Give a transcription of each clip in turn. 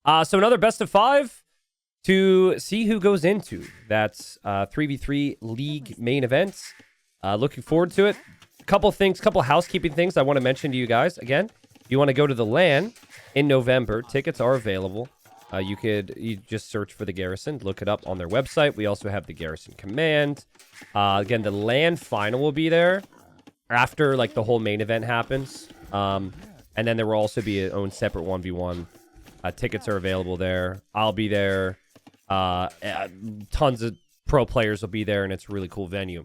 So another best of 5 to see who goes into that 3v3 league main events. Looking forward to it. Couple housekeeping things I want to mention to you guys. Again, if you want to go to the LAN in November, tickets are available. You just search for the Garrison, look it up on their website. We also have the Garrison Command. Again, the LAN final will be there after like the whole main event happens. And then there will also be its own separate 1v1. Tickets are available there. I'll be there. Tons of pro players will be there, and it's a really cool venue.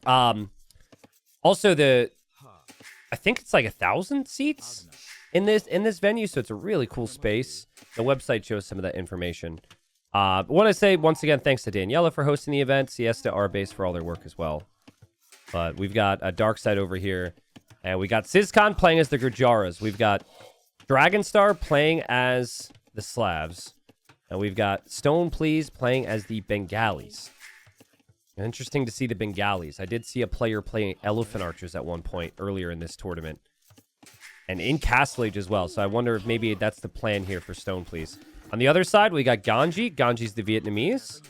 Also, I think it's like 1,000 seats in this venue, so it's a really cool space. The website shows some of that information. I want to say once again, thanks to Daniela for hosting the event, Sieste, R-Base for all their work as well. But we've got a DarkSidE over here, and we got SizCon playing as the Gurjaras. We've got Dragonstar playing as the Slavs, and we've got Stone Please playing as the Bengalis. Interesting to see the Bengalis. I did see a player playing Elephant Archers at one point earlier in this tournament. And in Castle Age as well. So I wonder if maybe that's the plan here for Stone Please. On the other side, we got Ganji. Ganji's the Vietnamese.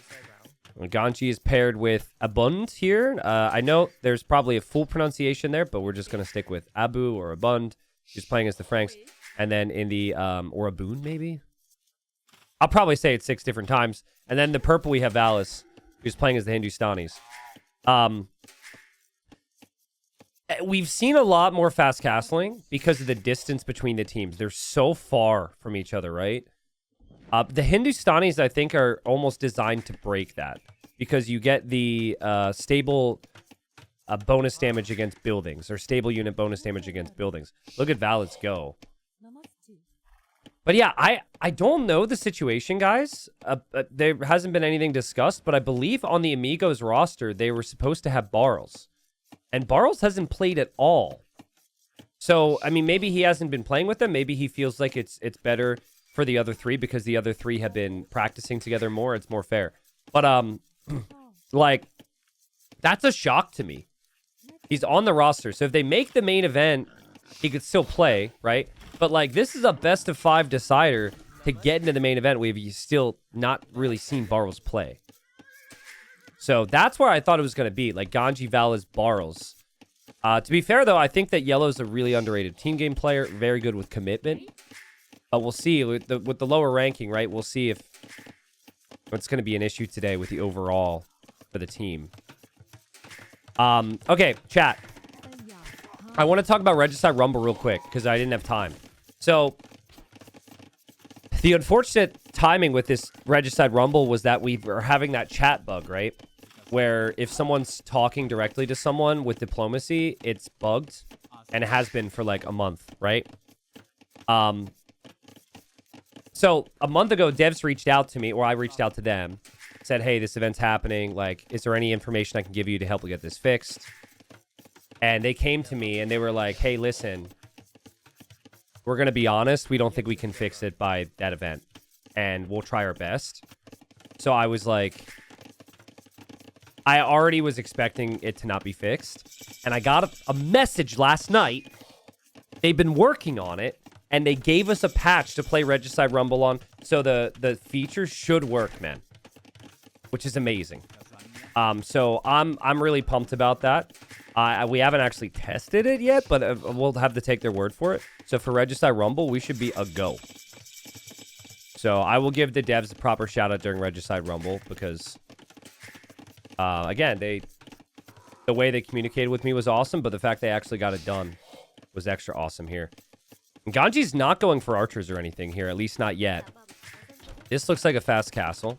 And Ganji is paired with Abund here. I know there's probably a full pronunciation there, but we're just going to stick with Abu or Abund. He's playing as the Franks. And then in the, or Abun maybe? I'll probably say it 6 different times. And then the purple, we have Valis, who's playing as the Hindustanis. We've seen a lot more fast castling because of the distance between the teams. They're so far from each other, right? The Hindustanis, I think, are almost designed to break that because you get the stable bonus damage against buildings or stable unit bonus damage against buildings. Look at Valis go. But yeah, I don't know the situation, guys. There hasn't been anything discussed, but I believe on the Amigos roster, they were supposed to have Barles. And Barles hasn't played at all. So, I mean, maybe he hasn't been playing with them. Maybe he feels like it's better for the other 3 because the other 3 have been practicing together more. It's more fair. But, like, that's a shock to me. He's on the roster. So if they make the main event, he could still play, right? But, like, this is a best of 5 decider to get into the main event. We've still not really seen Barles play. So that's where I thought it was going to be, like Ganji, Valis, Barles. To be fair, though, I think that Yellow's a really underrated team game player, very good with commitment. But we'll see with the lower ranking, right? We'll see if it's going to be an issue today with the overall for the team. Okay, chat. I want to talk about Regicide Rumble real quick because I didn't have time. So the unfortunate timing with this Regicide Rumble was that we were having that chat bug, right? Where if someone's talking directly to someone with diplomacy, it's bugged. And it has been for like a month, right? So a month ago, devs reached out to me, or I reached out to them, said, hey, this event's happening. Like, is there any information I can give you to help get this fixed? And they came to me and they were like, hey, listen, we're going to be honest. We don't think we can fix it by that event. And we'll try our best. So I was like, I already was expecting it to not be fixed. And I got a message last night. They've been working on it. And they gave us a patch to play Regicide Rumble on. So the features should work, man. Which is amazing. So I'm really pumped about that. We haven't actually tested it yet, but we'll have to take their word for it. So for Regicide Rumble, we should be a go. So I will give the devs a proper shout out during Regicide Rumble because, again, the way they communicated with me was awesome, but the fact they actually got it done was extra awesome here. And Ganji's not going for archers or anything here, at least not yet. This looks like a fast castle.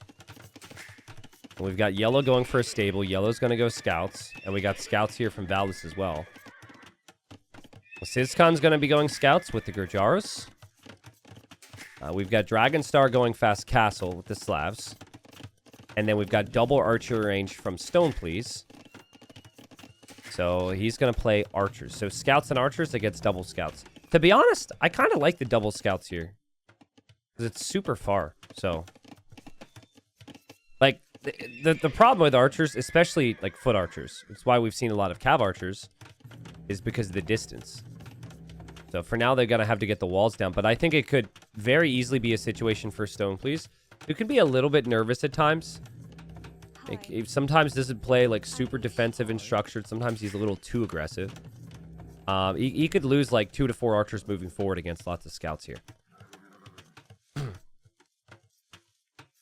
And we've got Yellow going for a stable. Yellow's going to go scouts. And we got scouts here from Valis as well. Sizcon's going to be going scouts with the Gurjaras. We've got Dragonstar going fast castle with the Slavs. And then we've got double archer range from Stone Please. So he's going to play archers. So scouts and archers against double scouts. To be honest, I kind of like the double scouts here. Because it's super far. So, like, the problem with archers, especially, like, foot archers, it's why we've seen a lot of cav archers, is because of the distance. So for now, they're going to have to get the walls down. But I think it could very easily be a situation for Stone, please. Who can be a little bit nervous at times. Like, sometimes doesn't play like super defensive and structured. Sometimes he's a little too aggressive. He could lose like 2 to 4 archers moving forward against lots of scouts here.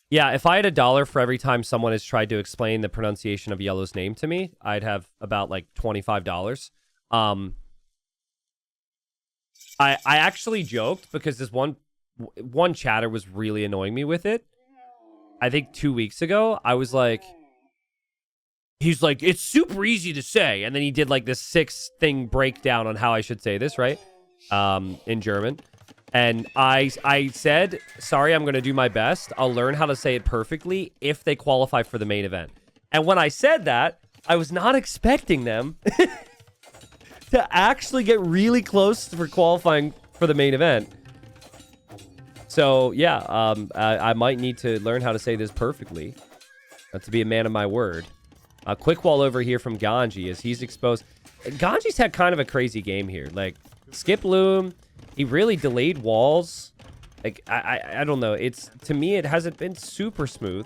Yeah, if I had $1 for every time someone has tried to explain the pronunciation of Yellow's name to me, I'd have about like $25. I actually joked because this one chatter was really annoying me with it. I think 2 weeks ago, I was like, he's like, it's super easy to say. And then he did like this 6-thing breakdown on how I should say this, right? In German. And I said, sorry, I'm going to do my best. I'll learn how to say it perfectly if they qualify for the main event. And when I said that, I was not expecting them to actually get really close for qualifying for the main event. So, yeah, I might need to learn how to say this perfectly. To be a man of my word. A quick wall over here from Ganji as he's exposed. Ganji's had kind of a crazy game here. Like, skip loom. He really delayed walls. Like, I don't know. To me, it hasn't been super smooth.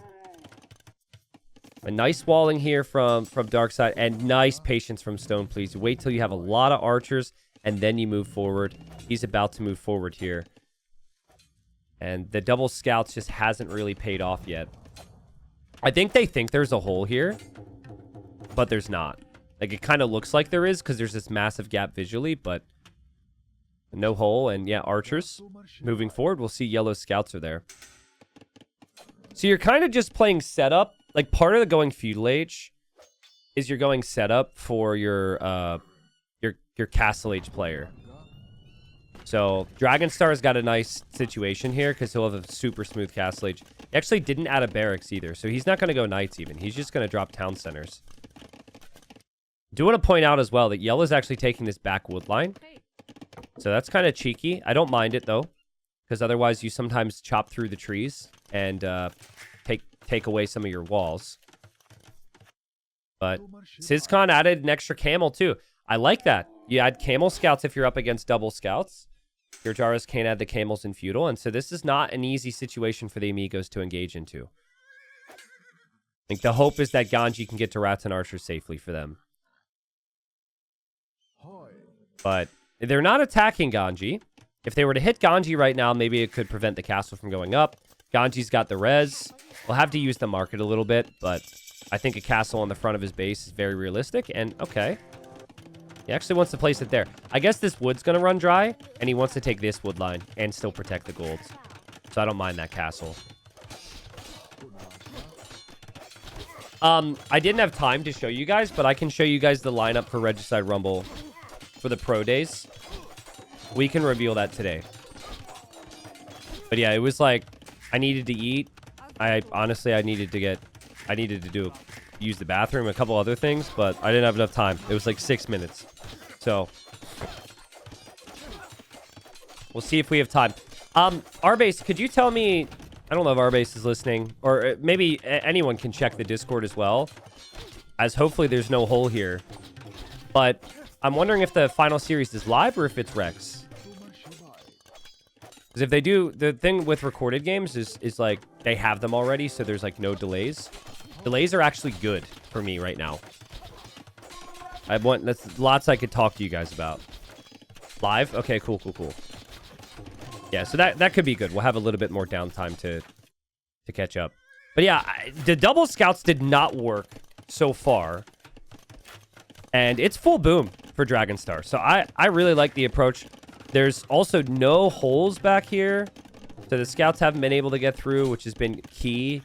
A nice walling here from DarkSidE. And nice patience from Stone, please. Wait till you have a lot of archers. And then you move forward. He's about to move forward here. And the double scouts just hasn't really paid off yet. I think they think there's a hole here. But there's not. Like, it kind of looks like there is because there's this massive gap visually. But no hole. And yeah, archers. Moving forward, we'll see yellow scouts are there. So you're kind of just playing setup. Like, part of the going feudal age is you're going setup for your castle age player. So Dragonstar's got a nice situation here because he'll have a super smooth castle age. He actually didn't add a barracks either, so he's not going to go knights even. He's just going to drop town centers. Do want to point out as well that yellow's actually taking this back wood line. So that's kind of cheeky. I don't mind it though, because otherwise you sometimes chop through the trees and take away some of your walls. But Sizcon added an extra camel too. I like that. You add camel scouts if you're up against double scouts. Your Jaras can't add the camels in feudal. And so this is not an easy situation for the Amigos to engage into. I think the hope is that Ganji can get to rats and archers safely for them. But they're not attacking Ganji. If they were to hit Ganji right now, maybe it could prevent the castle from going up. Ganji's got the res. We'll have to use the market a little bit, but I think a castle on the front of his base is very realistic. And okay. He actually wants to place it there. I guess this wood's going to run dry, and he wants to take this wood line and still protect the golds. So I don't mind that castle. I didn't have time to show you guys, but I can show you guys the lineup for Regicide Rumble for the pro days. We can reveal that today. But yeah, it was like, I needed to eat. Honestly, I needed to use the bathroom, a couple other things, but I didn't have enough time. It was like 6 minutes. So we'll see if we have time. Arbase, could you tell me, I don't know if Arbase is listening, or maybe anyone can check the Discord as well, as hopefully there's no hole here. But I'm wondering if the final series is live or if it's Rex. Because if they do, the thing with recorded games is like they have them already, so there's like no delays. Delays are actually good for me right now. That's lots I could talk to you guys about. Live? Okay, cool. Yeah, so that could be good. We'll have a little bit more downtime to catch up. But yeah, the double scouts did not work so far. And it's full boom for Dragonstar. So I really like the approach. There's also no holes back here. So the scouts haven't been able to get through, which has been key.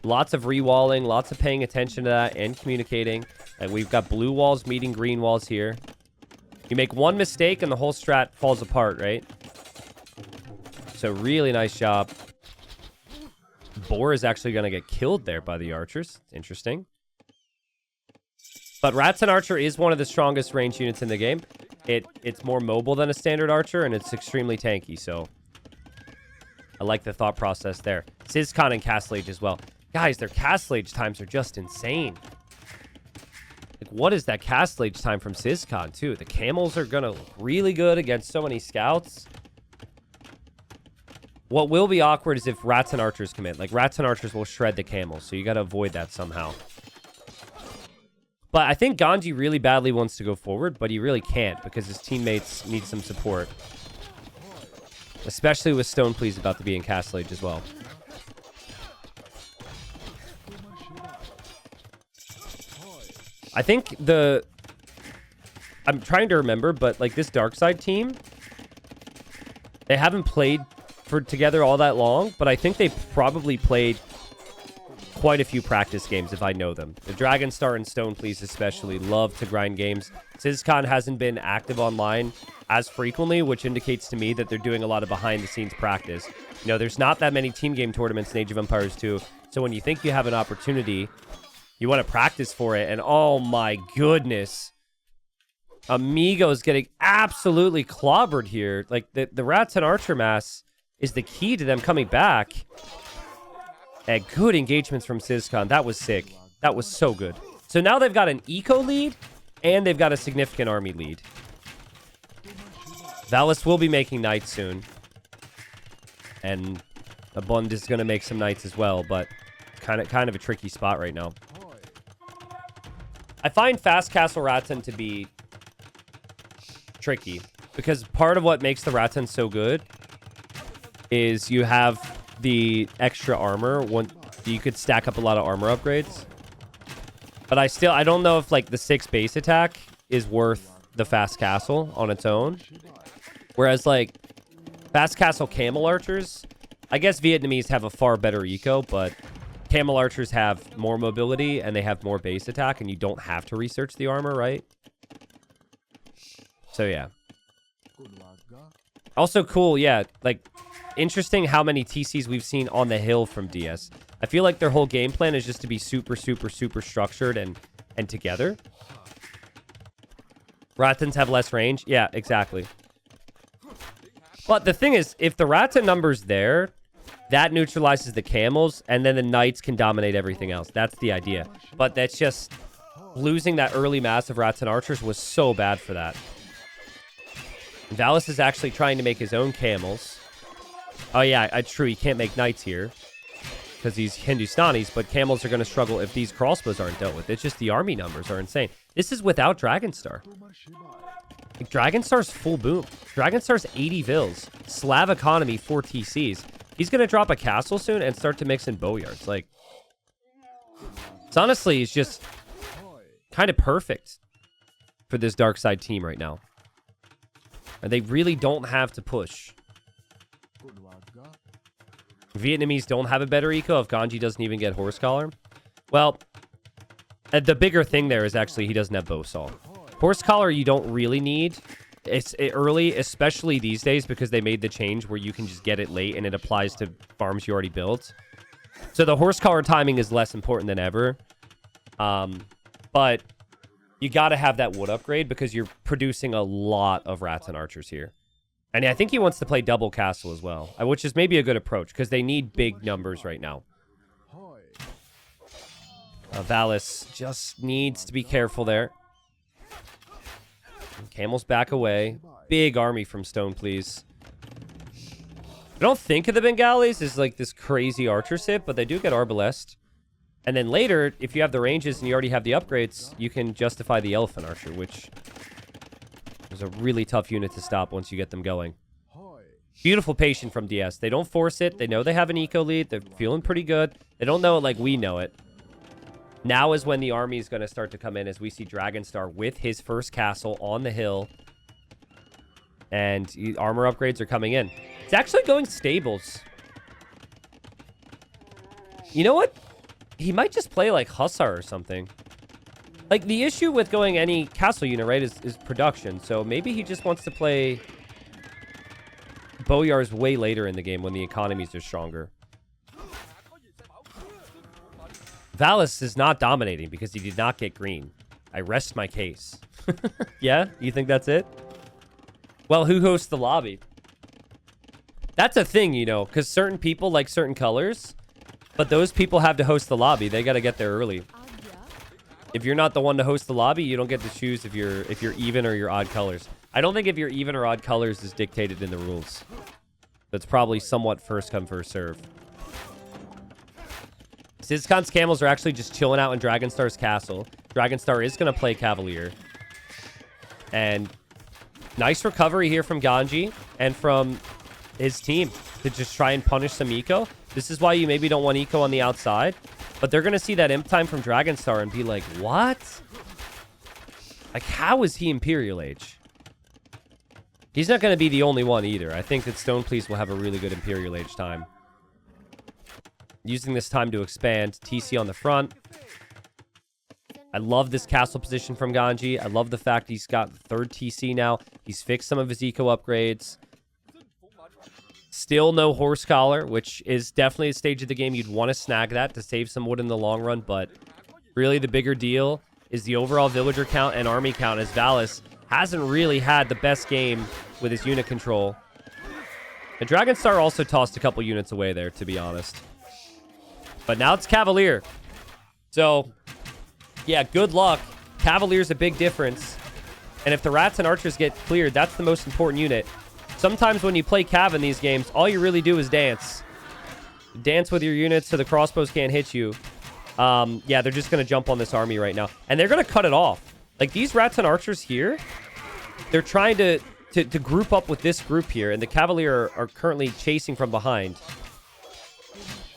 Lots of rewalling, lots of paying attention to that and communicating. And we've got blue walls meeting green walls here. You make one mistake and the whole strat falls apart, right? So really nice job. Boar is actually going to get killed there by the archers. Interesting. But Rats and Archer is one of the strongest range units in the game. It's more mobile than a standard archer, and it's extremely tanky, so I like the thought process there. Sizcon and Castle Age as well. Guys, their Castle Age times are just insane. Like, what is that Castle Age time from Sizcon, too? The camels are going to look really good against so many scouts. What will be awkward is if rats and archers come in. Like, rats and archers will shred the camels, so you got to avoid that somehow. But I think Ganji really badly wants to go forward, but he really can't because his teammates need some support. Especially with Stone Please about to be in Castle Age as well. I think I'm trying to remember, but like this DarkSidE team, they haven't played together all that long, but I think they probably played quite a few practice games if I know them. The Dragonstar and Stone Please especially love to grind games. SizCon hasn't been active online as frequently, which indicates to me that they're doing a lot of behind-the-scenes practice. You know, there's not that many team game tournaments in Age of Empires 2, so when you think you have an opportunity, you want to practice for it, and oh my goodness. Amigos getting absolutely clobbered here. Like, the Rats and Archer mass is the key to them coming back. And good engagements from SizCon. That was sick. That was so good. So now they've got an eco lead, and they've got a significant army lead. Valis will be making knights soon. And Abund is going to make some knights as well, but kind of a tricky spot right now. I find Fast Castle Rattan to be tricky because part of what makes the Rattan so good is you have the extra armor. You could stack up a lot of armor upgrades. But I don't know if like the 6 base attack is worth the Fast Castle on its own. Whereas like Fast Castle Camel Archers, I guess Vietnamese have a far better eco, but Camel Archers have more mobility and they have more base attack and you don't have to research the armor, right? So yeah. Also cool, yeah, like interesting how many TCs we've seen on the hill from DS. I feel like their whole game plan is just to be super structured and together. Rattans have less range. Yeah, exactly. But the thing is, if the Rattan number's there, that neutralizes the camels, and then the knights can dominate everything else. That's the idea. But that's just... losing that early mass of Rats and Archers was so bad for that. Valis is actually trying to make his own camels. Oh yeah, true, he can't make knights here. Because he's Hindustanis, but camels are going to struggle if these crossbows aren't dealt with. It's just the army numbers are insane. This is without Dragonstar. Like, Dragonstar's full boom. Dragonstar's 80 vills. Slav economy, 4 TCs. He's going to drop a castle soon and start to mix in bowyards. Like, it's honestly, it's just kind of perfect for this DarkSidE team right now. And they really don't have to push. Vietnamese don't have a better eco if Ganji doesn't even get Horse Collar. Well, the bigger thing there is actually he doesn't have Bowsaw. Horse Collar you don't really need. It's early, especially these days, because they made the change where you can just get it late and it applies to farms you already built. So the Horse Collar timing is less important than ever. But you got to have that wood upgrade because you're producing a lot of Rats and Archers here. And I think he wants to play double castle as well, which is maybe a good approach because they need big numbers right now. Valis just needs to be careful there. Camels back away. Big army from Stone, please. I don't think of the Bengalis as like this crazy archer sip, but they do get Arbalest. And then later, if you have the ranges and you already have the upgrades, you can justify the Elephant Archer, which is a really tough unit to stop once you get them going. Beautiful patience from DS. They don't force it. They know they have an eco lead. They're feeling pretty good. They don't know it like we know it. Now is when the army is going to start to come in as we see Dragonstar with his first castle on the hill. And armor upgrades are coming in. It's actually going stables. You know what? He might just play like Hussar or something. Like, the issue with going any castle unit, right, is production. So maybe he just wants to play Boyars way later in the game when the economies are stronger. Valis is not dominating because he did not get green. I rest my case. Yeah? You think that's it? Well, who hosts the lobby? That's a thing, you know, because certain people like certain colors, but those people have to host the lobby. They got to get there early. If you're not the one to host the lobby, you don't get to choose if you're even or you're odd colors. I don't think if you're even or odd colors is dictated in the rules. That's probably somewhat first come, first serve. Sizcon's camels are actually just chilling out in Dragonstar's castle. Dragonstar is going to play Cavalier. And nice recovery here from Ganji and from his team to just try and punish some eco. This is why you maybe don't want eco on the outside. But they're going to see that imp time from Dragonstar and be like, what? Like, how is he Imperial Age? He's not going to be the only one either. I think that Stoneplease will have a really good Imperial Age time. Using this time to expand. TC on the front. I love this castle position from Ganji. I love the fact he's got third TC now. He's fixed some of his eco upgrades. Still no Horse Collar, which is definitely a stage of the game you'd want to snag that to save some wood in the long run. But really the bigger deal is the overall villager count and army count, as Valis hasn't really had the best game with his unit control. And Dragonstar also tossed a couple units away there, to be honest. But now it's Cavalier. So, yeah, good luck. Cavalier's a big difference. And if the rats and archers get cleared, that's the most important unit. Sometimes when you play Cav in these games, all you really do is dance. Dance with your units so the crossbows can't hit you. Yeah, they're just going to jump on this army right now. And they're going to cut it off. Like, these rats and archers here, they're trying to group up with this group here. And the Cavalier are currently chasing from behind.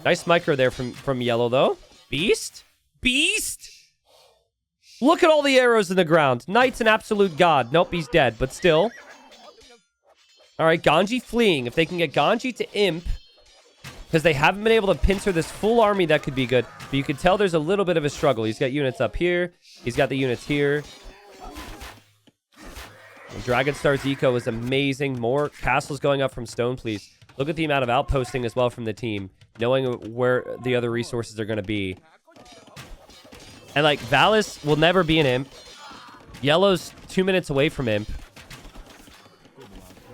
Nice micro there from Yellow, though. Beast? Beast? Look at all the arrows in the ground. Knight's an absolute god. Nope, he's dead, but still. All right, Ganji fleeing. If they can get Ganji to imp, because they haven't been able to pincer this full army, that could be good. But you can tell there's a little bit of a struggle. He's got units up here. He's got the units here. Dragonstar's eco is amazing. More castles going up from Stoneplease. Look at the amount of outposting as well from the team, knowing where the other resources are going to be. And, like, Valis will never be an imp. Yellow's 2 minutes away from imp.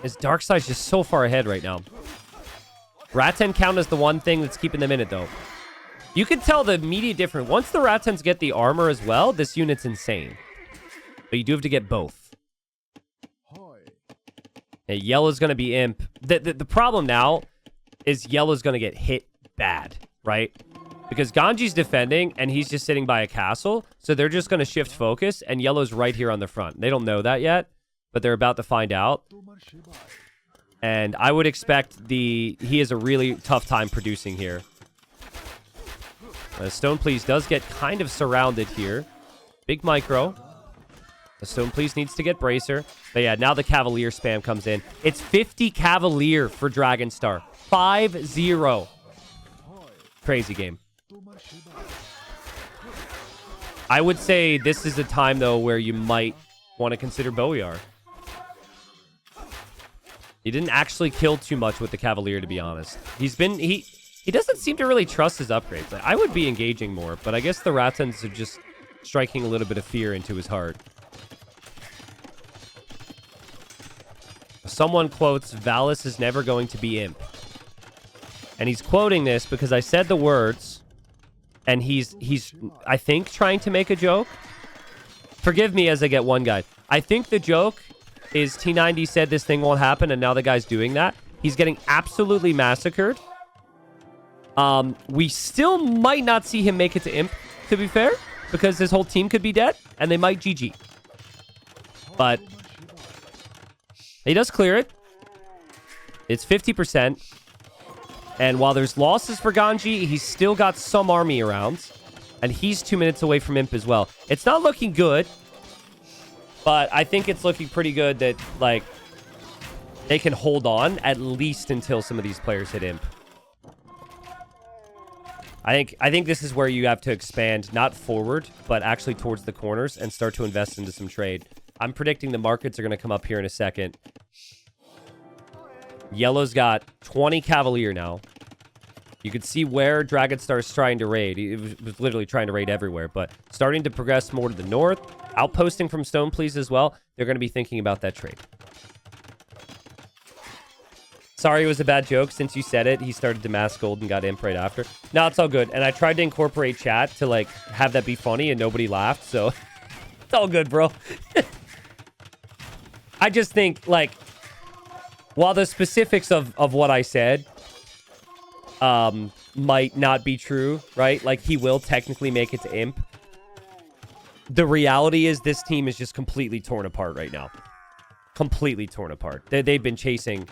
His DarkSide's just so far ahead right now. Rattan count is the one thing that's keeping them in it, though. You can tell the immediate difference. Once the Rattans get the armor as well, this unit's insane. But you do have to get both. Yeah, Yellow's going to be imp. The problem now is Yellow's going to get hit bad, right? Because Ganji's defending, and he's just sitting by a castle. So they're just going to shift focus, and Yellow's right here on the front. They don't know that yet, but they're about to find out. And I would expect he has a really tough time producing here. Stoneplease does get kind of surrounded here. Big micro. The Stoneplease needs to get Bracer. But yeah, now the Cavalier spam comes in. It's 50 Cavalier for Dragonstar. 5-0. Crazy game. I would say this is a time, though, where you might want to consider Boyar. He didn't actually kill too much with the Cavalier, to be honest. He doesn't seem to really trust his upgrades. Like, I would be engaging more, but I guess the Rattans are just striking a little bit of fear into his heart. Someone quotes, Valis is never going to be imp. And he's quoting this because I said the words, and he's I think, trying to make a joke. Forgive me as I get one guy. I think the joke is T90 said this thing won't happen, and now the guy's doing that. He's getting absolutely massacred. We still might not see him make it to imp, to be fair, because his whole team could be dead, and they might GG. But he does clear it. It's 50%. And while there's losses for Ganji, he's still got some army around. And he's 2 minutes away from imp as well. It's not looking good. But I think it's looking pretty good that, like, they can hold on at least until some of these players hit imp. I think this is where you have to expand, not forward, but actually towards the corners and start to invest into some trade. I'm predicting the markets are going to come up here in a second. Yellow's got 20 Cavalier now. You can see where Dragonstar is trying to raid. He was literally trying to raid everywhere, but starting to progress more to the north. Outposting from Stoneplease as well. They're going to be thinking about that trade. Sorry, it was a bad joke. Since you said it, he started to mass gold and got imp right after. No, it's all good. And I tried to incorporate chat to, like, have that be funny, and nobody laughed, so it's all good, bro. I just think, like, while the specifics of what I said might not be true, right? Like, he will technically make it to Imp. The reality is this team is just completely torn apart right now. Completely torn apart. They've been chasing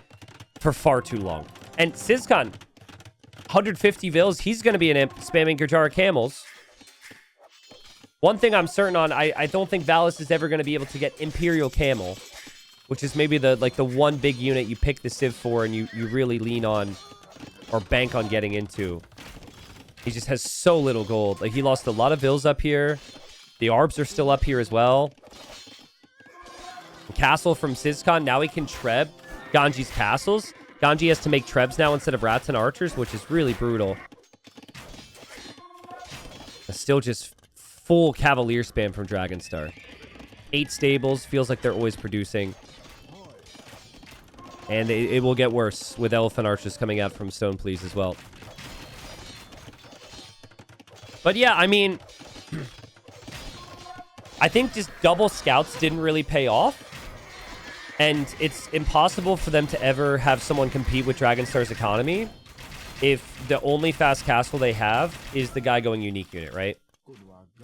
for far too long. And Sizcon, 150 Vils, he's going to be an Imp spamming Gurjara Camels. One thing I'm certain on, I don't think Valis is ever going to be able to get Imperial Camel, which is maybe the one big unit you pick the Civ for and you really lean on or bank on getting into. He just has so little gold. Like, he lost a lot of Vils up here. The Arbs are still up here as well. Castle from Sizcon. Now he can Treb Ganji's castles. Ganji has to make Trebs now instead of Rats and Archers, which is really brutal. It's still just full Cavalier spam from Dragonstar. 8 stables. Feels like they're always producing. And it will get worse with Elephant Archers coming out from Stone Please as well. But yeah, I mean, I think just double scouts didn't really pay off. And it's impossible for them to ever have someone compete with Dragonstar's economy if the only fast castle they have is the guy going unique unit, right?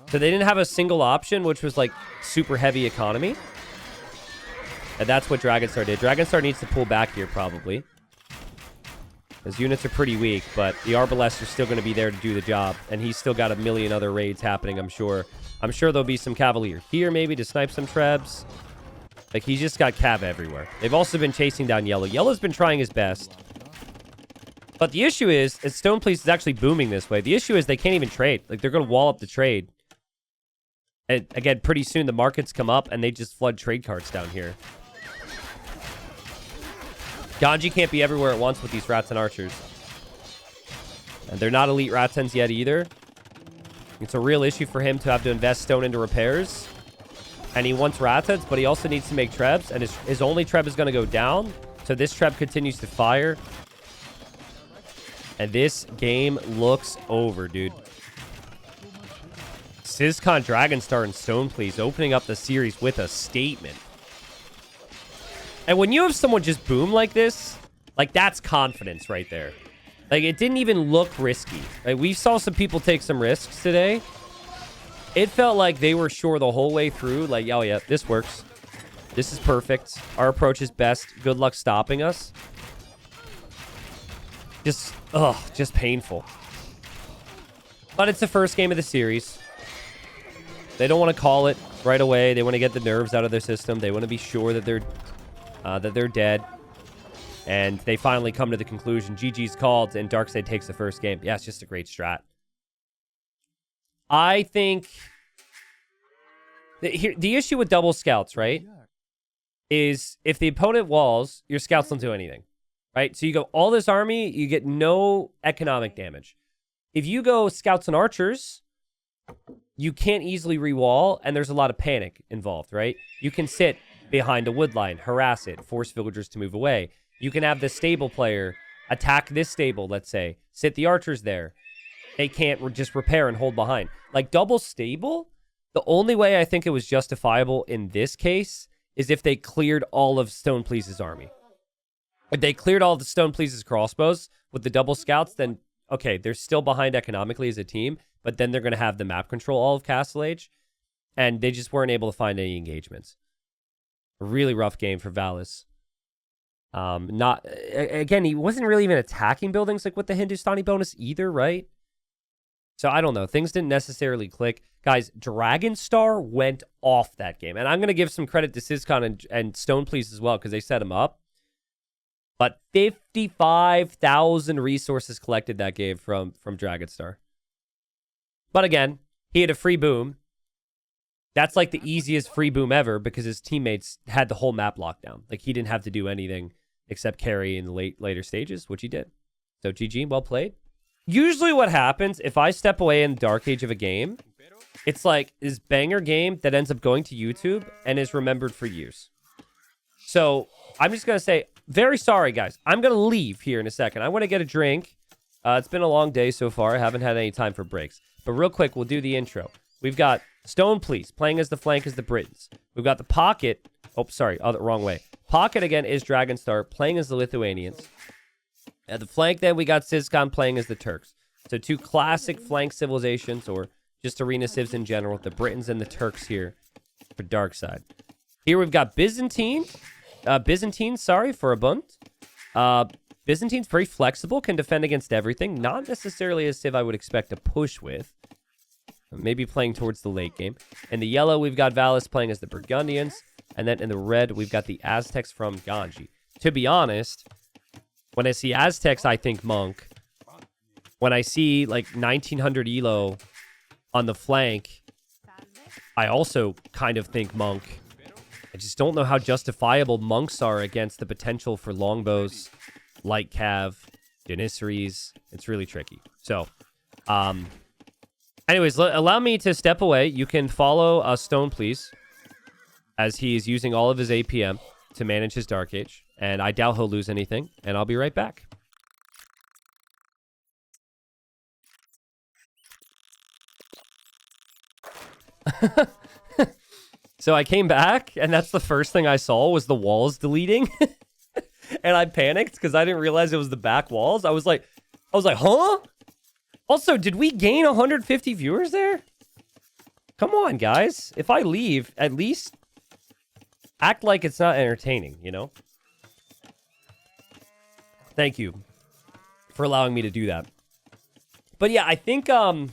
So they didn't have a single option, which was like super heavy economy. And that's what Dragonstar did. Dragonstar needs to pull back here, probably. His units are pretty weak, but the Arbalests are still going to be there to do the job. And he's still got a million other raids happening, I'm sure. I'm sure there'll be some Cavalier here, maybe, to snipe some Trebs. Like, he's just got Cav everywhere. They've also been chasing down Yellow. Yellow's been trying his best. But the issue is Stone Police is actually booming this way. The issue is they can't even trade. Like, they're going to wall up the trade. And again, pretty soon the markets come up and they just flood trade cards down here. Ganji can't be everywhere at once with these Rats and Archers. And they're not elite Ratens yet either. It's a real issue for him to have to invest stone into repairs. And he wants Ratens, but he also needs to make Trebs. And his only Treb is going to go down. So this Treb continues to fire. And this game looks over, dude. Sizcon, Dragonstar, and Stone Please opening up the series with a statement. And when you have someone just boom like this, like, that's confidence right there. Like, it didn't even look risky. Like, we saw some people take some risks today. It felt like they were sure the whole way through. Like, oh yeah, this works. This is perfect. Our approach is best. Good luck stopping us. Just painful. But it's the first game of the series. They don't want to call it right away. They want to get the nerves out of their system. They want to be sure that they're dead. And they finally come to the conclusion. GG's called, and DarkSidE takes the first game. Yeah, it's just a great strat. I think the issue with double scouts, right, is if the opponent walls, your scouts don't do anything, right? So you go all this army, you get no economic damage. If you go scouts and archers, you can't easily re-wall, and there's a lot of panic involved, right? You can sit behind a wood line, harass it, force villagers to move away. You can have the stable player attack this stable, let's say, sit the archers there. They can't just repair and hold behind. Like, double stable, the only way I think it was justifiable in this case is if they cleared all of Stone Please's army. If they cleared all of the Stone Please's crossbows with the double scouts, then, okay, they're still behind economically as a team, but then they're going to have the map control all of Castle Age, and they just weren't able to find any engagements. A really rough game for Valis. Again, he wasn't really even attacking buildings like with the Hindustani bonus either, right? So I don't know. Things didn't necessarily click. Guys, Dragonstar went off that game. And I'm going to give some credit to Sizcon and Stone Please as well because they set him up. But 55,000 resources collected that game from Dragonstar. But again, he had a free boom. That's like the easiest free boom ever because his teammates had the whole map locked down. Like, he didn't have to do anything except carry in the later stages, which he did. So GG, well played. Usually what happens if I step away in the dark age of a game, it's like this banger game that ends up going to YouTube and is remembered for years. So I'm just going to say, very sorry, guys. I'm going to leave here in a second. I want to get a drink. It's been a long day so far. I haven't had any time for breaks. But real quick, we'll do the intro. We've got Stone Please playing as the flank as the Britons. We've got the Pocket. Oh, sorry. Wrong way. Pocket again is Dragonstar playing as the Lithuanians. At the flank, then we got Syscon playing as the Turks. So 2 classic flank civilizations, or just arena civs in general, the Britons and the Turks here for DarkSidE. Here we've got Byzantine, for a bunt. Byzantine's very flexible, can defend against everything. Not necessarily a civ I would expect to push with. Maybe playing towards the late game. In the yellow, we've got Valus playing as the Burgundians. And then in the red, we've got the Aztecs from Ganji. To be honest, when I see Aztecs, I think Monk. When I see like 1900 Elo on the flank, I also kind of think Monk. I just don't know how justifiable Monks are against the potential for longbows, light cav, Janissaries. It's really tricky. So, anyways, allow me to step away. You can follow Stone, please, as he's using all of his APM to manage his Dark Age. And I doubt he'll lose anything. And I'll be right back. So I came back, and that's the first thing I saw was the walls deleting. And I panicked because I didn't realize it was the back walls. I was like, huh? Also, did we gain 150 viewers there? Come on, guys. If I leave, at least act like it's not entertaining, you know? Thank you for allowing me to do that. But yeah, I think, I mean,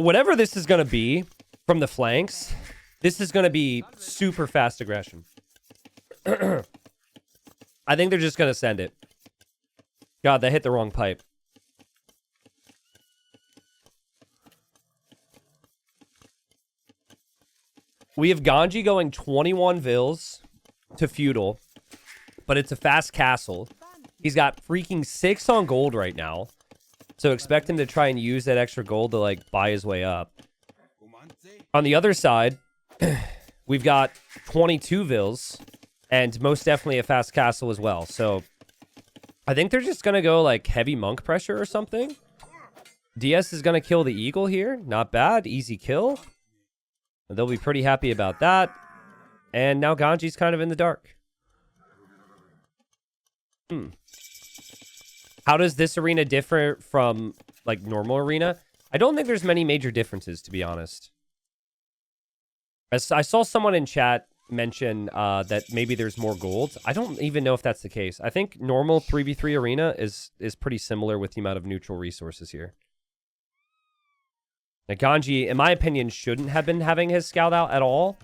whatever this is going to be from the flanks, this is going to be super fast aggression. I think they're just going to send it. God, they hit the wrong pipe. We have Ganji going 21 Vils to feudal, but it's a fast castle. He's got freaking 6 on gold right now. So expect him to try and use that extra gold to, like, buy his way up. On the other side, we've got 22 Vils, and most definitely a fast castle as well. So I think they're just going to go, like, heavy monk pressure or something. DS is going to kill the eagle here. Not bad. Easy kill. They'll be pretty happy about that. And now Ganji's kind of in the dark. How does this arena differ from, like, normal arena? I don't think there's many major differences, to be honest. As I saw someone in chat mention that maybe there's more gold. I don't even know if that's the case. I think normal 3v3 arena is pretty similar with the amount of neutral resources here. Now, Ganji, in my opinion, shouldn't have been having his scout out at all.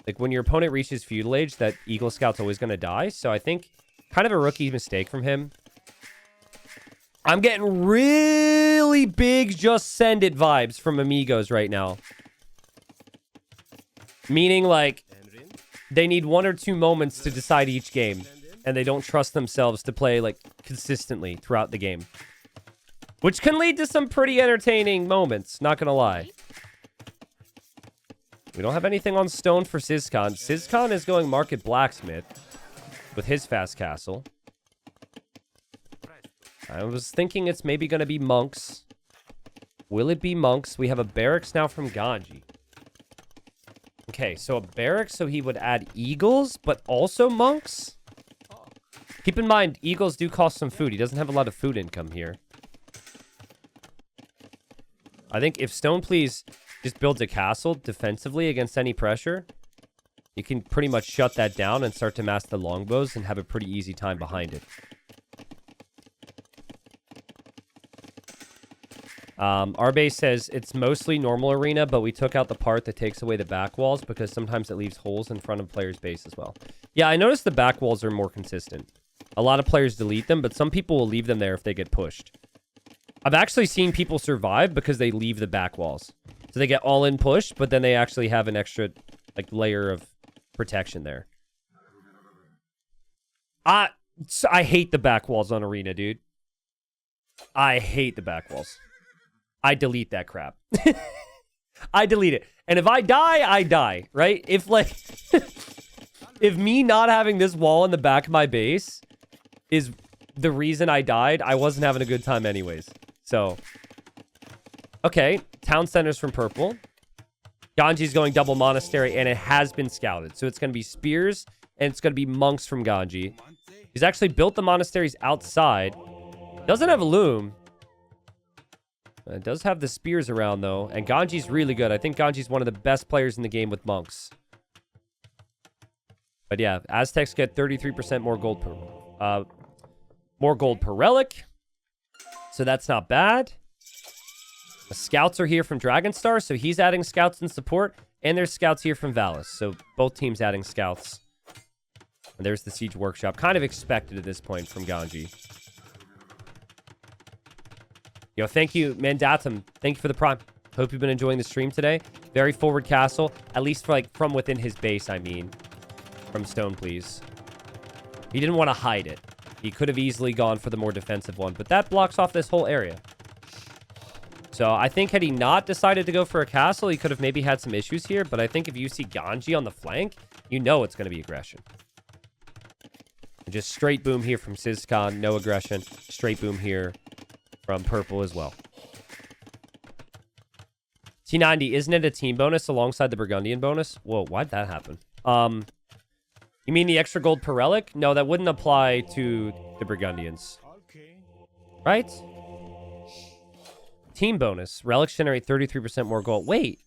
Like, when your opponent reaches feudal age, that Eagle Scout's always going to die. So I think kind of a rookie mistake from him. I'm getting really big just send it vibes from Amigos right now. Meaning, like, they need 1 or 2 moments to decide each game. And they don't trust themselves to play, like, consistently throughout the game. Which can lead to some pretty entertaining moments, not gonna lie. We don't have anything on stone for Syscon. Syscon is going Market Blacksmith with his fast castle. I was thinking it's maybe going to be monks. Will it be monks? We have a barracks now from Ganji. Okay, so a barracks, so he would add eagles, but also monks? Keep in mind, eagles do cost some food. He doesn't have a lot of food income here. I think if Stone Please just builds a castle defensively against any pressure, you can pretty much shut that down and start to mass the longbows and have a pretty easy time behind it. Our base says it's mostly normal arena, but we took out the part that takes away the back walls because sometimes it leaves holes in front of players' base as well. Yeah, I noticed the back walls are more consistent. A lot of players delete them, but some people will leave them there if they get pushed. I've actually seen people survive because they leave the back walls. So they get all in push, but then they actually have an extra, like, layer of protection there. I hate the back walls on arena, dude. I hate the back walls. I delete that crap. I delete it. And if I die, I die, right? If, like, if me not having this wall in the back of my base is the reason I died, I wasn't having a good time anyways. So, okay. Town centers from purple. Ganji's going double monastery, and it has been scouted. So it's going to be spears, and it's going to be monks from Ganji. He's actually built the monasteries outside. Doesn't have a loom. It does have the spears around, though. And Ganji's really good. I think Ganji's one of the best players in the game with monks. But yeah, Aztecs get 33% more gold per relic. So that's not bad. The scouts are here from Dragonstar, so he's adding scouts and support. And there's scouts here from Valis. So both teams adding scouts. And there's the Siege Workshop. Kind of expected at this point from Ganji. Yo, thank you, Mandatum. Thank you for the prime. Hope you've been enjoying the stream today. Very forward castle. At least for, like, from within his base, I mean. From Stone, please. He didn't want to hide it. He could have easily gone for the more defensive one. But that blocks off this whole area. So I think had he not decided to go for a castle, he could have maybe had some issues here. But I think if you see Ganji on the flank, you know it's going to be aggression. And just straight boom here from Sizkan. No aggression. Straight boom here from purple as well. T90, isn't it a team bonus alongside the Burgundian bonus? Whoa, why'd that happen? You mean the extra gold per relic? No, that wouldn't apply to the Burgundians. Right? Team bonus. Relics generate 33% more gold. Wait.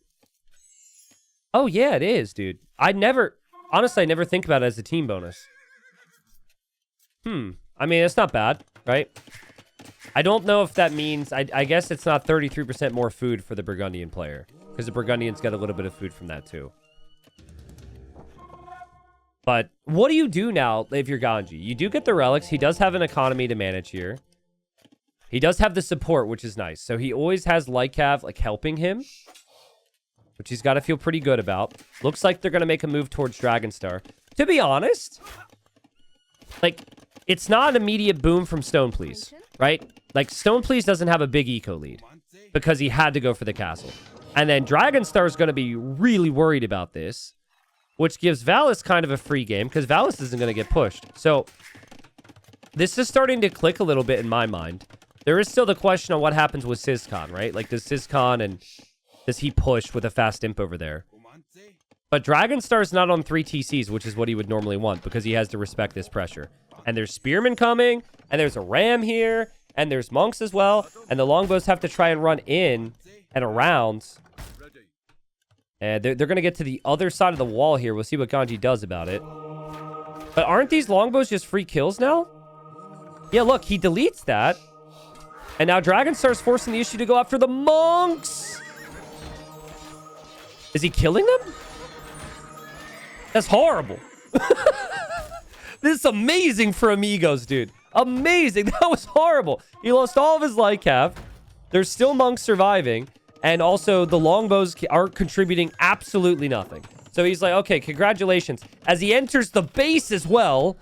Oh, yeah, it is, dude. Honestly, I never think about it as a team bonus. I mean, it's not bad, right? I don't know if that means... I guess it's not 33% more food for the Burgundian player. Because the Burgundians get a little bit of food from that, too. But what do you do now if you're Ganji? You do get the relics. He does have an economy to manage here. He does have the support, which is nice. So he always has Lycav, like, helping him. Which he's got to feel pretty good about. Looks like they're going to make a move towards Dragonstar. To be honest... Like, it's not an immediate boom from Stone Please, right? Like, Stone Please doesn't have a big eco lead because he had to go for the castle. And then Dragonstar is going to be really worried about this, which gives Valis kind of a free game because Valis isn't going to get pushed. So, this is starting to click a little bit in my mind. There is still the question on what happens with Sizkan, right? Like, does Sizkan and does he push with a fast imp over there? But Dragonstar's not on 3 TCs, which is what he would normally want because he has to respect this pressure. And there's Spearmen coming, and there's a Ram here, and there's Monks as well, and the Longbows have to try and run in and around. And they're going to get to the other side of the wall here. We'll see what Ganji does about it. But aren't these Longbows just free kills now? Yeah, look, he deletes that. And now Dragonstar's forcing the issue to go after the Monks. Is he killing them? That's horrible. This is amazing for Amigos, dude. Amazing. That was horrible. He lost all of his Lycav. There's still Monks surviving. And also, the Longbows are contributing absolutely nothing. So he's like, okay, congratulations. As he enters the base as well,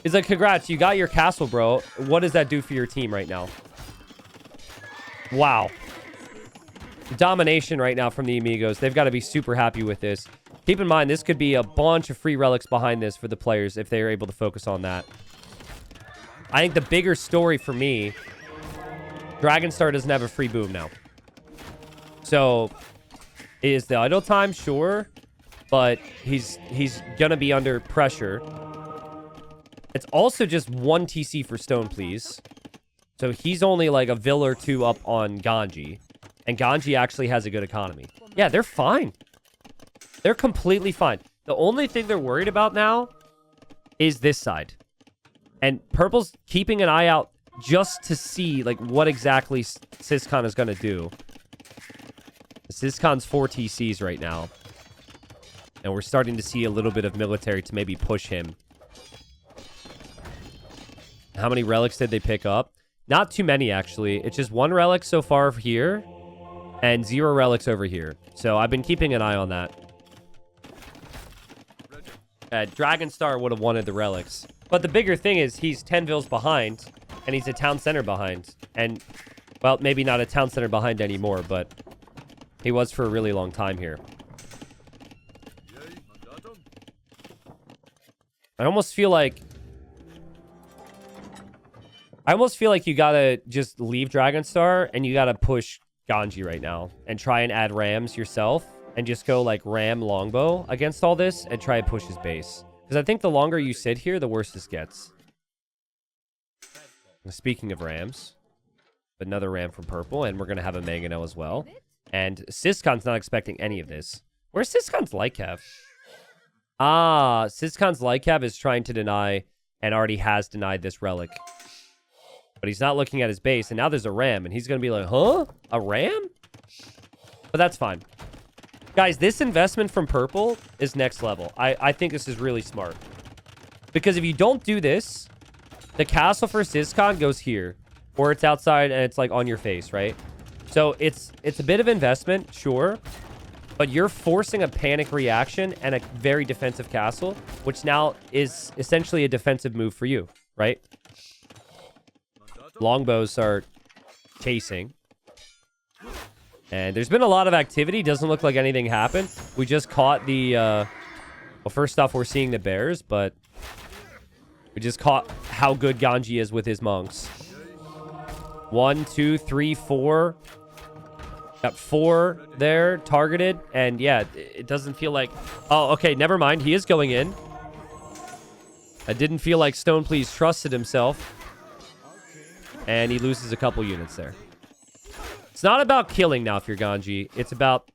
he's like, congrats, you got your castle, bro. What does that do for your team right now? Wow. Domination right now from the Amigos. They've got to be super happy with this. Keep in mind, this could be a bunch of free relics behind this for the players if they are able to focus on that. I think the bigger story for me, Dragonstar doesn't have a free boom now. So, is the idle time? Sure. But he's going to be under pressure. It's also just 1 TC for Stone, please. So he's only like a vill or 2 up on Ganji. And Ganji actually has a good economy. Yeah, they're fine. They're completely fine. The only thing they're worried about now is this side. And Purple's keeping an eye out just to see like what exactly Sizkan is going to do. Sizkan's 4 TCs right now. And we're starting to see a little bit of military to maybe push him. How many relics did they pick up? Not too many, actually. It's just 1 relic so far here. And 0 relics over here. So I've been keeping an eye on that. Dragonstar would have wanted the relics. But the bigger thing is he's 10 vills behind. And he's a town center behind. And, well, maybe not a town center behind anymore. But he was for a really long time here. I almost feel like you gotta just leave Dragonstar and you gotta push Ganji right now and try and add Rams yourself and just go like ram longbow against all this and try and push his base. Because I think the longer you sit here, the worse this gets. Speaking of rams, another ram from purple, and we're going to have a Mangano as well. And Syscon's not expecting any of this. Where's Syscon's Lycav? Ah, Syscon's Lycav is trying to deny and already has denied this relic. But he's not looking at his base, and now there's a ram, and he's going to be like, huh? A ram? But that's fine. Guys, this investment from purple is next level. I think this is really smart. Because if you don't do this, the castle for Syscon goes here. Or it's outside and it's like on your face, right? So it's a bit of investment, sure. But you're forcing a panic reaction and a very defensive castle, which now is essentially a defensive move for you, right? Longbows are chasing. And there's been a lot of activity. Doesn't look like anything happened. We just caught the... well, first off, we're seeing the bears, but... we just caught how good Ganji is with his monks. 1, 2, 3, 4. Got 4 there, targeted. And yeah, it doesn't feel like... oh, okay, never mind. He is going in. I didn't feel like Stone Please trusted himself. And he loses a couple units there. It's not about killing now if you're Ganji. It's about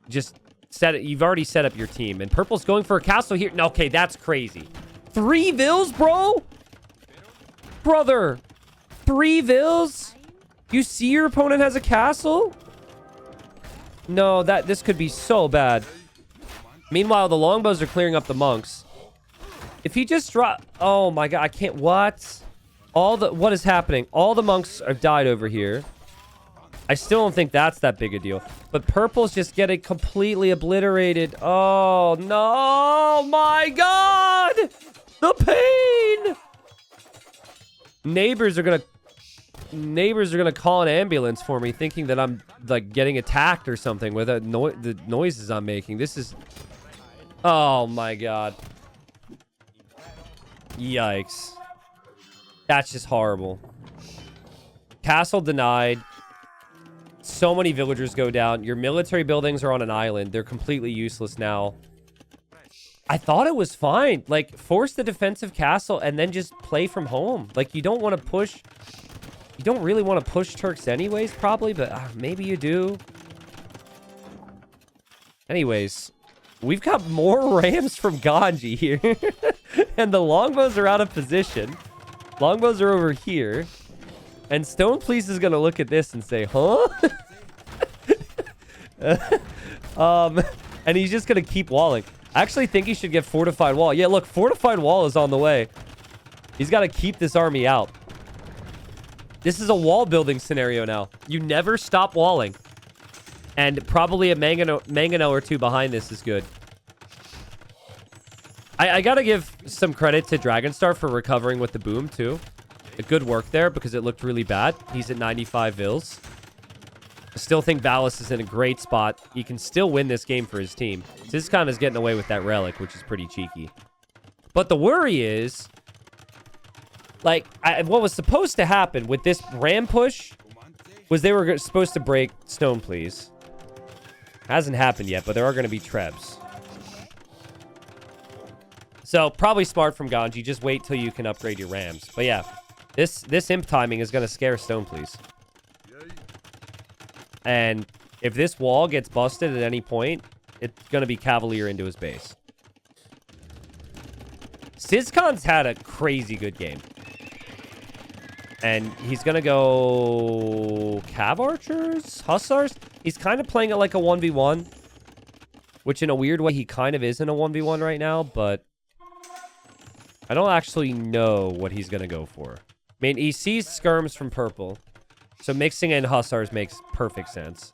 just you've already set up your team. And purple's going for a castle here. No, okay, that's crazy. 3 vills, bro? Brother. 3 vills? You see your opponent has a castle? No, this could be so bad. Meanwhile, the longbows are clearing up the monks. If he just drop... oh my god, I can't... what? What is happening? All the monks have died over here. I still don't think that's that big a deal. But purple's just getting completely obliterated. Oh, no. My God. The pain. Neighbors are going to call an ambulance for me, thinking that I'm, like, getting attacked or something with the noises I'm making. This is... oh, my God. Yikes. That's just horrible. Castle denied. So many villagers go down. Your military buildings are on an island. They're completely useless now. I thought it was fine. Like, force the defensive castle and then just play from home. Like, you don't want to push... you don't really want to push Turks anyways, probably, but maybe you do. Anyways, we've got more rams from Ganji here. And the longbows are out of position. Longbows are over here. And Stone Please is going to look at this and say, huh? And he's just going to keep walling. I actually think he should get Fortified Wall. Yeah, look, Fortified Wall is on the way. He's got to keep this army out. This is a wall building scenario now. You never stop walling. And probably a Mangano or two behind this is good. I got to give some credit to Dragonstar for recovering with the boom, too. Good work there because it looked really bad. He's at 95 vills. I still think Valis is in a great spot. He can still win this game for his team. Syscon is getting away with that relic, which is pretty cheeky. But the worry is, like, what was supposed to happen with this ram push was they were supposed to break Stone Please. Hasn't happened yet, but there are going to be Trebs. So, probably smart from Ganji. Just wait till you can upgrade your rams. But yeah. This imp timing is going to scare Stone Please. And if this wall gets busted at any point, it's going to be Cavalier into his base. Syscon's had a crazy good game. And he's going to go... Cav Archers? Hussars? He's kind of playing it like a 1v1. Which in a weird way, he kind of is in a 1v1 right now, but... I don't actually know what he's going to go for. I mean, he sees skirms from purple. So mixing in Hussars makes perfect sense.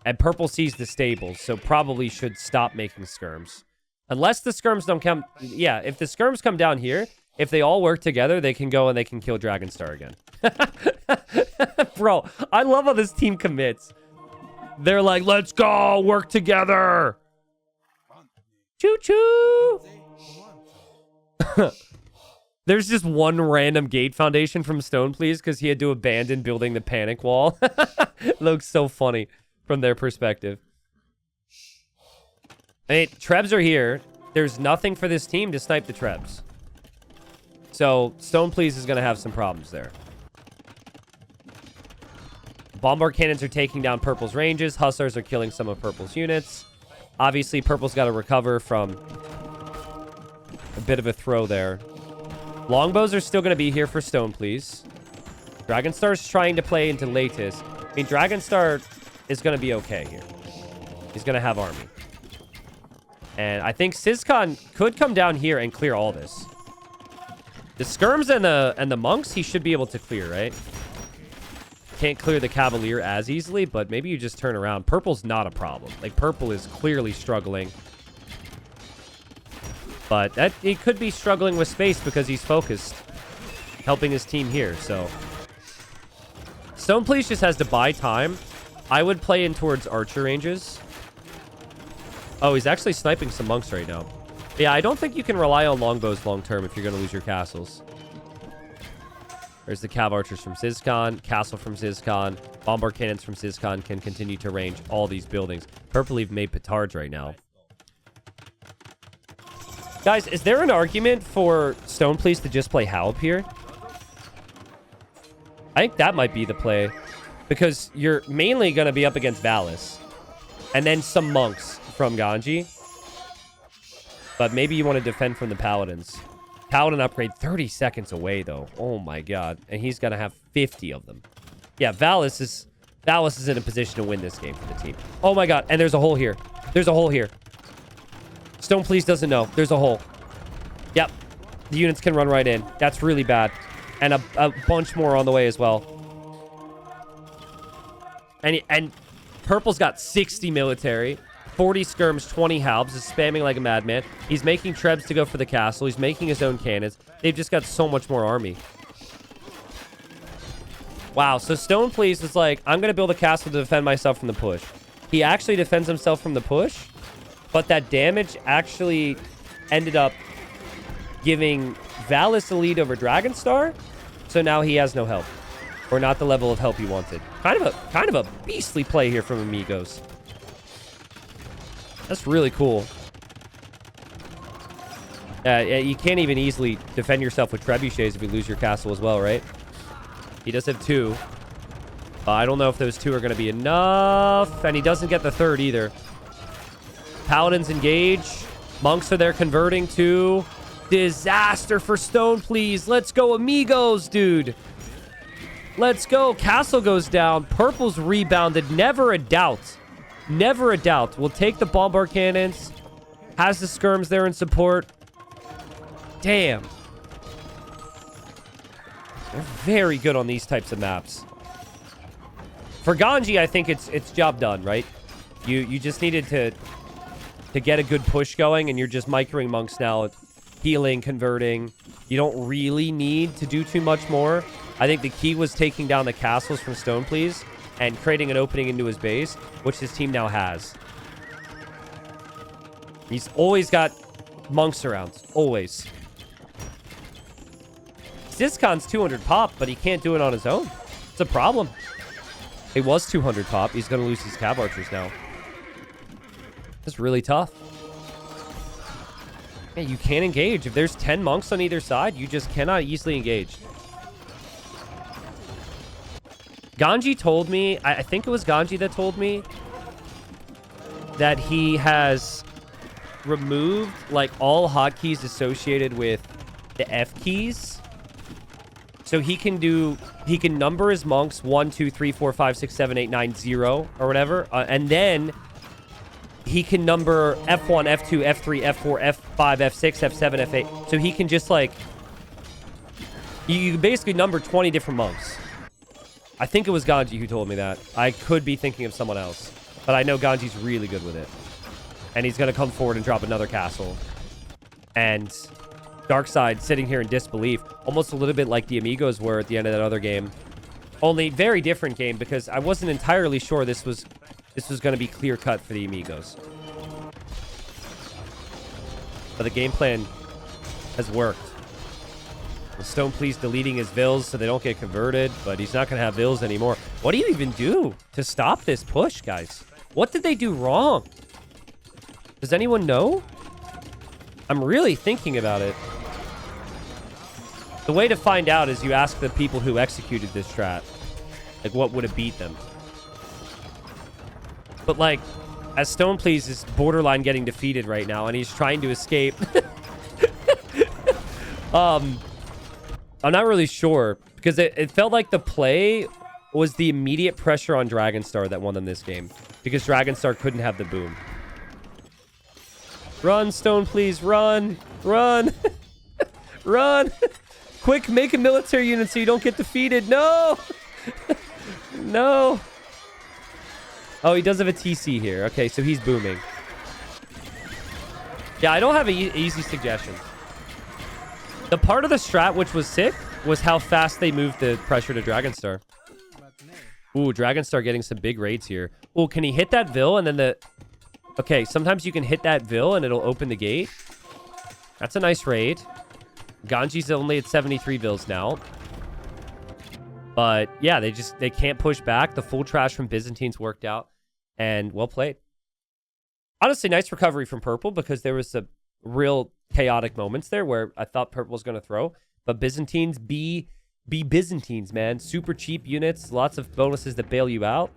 And purple sees the stables, so probably should stop making skirms. Unless the skirms don't come... yeah, if the skirms come down here, if they all work together, they can go and they can kill Dragonstar again. Bro, I love how this team commits. They're like, let's go, work together. Choo-choo. There's just one random gate foundation from Stone Please because he had to abandon building the panic wall. It looks so funny from their perspective. Hey, Trebs are here. There's nothing for this team to snipe the Trebs. So, Stone Please is going to have some problems there. Bombard cannons are taking down Purple's ranges. Hustlers are killing some of Purple's units. Obviously, Purple's got to recover from a bit of a throw there. Longbows are still going to be here for Stone Please. Dragonstar's trying to play into latest. I mean, Dragonstar is going to be okay here. He's going to have army. And I think Sizcon could come down here and clear all this. The skirms and the monks, he should be able to clear, right? Can't clear the Cavalier as easily, but maybe you just turn around. Purple's not a problem. Like, Purple is clearly struggling. But he could be struggling with space because he's focused. Helping his team here, so. Stone Please just has to buy time. I would play in towards archer ranges. Oh, he's actually sniping some monks right now. Yeah, I don't think you can rely on longbows long term if you're going to lose your castles. There's the Cav Archers from Sizcon, Castle from Sizcon, Bombard Cannons from Sizcon can continue to range all these buildings. Purple even made petards right now. Guys, is there an argument for Stone Please to just play Halb here? I think that might be the play. Because you're mainly going to be up against Valis. And then some monks from Ganji. But maybe you want to defend from the Paladins. Paladin upgrade 30 seconds away, though. Oh, my God. And he's going to have 50 of them. Yeah, Valis is in a position to win this game for the team. Oh, my God. And there's a hole here. There's a hole here. Stone Please doesn't know. There's a hole. Yep. The units can run right in. That's really bad. And a bunch more on the way as well. And Purple's got 60 military. 40 skirms, 20 halbs, is spamming like a madman. He's making trebs to go for the castle. He's making his own cannons. They've just got so much more army. Wow, so Stone Please was like, I'm going to build a castle to defend myself from the push. He actually defends himself from the push, but that damage actually ended up giving Valis a lead over Dragonstar, so now he has no help. Or not the level of help he wanted. Kind of a beastly play here from Amigos. That's really cool. You can't even easily defend yourself with trebuchets if you lose your castle as well, right? He does have 2. I don't know if those 2 are going to be enough. And he doesn't get the 3rd either. Paladins engage. Monks are there converting to. Disaster for Stone Please. Let's go, Amigos, dude. Let's go. Castle goes down. Purple's rebounded. Never a doubt. Never a doubt. We'll take the Bombard Cannons. Has the skirms there in support. Damn. They're very good on these types of maps. For Ganji, I think it's job done, right? You just needed to get a good push going, and you're just microing monks now. Healing, converting. You don't really need to do too much more. I think the key was taking down the castles from Stone Please and creating an opening into his base, which his team now has. He's always got monks around. Always. Sizcon's 200 pop, but he can't do it on his own. It's a problem. It was 200 pop. He's going to lose his Cav Archers now. It's really tough. Yeah, you can't engage. If there's 10 monks on either side, you just cannot easily engage. Ganji told me, I think it was Ganji that told me, that he has removed like all hotkeys associated with the F keys. So he can number his monks 1, 2, 3, 4, 5, 6, 7, 8, 9, 0 or whatever. And then he can number F1, F2, F3, F4, F5, F6, F7, F8. So he can just like, you basically number 20 different monks. I think it was Ganji who told me that. I could be thinking of someone else. But I know Ganji's really good with it. And he's going to come forward and drop another castle. And DarkSidE sitting here in disbelief. Almost a little bit like the Amigos were at the end of that other game. Only very different game because I wasn't entirely sure this was going to be clear-cut for the Amigos. But the game plan has worked. Stone Please deleting his vills so they don't get converted, but he's not going to have vills anymore. What do you even do to stop this push, guys? What did they do wrong? Does anyone know? I'm really thinking about it. The way to find out is you ask the people who executed this strat. Like, what would have beat them? But, like, as Stoneplease is borderline getting defeated right now, and he's trying to escape. I'm not really sure, because it felt like the play was the immediate pressure on Dragonstar that won them this game, because Dragonstar couldn't have the boom. Run, Stoneplease, run! Run! Run! Quick, make a military unit so you don't get defeated. No! No! Oh, he does have a TC here. Okay, so he's booming. Yeah, I don't have an easy suggestion. The part of the strat which was sick was how fast they moved the pressure to Dragonstar. Ooh, Dragonstar getting some big raids here. Ooh, can he hit that Vil and then the... Okay, sometimes you can hit that Vil and it'll open the gate. That's a nice raid. Ganji's only at 73 Vils now. But yeah, they can't push back. The full trash from Byzantines worked out. And well played. Honestly, nice recovery from Purple, because there was some real chaotic moments there where I thought Purple was going to throw. But Byzantines be Byzantines, man. Super cheap units. Lots of bonuses that bail you out.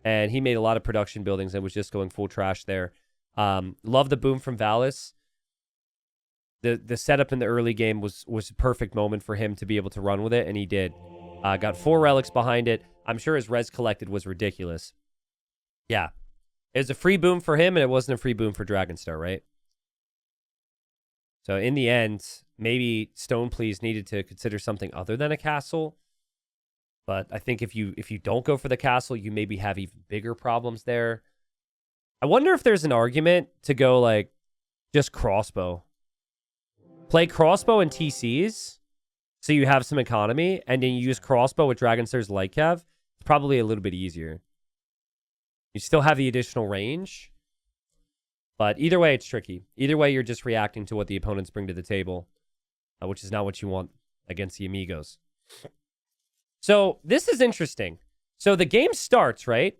And he made a lot of production buildings and was just going full trash there. Love the boom from Valis. The setup in the early game was a perfect moment for him to be able to run with it, and he did. Got 4 relics behind it. I'm sure his res collected was ridiculous. Yeah. It was a free boom for him, and it wasn't a free boom for Dragonstar, right? So in the end, maybe Stoneplease needed to consider something other than a castle. But I think if you don't go for the castle, you maybe have even bigger problems there. I wonder if there's an argument to go, like, just crossbow. Play crossbow and TCs, so you have some economy, and then you use crossbow with Dragonstar's light cav. It's probably a little bit easier. You still have the additional range, but either way, it's tricky. Either way, you're just reacting to what the opponents bring to the table, which is not what you want against the Amigos. So this is interesting. So the game starts, right?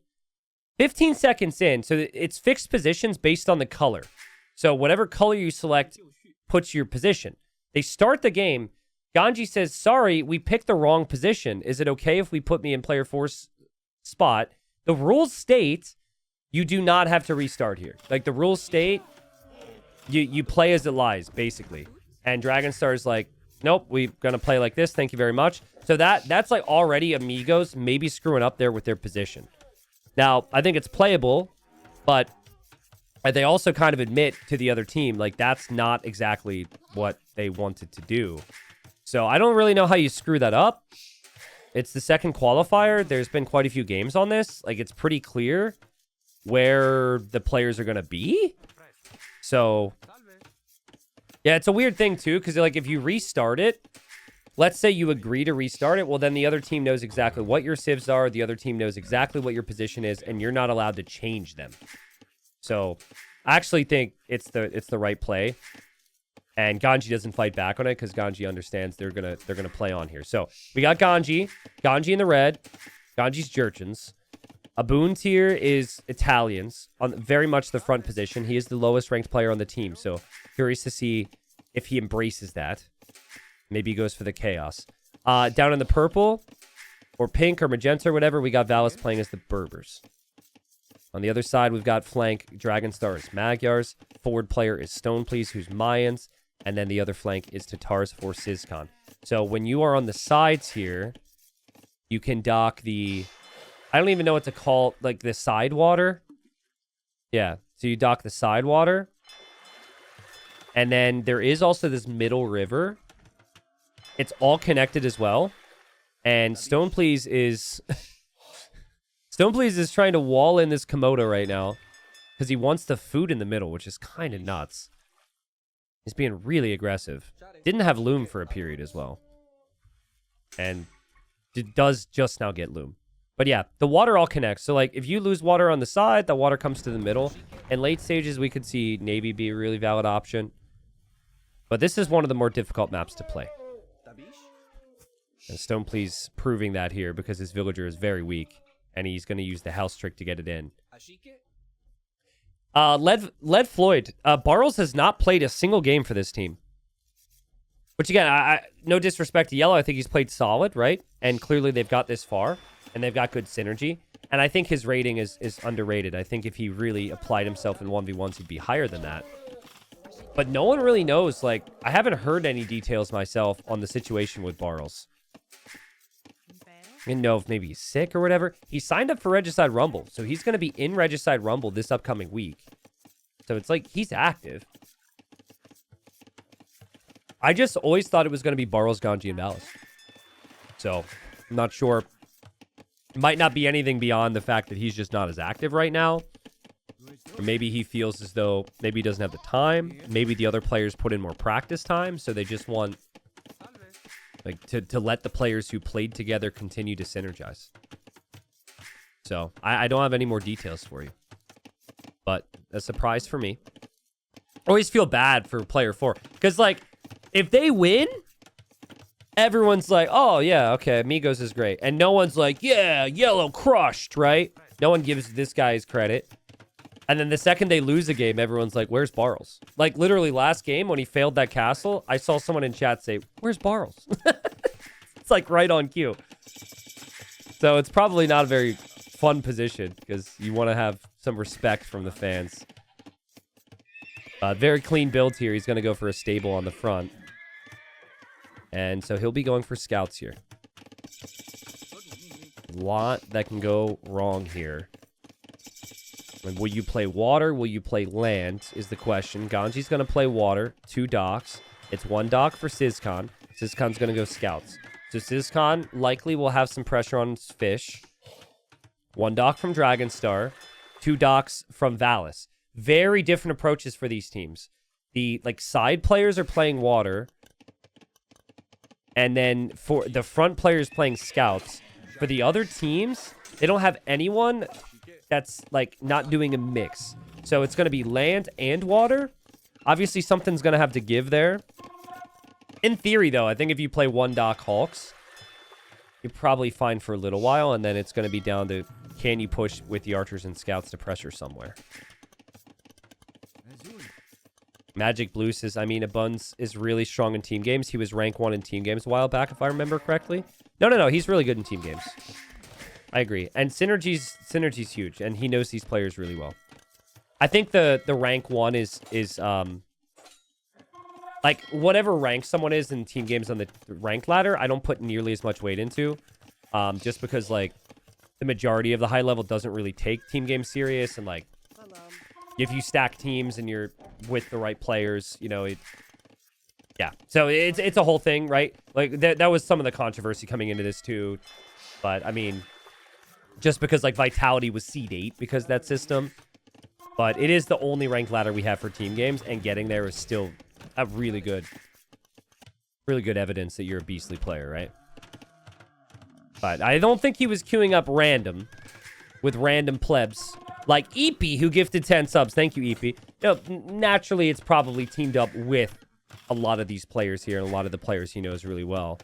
15 seconds in, so it's fixed positions based on the color. So whatever color you select puts your position. They start the game. Ganji says, sorry, we picked the wrong position. Is it okay if we put me in player 4's spot? The rules state you do not have to restart here. Like, the rules state you play as it lies, basically. And Dragonstar's like, nope, we're going to play like this. Thank you very much. So that's like already Amigos maybe screwing up there with their position. Now, I think it's playable, but they also kind of admit to the other team, like, that's not exactly what they wanted to do. So I don't really know how you screw that up. It's the second qualifier. There's been quite a few games on this. Like, it's pretty clear where the players are going to be. So, yeah, it's a weird thing, too, because, like, if you restart it, let's say you agree to restart it, well, then the other team knows exactly what your civs are, the other team knows exactly what your position is, and you're not allowed to change them. So, I actually think it's the right play. And Ganji doesn't fight back on it because Ganji understands they're gonna play on here. So we got Ganji in the red. Ganji's Jurchens. Aboon tier is Italians on very much the front position. He is the lowest ranked player on the team. So curious to see if he embraces that. Maybe he goes for the chaos. Down in the purple or pink or magenta or whatever, we got Valis playing as the Berbers. On the other side, we've got flank Dragonstar is Magyars. Forward player is Stoneplease, who's Mayans. And then the other flank is Tatars for Sizcon. So when you are on the sides here, you can dock the... I don't even know what to call, like, the side water. Yeah, so you dock the side water. And then there is also this middle river. It's all connected as well. And Stoneplease is... Stoneplease is trying to wall in this Komodo right now. Because he wants the food in the middle, which is kind of nuts. He's being really aggressive. Didn't have Loom for a period as well. And it does just now get Loom. But yeah, the water all connects. So, like, if you lose water on the side, the water comes to the middle. In late stages, we could see Navy be a really valid option. But this is one of the more difficult maps to play. And Stoneplease proving that here because his villager is very weak. And he's going to use the house trick to get it in. Led Floyd. Bartles has not played a single game for this team. Which again, I no disrespect to Yellow, I think he's played solid, right? And clearly they've got this far, and they've got good synergy. And I think his rating is underrated. I think if he really applied himself in 1v1s, he'd be higher than that. But no one really knows. Like, I haven't heard any details myself on the situation with Bartles. I didn't know if maybe he's sick or whatever. He signed up for Regicide Rumble, so he's going to be in Regicide Rumble this upcoming week. So it's like he's active. I just always thought it was going to be Bartles, Ganji, and Valis. So, I'm not sure. It might not be anything beyond the fact that he's just not as active right now. Or maybe he feels as though maybe he doesn't have the time. Maybe the other players put in more practice time, so they just want like to let the players who played together continue to synergize. So, I don't have any more details for you. But a surprise for me. Always feel bad for player 4. Because, like, if they win, everyone's like, oh, yeah, okay, Amigos is great. And no one's like, yeah, Yellow crushed, right? No one gives this guy his credit. And then the second they lose a game, everyone's like, where's Bartles? Like, literally, last game, when he failed that castle, I saw someone in chat say, where's Bartles? It's like right on cue. So it's probably not a very fun position because you want to have some respect from the fans. Very clean build here. He's going to go for a stable on the front. And so he'll be going for scouts here. A lot that can go wrong here. And will you play water? Will you play land is the question. Ganji's going to play water. 2 docks. It's 1 dock for Sizcon. Sizcon's going to go scouts. So Sizcon likely will have some pressure on his fish. 1 dock from Dragonstar. 2 docks from Valis. Very different approaches for these teams. The side players are playing water. And then for the front players playing scouts. For the other teams, they don't have anyone that's like not doing a mix. So it's going to be land and water. Obviously, something's going to have to give there. In theory, though, I think if you play 1 dock Hulks, you're probably fine for a little while. And then it's going to be down to, can you push with the archers and scouts to pressure somewhere? Magic Blue says, I mean, Abuns is really strong in team games. He was rank 1 in team games a while back, if I remember correctly. No. He's really good in team games. I agree. And synergy's huge, and he knows these players really well. I think the rank 1 is like, whatever rank someone is in team games on the rank ladder, I don't put nearly as much weight into. Just because, like, the majority of the high level doesn't really take team games serious, and, like, if you stack teams and you're with the right players, you know, yeah. So it's a whole thing, right? Like, that was some of the controversy coming into this, too. But, I mean, just because, like, Vitality was Seed 8 because of that system. But it is the only ranked ladder we have for team games, and getting there is still a really good evidence that you're a beastly player, right? But I don't think he was queuing up random with random plebs. Like Eepy, who gifted 10 subs. Thank you, Eepy. You know, naturally, it's probably teamed up with a lot of these players here and a lot of the players he knows really well.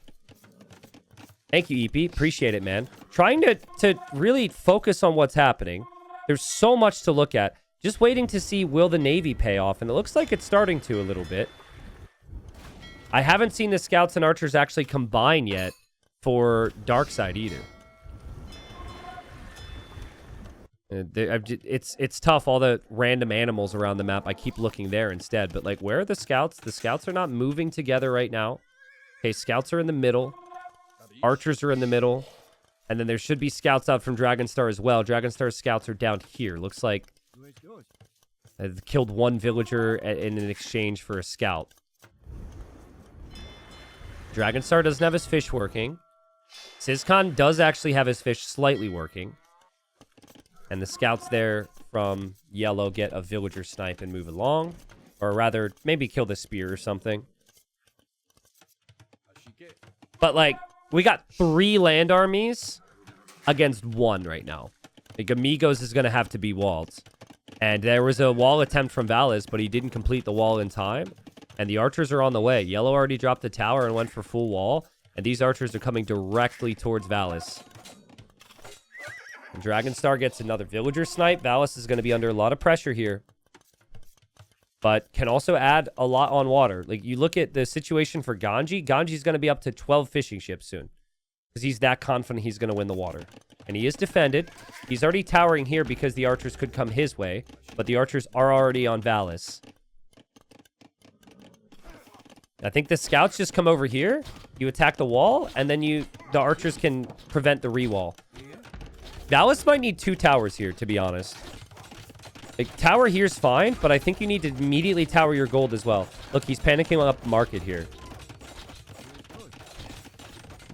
Thank you, Eepy. Appreciate it, man. Trying to really focus on what's happening. There's so much to look at. Just waiting to see, will the Navy pay off? And it looks like it's starting to a little bit. I haven't seen the Scouts and Archers actually combine yet for DarkSidE either. It's tough, all the random animals around the map. I keep looking there instead. But, like, where are the Scouts? The Scouts are not moving together right now. Okay, Scouts are in the middle. Archers are in the middle. And then there should be Scouts out from Dragonstar as well. Dragonstar's Scouts are down here. Looks like I've killed 1 villager in an exchange for a Scout. Dragonstar doesn't have his fish working. Sizcon does actually have his fish slightly working. And the Scouts there from Yellow get a villager snipe and move along. Or rather, maybe kill the spear or something. But, like, we got 3 land armies against 1 right now. Like, Amigos is going to have to be walled. And there was a wall attempt from Valis, but he didn't complete the wall in time. And the archers are on the way. Yellow already dropped the tower and went for full wall. And these archers are coming directly towards Valis. And Dragonstar gets another villager snipe. Valis is going to be under a lot of pressure here. but can also add a lot on water. Like, you look at the situation for Ganji. Ganji's going to be up to 12 fishing ships soon because he's that confident he's going to win the water. And he is defended. He's already towering here because the archers could come his way, but the archers are already on Valis. I think the scouts just come over here. You attack the wall, and then the archers can prevent the re-wall. Valis might need 2 towers here, to be honest. Like, tower here's fine, but I think you need to immediately tower your gold as well. Look, he's panicking up market here.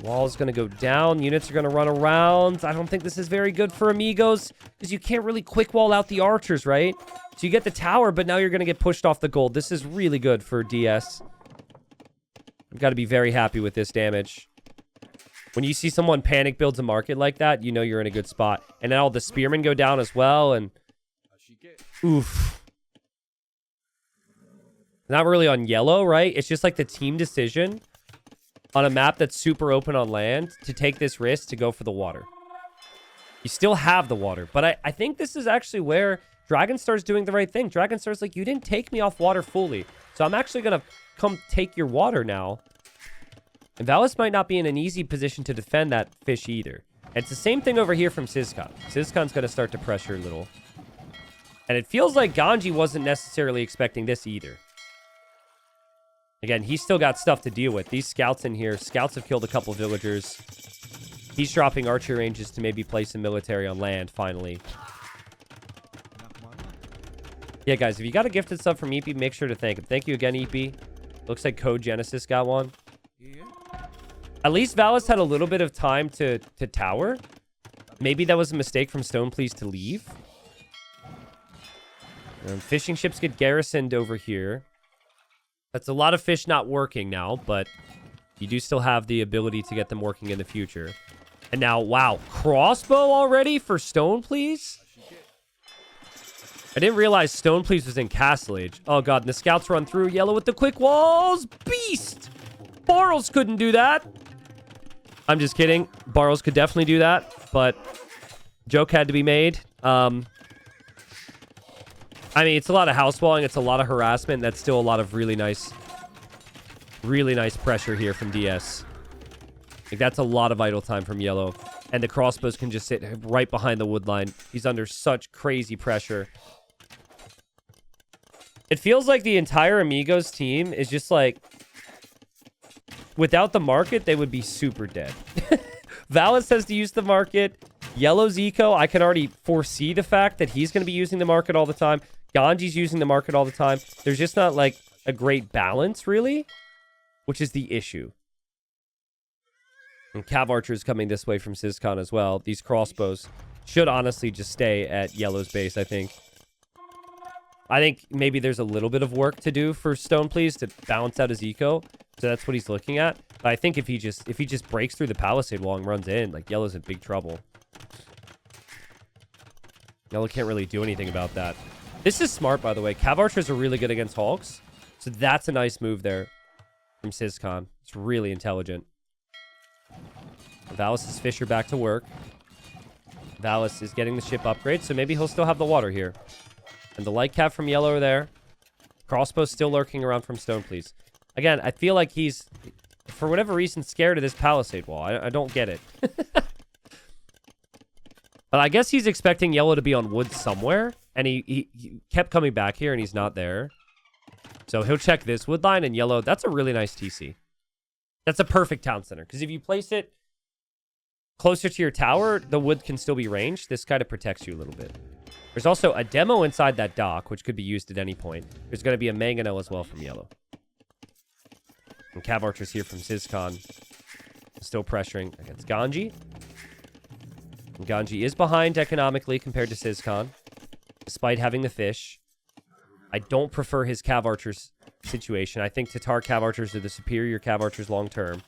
Wall's going to go down. Units are going to run around. I don't think this is very good for Amigos because you can't really quick wall out the archers, right? So you get the tower, but now you're going to get pushed off the gold. This is really good for DS. I've got to be very happy with this damage. When you see someone panic builds a market like that, you know you're in a good spot. And then all the spearmen go down as well, and... oof. Not really on yellow, right? It's just like the team decision on a map that's super open on land to take this risk to go for the water. You still have the water, but I think this is actually where Dragonstar's doing the right thing. Dragonstar's like, you didn't take me off water fully, so I'm actually going to come take your water now. And Valis might not be in an easy position to defend that fish either. And it's the same thing over here from Sizcon. Sizcon's going to start to pressure a little. And it feels like Ganji wasn't necessarily expecting this either. Again, he's still got stuff to deal with. These scouts in here, scouts have killed a couple villagers. He's dropping archer ranges to maybe place some military on land, finally. Yeah, guys, if you got a gifted sub from EP, make sure to thank him. Thank you again, EP. Looks like Code Genesis got one. At least Valis had a little bit of time to tower. Maybe that was a mistake from Stoneplease to leave. Fishing ships get garrisoned over here. That's a lot of fish not working now, but you do still have the ability to get them working in the future. And now, wow, crossbow already for Stoneplease? I didn't realize Stoneplease was in Castle Age. Oh, God, and the scouts run through. Yellow with the quick walls. Beast! Barrels couldn't do that. I'm just kidding. Barrels could definitely do that, but joke had to be made. I mean, it's a lot of house walling. It's a lot of harassment. That's still a lot of really nice pressure here from DS. Like, that's a lot of idle time from Yellow. And the crossbows can just sit right behind the wood line. He's under such crazy pressure. It feels like the entire Amigos team is just like... without the market, they would be super dead. Valis has to use the market. Yellow's eco, I can already foresee the fact that he's going to be using the market all the time. Ganji's using the market all the time. There's just not, like, a great balance, really, which is the issue. And Cav Archer's coming this way from Sizcon as well. These crossbows should honestly just stay at Yellow's base, I think. I think maybe there's a little bit of work to do for Stoneplease to balance out his eco. So that's what he's looking at. But I think if he just breaks through the palisade wall and runs in, like, Yellow's in big trouble. Yellow can't really do anything about that. This is smart, by the way. Cav Archers are really good against Hulks. So that's a nice move there from Sizcon. It's really intelligent. Valis' fish are back to work. Valis is getting the ship upgrade, so maybe he'll still have the water here. And the light cav from Yellow are there. Crossbow's still lurking around from Stoneplease. Again, I feel like he's, for whatever reason, scared of this palisade wall. I don't get it. But I guess he's expecting Yellow to be on wood somewhere. And he kept coming back here, and he's not there. So he'll check this wood line, and Yellow, that's a really nice TC. That's a perfect town center. Because if you place it closer to your tower, the wood can still be ranged. This kind of protects you a little bit. There's also a demo inside that dock, which could be used at any point. There's going to be a mangonel as well from Yellow. And Cav Archer's here from Sizcon. Still pressuring against Ganji. And Ganji is behind economically compared to Sizcon, despite having the fish. I don't prefer his Cav Archer's situation. I think Tatar Cav Archers are the superior Cav Archers long term.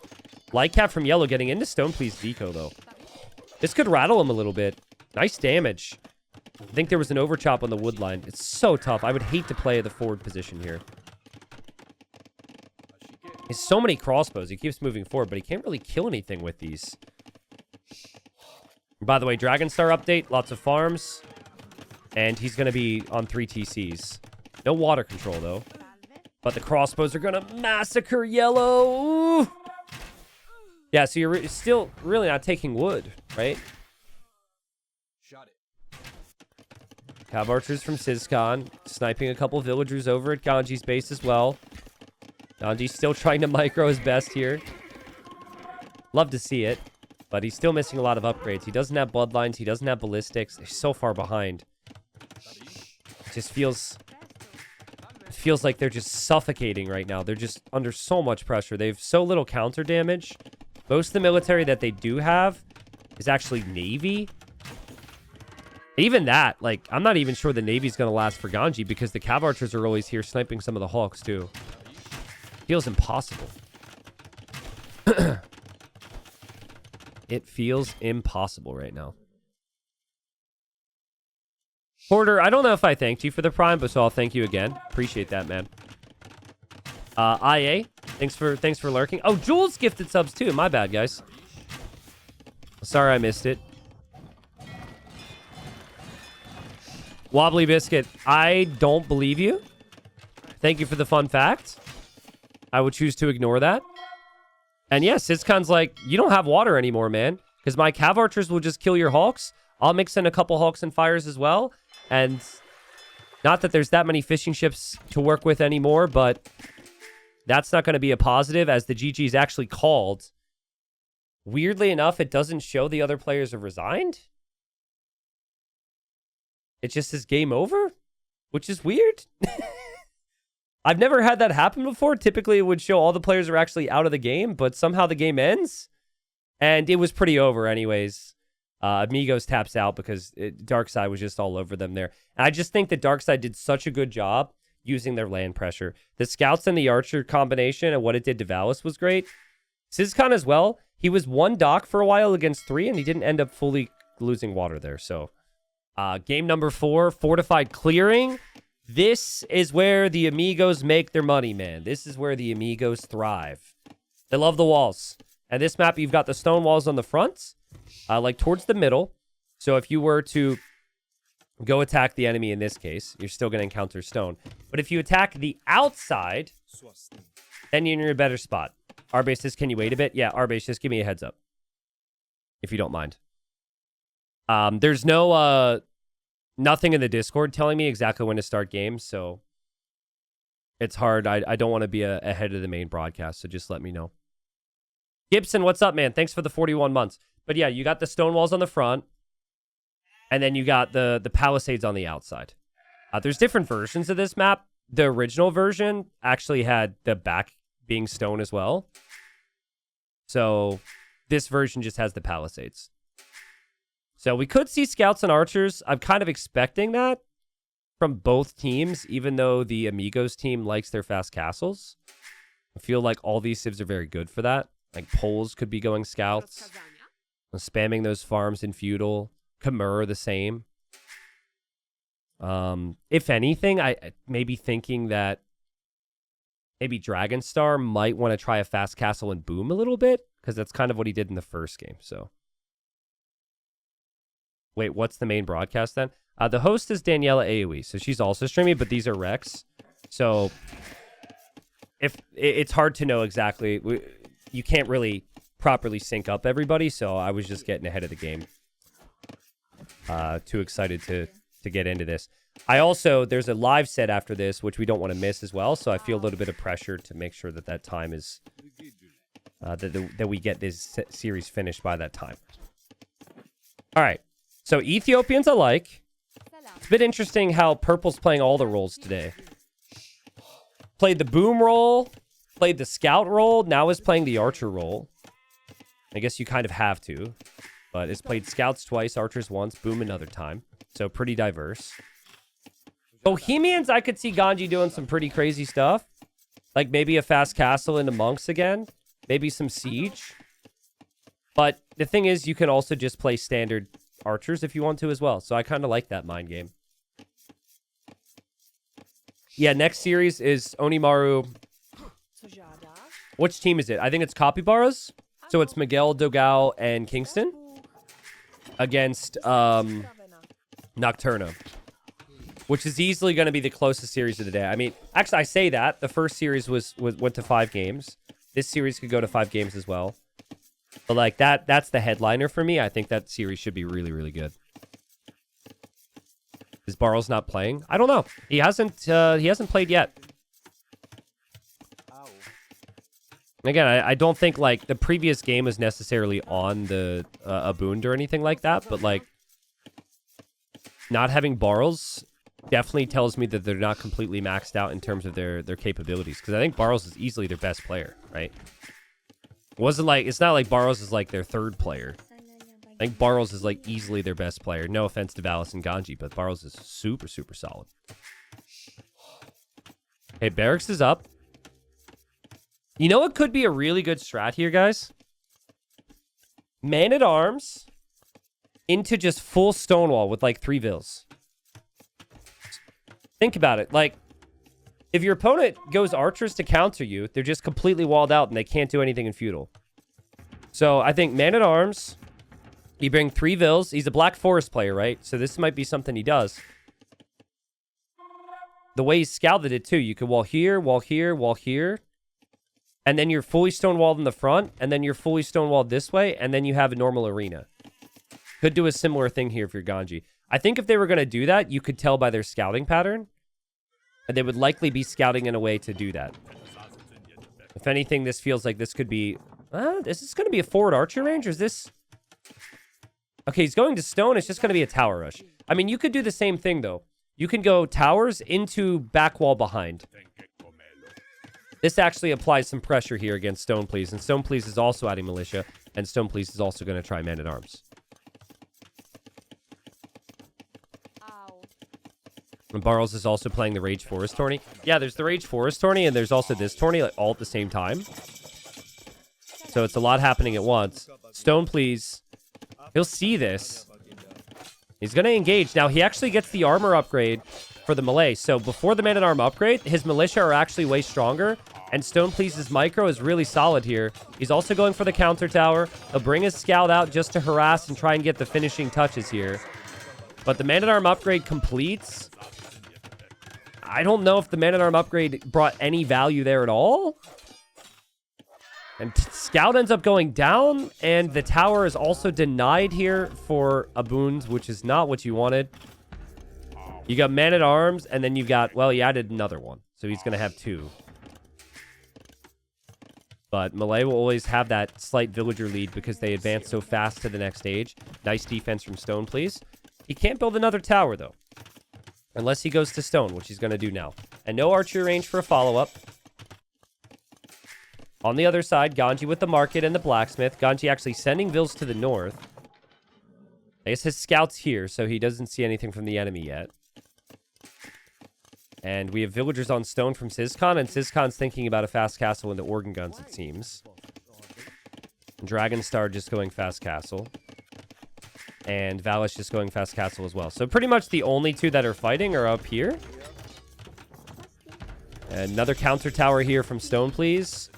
Light Cav from Yellow getting into Stoneplease Vico, though. This could rattle him a little bit. Nice damage. I think there was an overchop on the wood line. It's so tough. I would hate to play the forward position here. He has so many crossbows. He keeps moving forward, but he can't really kill anything with these. By the way, Dragonstar update. Lots of farms. And he's going to be on 3 TCs. No water control, though. But the crossbows are going to massacre yellow. Ooh. Yeah, so you're still really not taking wood, right? Cav archers from Sizcon, sniping a couple villagers over at Ganji's base as well. Ganji's still trying to micro his best here. Love to see it, but he's still missing a lot of upgrades. He doesn't have bloodlines. He doesn't have ballistics. They're so far behind. It just feels like they're just suffocating right now. They're just under so much pressure. They have so little counter damage. Most of the military that they do have is actually Navy. Even that, like, I'm not even sure the Navy's going to last for Ganji because the Cav archers are always here sniping some of the Hawks, too. Feels impossible. It feels impossible right now. Porter, I don't know if I thanked you for the Prime, but so I'll thank you again. Appreciate that, man. IA, thanks for lurking. Oh, Jules gifted subs, too. My bad, guys. Sorry I missed it. Wobbly Biscuit, I don't believe you. Thank you for the fun fact. I would choose to ignore that. And yeah, Sizcon's like, you don't have water anymore, man. Because my Cav archers will just kill your Hawks. I'll mix in a couple Hawks and Fires as well. And not that there's that many fishing ships to work with anymore, but that's not going to be a positive as the GG's actually called. Weirdly enough, it doesn't show the other players have resigned. It just says game over, which is weird. I've never had that happen before. Typically, it would show all the players are actually out of the game, but somehow the game ends. And it was pretty over anyways. Amigos taps out because DarkSidE was just all over them there. And I just think that DarkSidE did such a good job using their land pressure. The scouts and the archer combination and what it did to Valis was great. Sizcon as well. He was one dock for a while against 3, and he didn't end up fully losing water there. So game number 4, Fortified Clearing. This is where the Amigos make their money, man. This is where the Amigos thrive. They love the walls. And this map, you've got the stone walls on the front, like towards the middle. So if you were to go attack the enemy in this case, you're still going to encounter stone. But if you attack the outside, then you're in a better spot. Arbase says, can you wait a bit? Yeah, Arbase, just give me a heads up. If you don't mind. There's no... nothing in the Discord telling me exactly when to start games, so it's hard. I don't want to be ahead of the main broadcast, so just let me know. Gibson, what's up, man? Thanks for the 41 months. But yeah, you got the stone walls on the front, and then you got the palisades on the outside. There's different versions of this map. The original version actually had the back being stone as well. So this version just has the palisades. So we could see scouts and archers. I'm kind of expecting that from both teams, even though the Amigos team likes their fast castles. I feel like all these civs are very good for that. Like Poles could be going scouts, spamming those farms in feudal. Khmer the same. If anything, I may be thinking that maybe Dragonstar might want to try a fast castle and boom a little bit, because that's kind of what he did in the first game. So. Wait, what's the main broadcast then? The host is Daniela AoE, so she's also streaming, but these are Rex. So if it's hard to know exactly, you can't really properly sync up everybody, so I was just getting ahead of the game. Too excited to get into this. There's a live set after this, which we don't want to miss as well, so I feel a little bit of pressure to make sure that time is, that we get this series finished by that time. All right. So Ethiopians alike. It's a bit interesting how Purple's playing all the roles today. Played the boom role, played the scout role, now is playing the archer role. I guess you kind of have to. But it's played scouts twice, archers once, boom another time. So pretty diverse. Bohemians, I could see Ganji doing some pretty crazy stuff. Like maybe a fast castle into monks again. Maybe some siege. But the thing is, you can also just play standard archers if you want to as well. So I kind of like that mind game. Yeah, next series is Onimaru. Which team is it? I think it's Capybaras. So it's Miguel, Dogao, and Kingston against Nocturno. which is easily going to be the closest series of the day. I mean, actually, I say that. The first series went to 5 games. This series could go to 5 games as well. But, like, that's the headliner for me. I think that series should be really, really good. Is Barl's not playing? I don't know. He hasn't played yet. Again, I don't think, like, the previous game was necessarily on the Aboond or anything like that, but, like, not having Barls definitely tells me that they're not completely maxed out in terms of their capabilities, because I think Barls is easily their best player, right? It's not like Barls is, like, their 3rd player. I think Barls is, like, easily their best player. No offense to Valis and Ganji, but Barls is super, super solid. Hey, Barracks is up. You know what could be a really good strat here, guys? Man-at-Arms into just full Stonewall with, like, 3 Vills. Think about it. Like, if your opponent goes Archers to counter you, they're just completely walled out and they can't do anything in Feudal. So, I think Man-at-Arms, you bring 3 Vills. He's a Black Forest player, right? So, this might be something he does. The way he scouted it, too. You could wall here, wall here, wall here. And then you're fully stonewalled in the front, and then you're fully stonewalled this way, and then you have a normal arena. Could do a similar thing here if you're Ganji. I think if they were going to do that, you could tell by their scouting pattern. And they would likely be scouting in a way to do that. If anything, this feels like this could be... is this going to be a forward archer range, or is this... Okay, he's going to stone. It's just going to be a tower rush. I mean, you could do the same thing, though. You can go towers into back wall behind. This actually applies some pressure here against Stone Please. And Stone Please is also adding Militia. And Stone Please is also going to try Man-at-Arms. And Barles is also playing the Rage Forest tourney. Yeah, there's the Rage Forest tourney, and there's also this tourney, like, all at the same time. So it's a lot happening at once. Stone Please, he'll see this. He's going to engage. Now, he actually gets the armor upgrade for the melee. So before the Man-at-Arm upgrade, his Militia are actually way stronger. And Stone Please's micro is really solid here. He's also going for the counter tower. He'll bring his scout out just to harass and try and get the finishing touches here. But the Man-at-Arm upgrade completes. I don't know if the Man-at-Arm upgrade brought any value there at all. And Scout ends up going down. And the tower is also denied here for Aboond, which is not what you wanted. You got Man-at-Arms, and then you got... Well, he added another one. So he's going to have 2. But Malay will always have that slight villager lead because they advance so fast to the next stage. Nice defense from Stone, please. He can't build another tower, though. Unless he goes to Stone, which he's going to do now. And no archery range for a follow-up. On the other side, Ganji with the market and the blacksmith. Ganji actually sending Vills to the north. I guess his scout's here, so he doesn't see anything from the enemy yet. And we have villagers on stone from Sizcon, and Sizcon's thinking about a fast castle into organ guns, it seems. Dragonstar just going fast castle. And Valish just going fast castle as well. So pretty much the only 2 that are fighting are up here. Another counter tower here from Stone, please.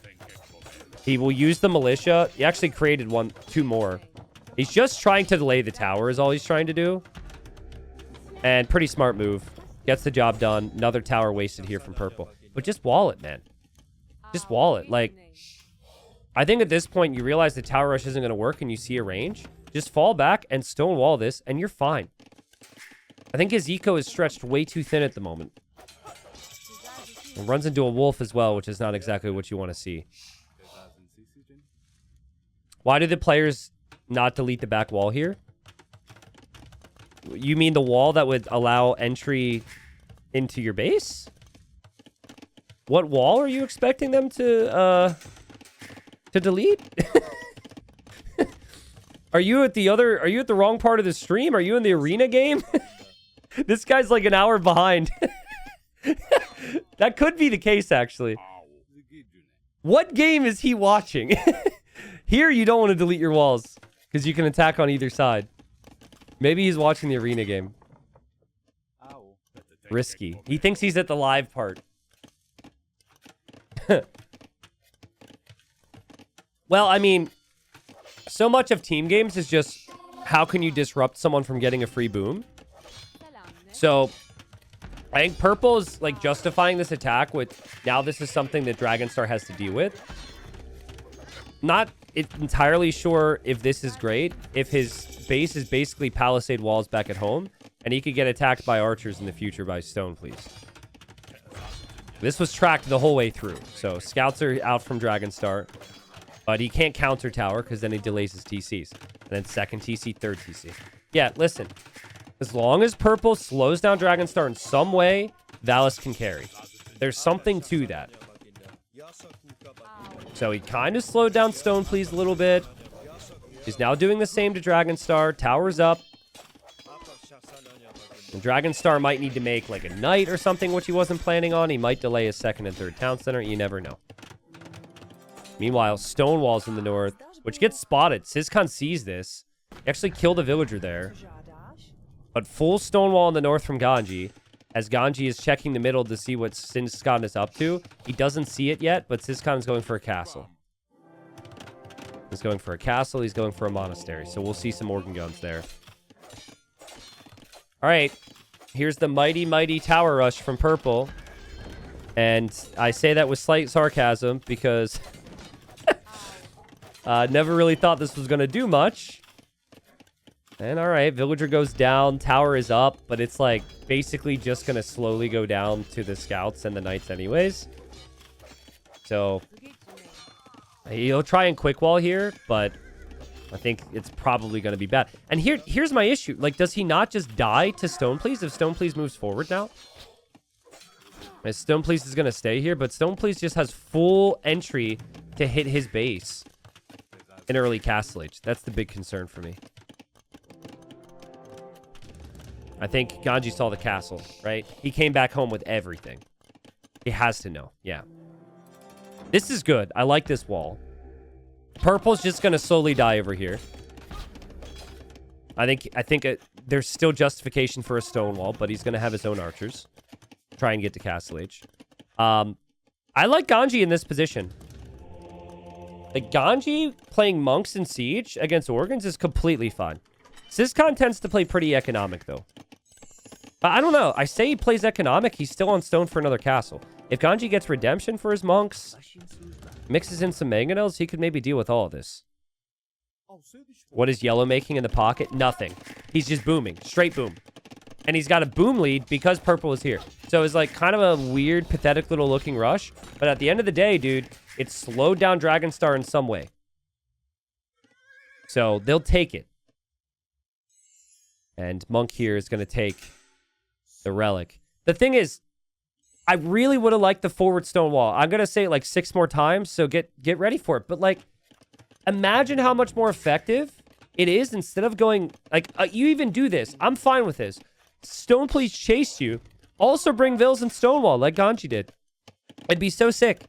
He will use the militia. He actually created 2 more. He's just trying to delay the tower is all he's trying to do. And pretty smart move. Gets the job done. Another tower wasted here from purple. But just wall it, man. Just wall it. Like, I think at this point you realize the tower rush isn't going to work and you see a range. Just fall back and stonewall this and you're fine. I think his eco is stretched way too thin at the moment. And runs into a wolf as well, which is not exactly what you want to see. Why do the players not delete the back wall here? You mean the wall that would allow entry into your base? What wall are you expecting them to delete? Are you at the wrong part of the stream? Are you in the arena game? This guy's like an hour behind. That could be the case, actually. What game is he watching? Here, you don't want to delete your walls because you can attack on either side. Maybe he's watching the arena game. Risky. He thinks he's at the live part. Well, I mean, so much of team games is just how can you disrupt someone from getting a free boom? So, I think purple is like justifying this attack with now this is something that Dragonstar has to deal with. Not entirely sure if this is great. If his base is basically palisade walls back at home, and he could get attacked by archers in the future by stone, please. This was tracked the whole way through. So scouts are out from Dragonstar, but he can't counter tower because then he delays his TCs. And then second TC, third TC. Yeah, listen. As long as purple slows down Dragonstar in some way, Valis can carry. There's something to that. So he kind of slowed down Stone Please a little bit. He's now doing the same to Dragonstar. Tower's up. And Dragonstar might need to make like a knight or something, which he wasn't planning on. He might delay his second and third town center. You never know. Meanwhile, Stonewall's in the north, which gets spotted. Sizkan sees this. He actually killed a villager there. But full Stonewall in the north from Ganji. As Ganji is checking the middle to see what Sizkan is up to. He doesn't see it yet, but Sizkan is going for a castle. He's going for a castle. He's going for a monastery. So we'll see some organ guns there. All right. Here's the mighty, mighty tower rush from purple. And I say that with slight sarcasm because never really thought this was going to do much. And all right, villager goes down, tower is up, but it's like basically just going to slowly go down to the scouts and the knights anyways. So he'll try and quick wall here, but I think it's probably going to be bad. And here's my issue. Like, does he not just die to Stone Please if Stone Please moves forward now? Stone Please is going to stay here, but Stone Please just has full entry to hit his base in early Castle Age. That's the big concern for me. I think Ganji saw the castle, right? He came back home with everything. He has to know. Yeah. This is good. I like this wall. Purple's just going to slowly die over here. I think there's still justification for a stone wall, but he's going to have his own archers. Try and get to Castle Age. I like Ganji in this position. Like, Ganji playing monks in siege against organs is completely fine. Sizkan tends to play pretty economic, though. But I don't know. I say he plays economic. He's still on stone for another castle. If Ganji gets redemption for his monks, mixes in some mangonels, he could maybe deal with all of this. What is yellow making in the pocket? Nothing. He's just booming. Straight boom. And he's got a boom lead because purple is here. So it's like kind of a weird, pathetic little looking rush. But at the end of the day, dude, it slowed down Dragonstar in some way. So they'll take it. And Monk here is going to take the relic. The thing is, I really would have liked the forward stone wall. I'm going to say it like 6 more times, so get ready for it. But like, imagine how much more effective it is instead of going, like, you even do this. I'm fine with this. Stone Please chase you. Also bring Vils and Stonewall like Ganji did. It'd be so sick.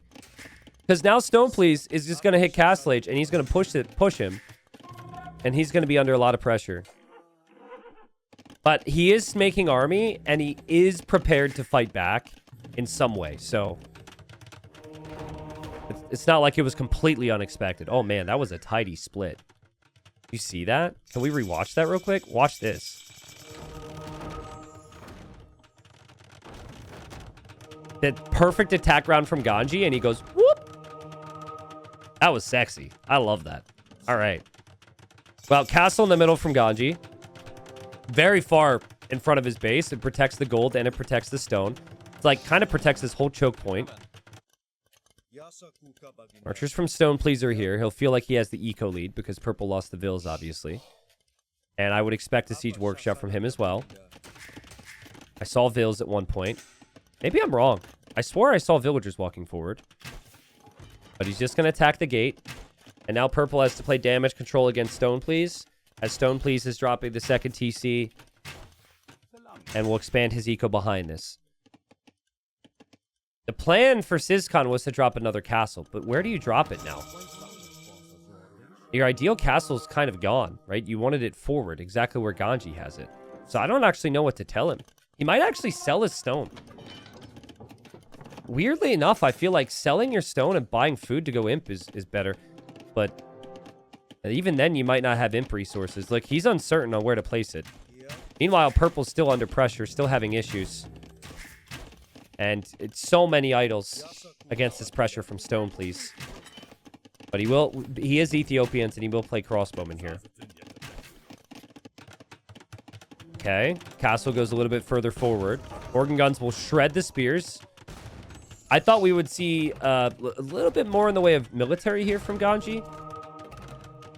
Because now Stone Please is just going to hit Castle Age, and he's going to push him. And he's going to be under a lot of pressure. But he is making army, and he is prepared to fight back in some way. So it's not like it was completely unexpected. Oh, man, that was a tidy split. You see that? Can we rewatch that real quick? Watch this. That perfect attack round from Ganji, and he goes, whoop. That was sexy. I love that. All right. Well, castle in the middle from Ganji. Very far in front of his base. It protects the gold, and it protects the stone. It's like, kind of protects this whole choke point. Archers from Stone Please are here. He'll feel like he has the eco lead, because purple lost the Vils, obviously. And I would expect a siege workshop from him as well. I saw Vils at one point. Maybe I'm wrong. I swore I saw villagers walking forward. But he's just going to attack the gate. And now purple has to play damage control against Stone Please. As Stone Please is dropping the second TC. And will expand his eco behind this. The plan for Sizkan was to drop another castle. But where do you drop it now? Your ideal castle's kind of gone, right? You wanted it forward, exactly where Ganji has it. So I don't actually know what to tell him. He might actually sell his stone. Weirdly enough, I feel like selling your stone and buying food to go imp is better. But even then, you might not have imp resources. Look, he's uncertain on where to place it. Meanwhile, purple's still under pressure, still having issues. And it's so many idols against this pressure from Stone, please. But he is Ethiopian, and he will play crossbowman here. Okay. Castle goes a little bit further forward. Organ guns will shred the spears. I thought we would see a little bit more in the way of military here from Ganji.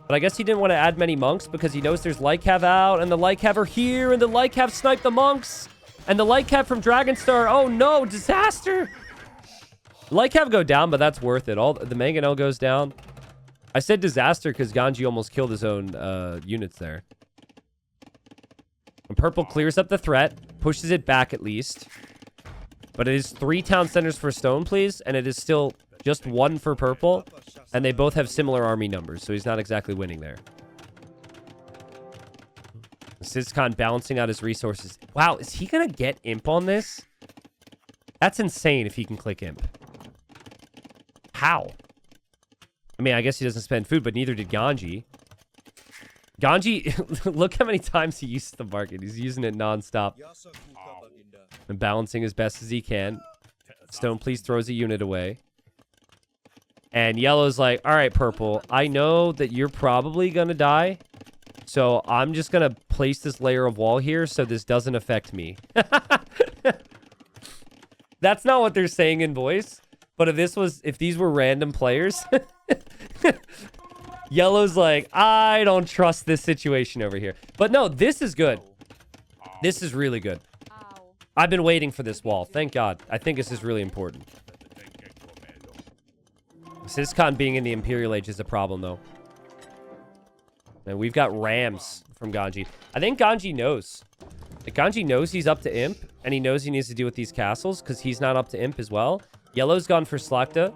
But I guess he didn't want to add many monks because he knows there's Lycav out, and the Lycav are here, and the Lycav snipe the monks. And the Lycav from Dragonstar, oh no, disaster! Lycav go down, but that's worth it. The Mangonel goes down. I said disaster because Ganji almost killed his own units there. And purple clears up the threat, pushes it back at least. But it is 3 town centers for Stone, please, and it is still just 1 for purple. And they both have similar army numbers, so he's not exactly winning there. Sizcon balancing out his resources. Wow, is he going to get Imp on this? That's insane if he can click Imp. How? I mean, I guess he doesn't spend food, but neither did Ganji. Ganji, look how many times he used the market. He's using it nonstop. And balancing as best as he can. Stone, please, throws a unit away. And yellow's like, all right, purple, I know that you're probably going to die. So I'm just going to place this layer of wall here so this doesn't affect me. That's not what they're saying in voice. But if these were random players, yellow's like, I don't trust this situation over here. But no, this is good. This is really good. I've been waiting for this wall. Thank God. I think this is really important. Sizcon being in the Imperial Age is a problem, though. And we've got Rams from Ganji. I think Ganji knows. Like, Ganji knows he's up to Imp, and he knows he needs to deal with these castles, because he's not up to Imp as well. Yellow's gone for Slakta.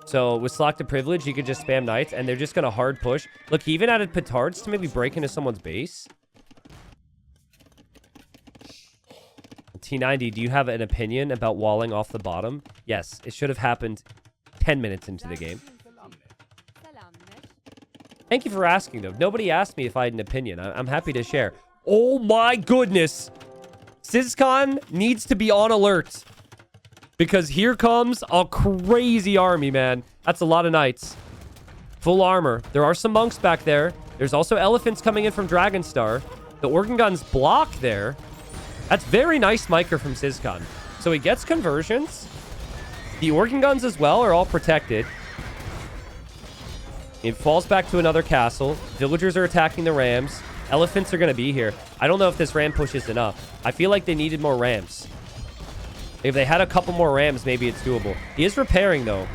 So, with Slakta privilege, he could just spam Knights, and they're just going to hard push. Look, he even added Petards to maybe break into someone's base. T90, do you have an opinion about walling off the bottom? Yes, it should have happened 10 minutes into the game. Thank you for asking, though. Nobody asked me if I had an opinion. I'm happy to share. Oh my goodness. Sizcon needs to be on alert. Because here comes a crazy army, man. That's a lot of knights. Full armor. There are some monks back there. There's also elephants coming in from Dragonstar. The organ guns block there. That's very nice micro from Sizcon. So he gets conversions. The organ guns as well are all protected. It falls back to another castle. Villagers are attacking the rams. Elephants are going to be here. I don't know if this ram push is enough. I feel like they needed more rams. If they had a couple more rams, maybe it's doable. He is repairing, though.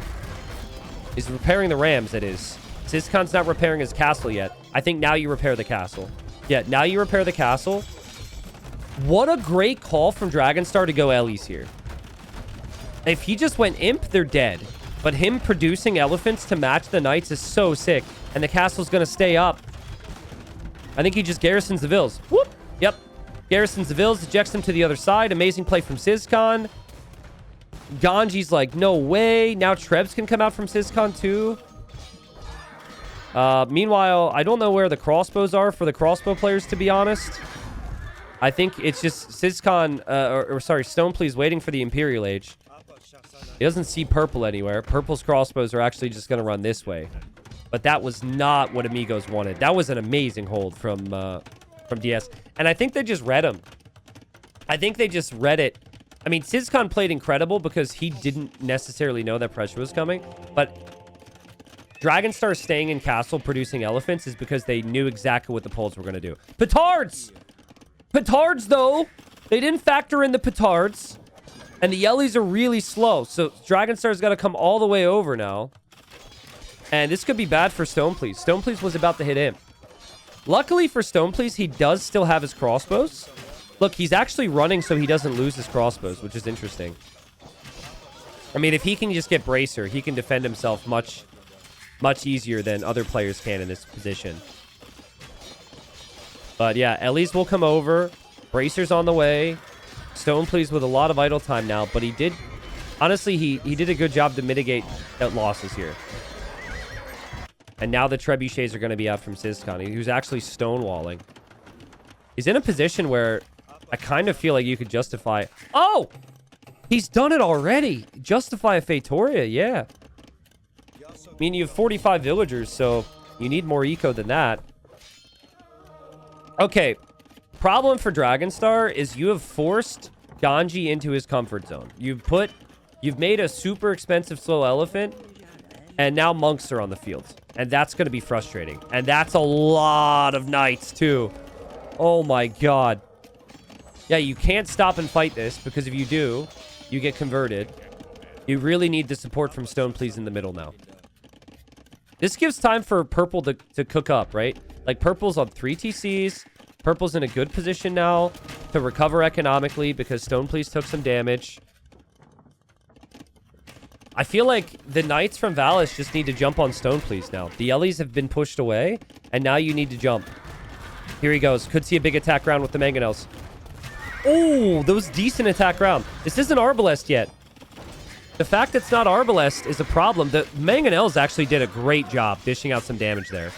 He's repairing the rams, that is. Sizcon's not repairing his castle yet. I think now you repair the castle. Yeah, now you repair the castle. What a great call from Dragonstar to go Ellie's here. If he just went Imp, they're dead. But him producing elephants to match the knights is so sick. And the castle's going to stay up. I think he just garrisons the Vills. Whoop. Yep. Garrisons the Vills, ejects them to the other side. Amazing play from Sizcon. Ganji's like, no way. Now Trebs can come out from Sizcon too. Meanwhile, I don't know where the crossbows are for the crossbow players, to be honest. I think it's just Sizcon, Stone, please, waiting for the Imperial Age. He doesn't see purple anywhere. Purple's crossbows are actually just going to run this way. But that was not what Amigos wanted. That was an amazing hold from DS. And I think they just read him. I think they just read it. I mean, Sizcon played incredible because he didn't necessarily know that pressure was coming. But Dragonstar staying in castle producing elephants is because they knew exactly what the Poles were going to do. Petards! Petards, though! They didn't factor in the petards. And the Yellies are really slow. So Dragonstar's got to come all the way over now. And this could be bad for Stoneplease. Stoneplease was about to hit him. Luckily for Stoneplease, he does still have his crossbows. Look, he's actually running so he doesn't lose his crossbows, which is interesting. I mean, if he can just get Bracer, he can defend himself much easier than other players can in this position. But yeah, Ellie's will come over. Bracer's on the way. Stoneplease with a lot of idle time now, but he did... Honestly, he did a good job to mitigate losses here. And now the trebuchets are going to be out from Sizcon. He was actually stonewalling. He's in a position where I kind of feel like you could justify... Oh! He's done it already. Justify a Faitoria, yeah. I mean, you have 45 villagers, so you need more eco than that. Okay. Problem for Dragonstar is you have forced Ganji into his comfort zone. You've made a super expensive slow elephant, and now monks are on the field. And that's going to be frustrating. And that's a lot of knights, too. Oh, my God. Yeah, you can't stop and fight this, because if you do, you get converted. You really need the support from Stone Please in the middle now. This gives time for Purple to cook up, right? Like, Purple's on 3 TCs. Purple's in a good position now to recover economically because Stone Please took some damage. I feel like the Knights from Valis just need to jump on Stone Please now. The Ellies have been pushed away, and now you need to jump. Here he goes. Could see a big attack round with the Mangonels. Oh, that was decent attack round. This isn't Arbalest yet. The fact that it's not Arbalest is a problem. The Mangonels actually did a great job dishing out some damage there.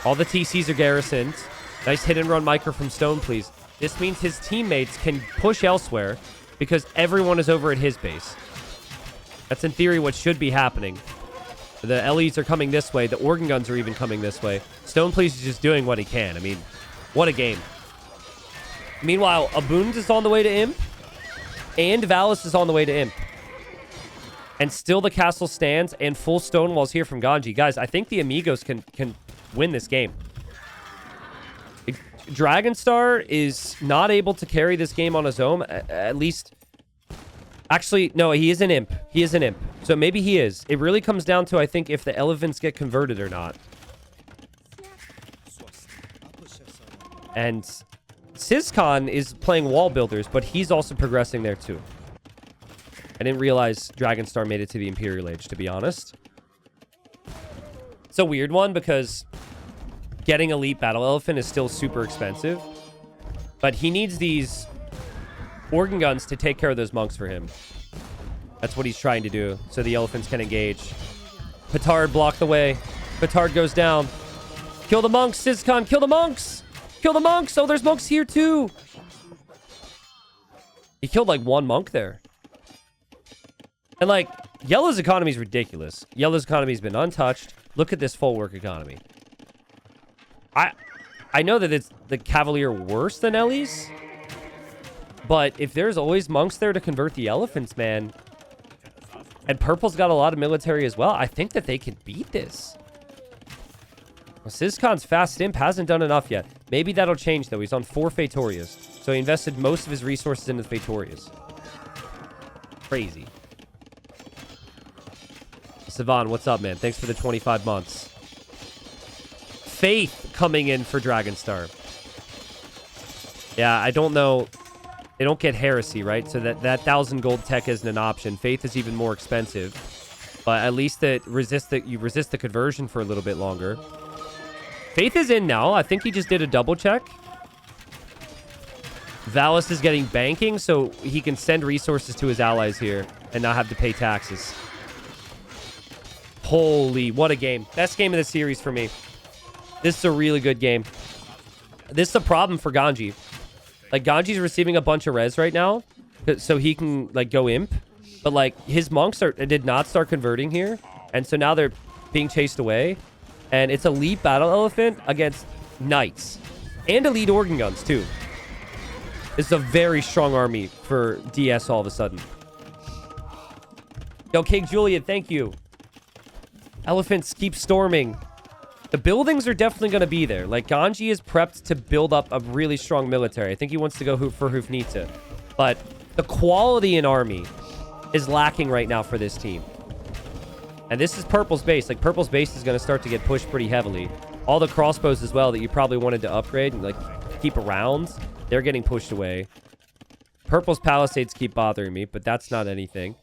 All the TCs are garrisoned. Nice hit and run micro from Stone Please. This means his teammates can push elsewhere because everyone is over at his base. That's in theory what should be happening. The Ellies are coming this way. The Organ Guns are even coming this way. Stone Please is just doing what he can. I mean, what a game. Meanwhile, Abund is on the way to Imp. And Valis is on the way to Imp. And still the castle stands and full Stonewall's here from Ganji. Guys, I think the Amigos can win this game. Dragonstar is not able to carry this game on his own. At least... Actually, no, he is an Imp. He is an Imp. So maybe he is. It really comes down to, I think, if the elephants get converted or not. And Sizcon is playing wall builders, but he's also progressing there too. I didn't realize Dragonstar made it to the Imperial Age, to be honest. It's a weird one because getting Elite Battle Elephant is still super expensive. But he needs these Organ Guns to take care of those monks for him. That's what he's trying to do, so the elephants can engage. Petard blocked the way. Petard goes down. Kill the monks, Sizcon. Kill the monks! Kill the monks! Oh, there's monks here too! He killed like one monk there. And like, Yellow's economy is ridiculous. Yellow's economy has been untouched. Look at this full work economy. I know that it's the Cavalier worse than Ellie's. But if there's always monks there to convert the elephants, man. And Purple's got a lot of military as well. I think that they can beat this. Well, Sizcon's fast imp hasn't done enough yet. Maybe that'll change, though. He's on 4 Fatorias. So he invested most of his resources into the Fatorias. Crazy. Sivan, what's up, man? Thanks for the 25 months. Faith coming in for Dragonstar. Yeah, I don't know. They don't get heresy, right? So that 1,000 gold tech isn't an option. Faith is even more expensive. But at least you resist the conversion for a little bit longer. Faith is in now. I think he just did a double check. Valis is getting banking, so he can send resources to his allies here and not have to pay taxes. Holy, what a game. Best game of the series for me. This is a really good game. This is a problem for Ganji. Like, Ganji's receiving a bunch of res right now, so he can, like, go imp. But, like, his monks did not start converting here, and so now they're being chased away. And it's Elite Battle Elephant against Knights. And Elite Organ Guns, too. This is a very strong army for DS all of a sudden. Yo, King Julian, thank you. Elephants keep storming. The buildings are definitely going to be there. Like, Ganji is prepped to build up a really strong military. I think he wants to go for Hufnitsa. But the quality in army is lacking right now for this team. And this is Purple's base. Like, Purple's base is going to start to get pushed pretty heavily. All the crossbows as well that you probably wanted to upgrade and, like, keep around, they're getting pushed away. Purple's palisades keep bothering me, but that's not anything.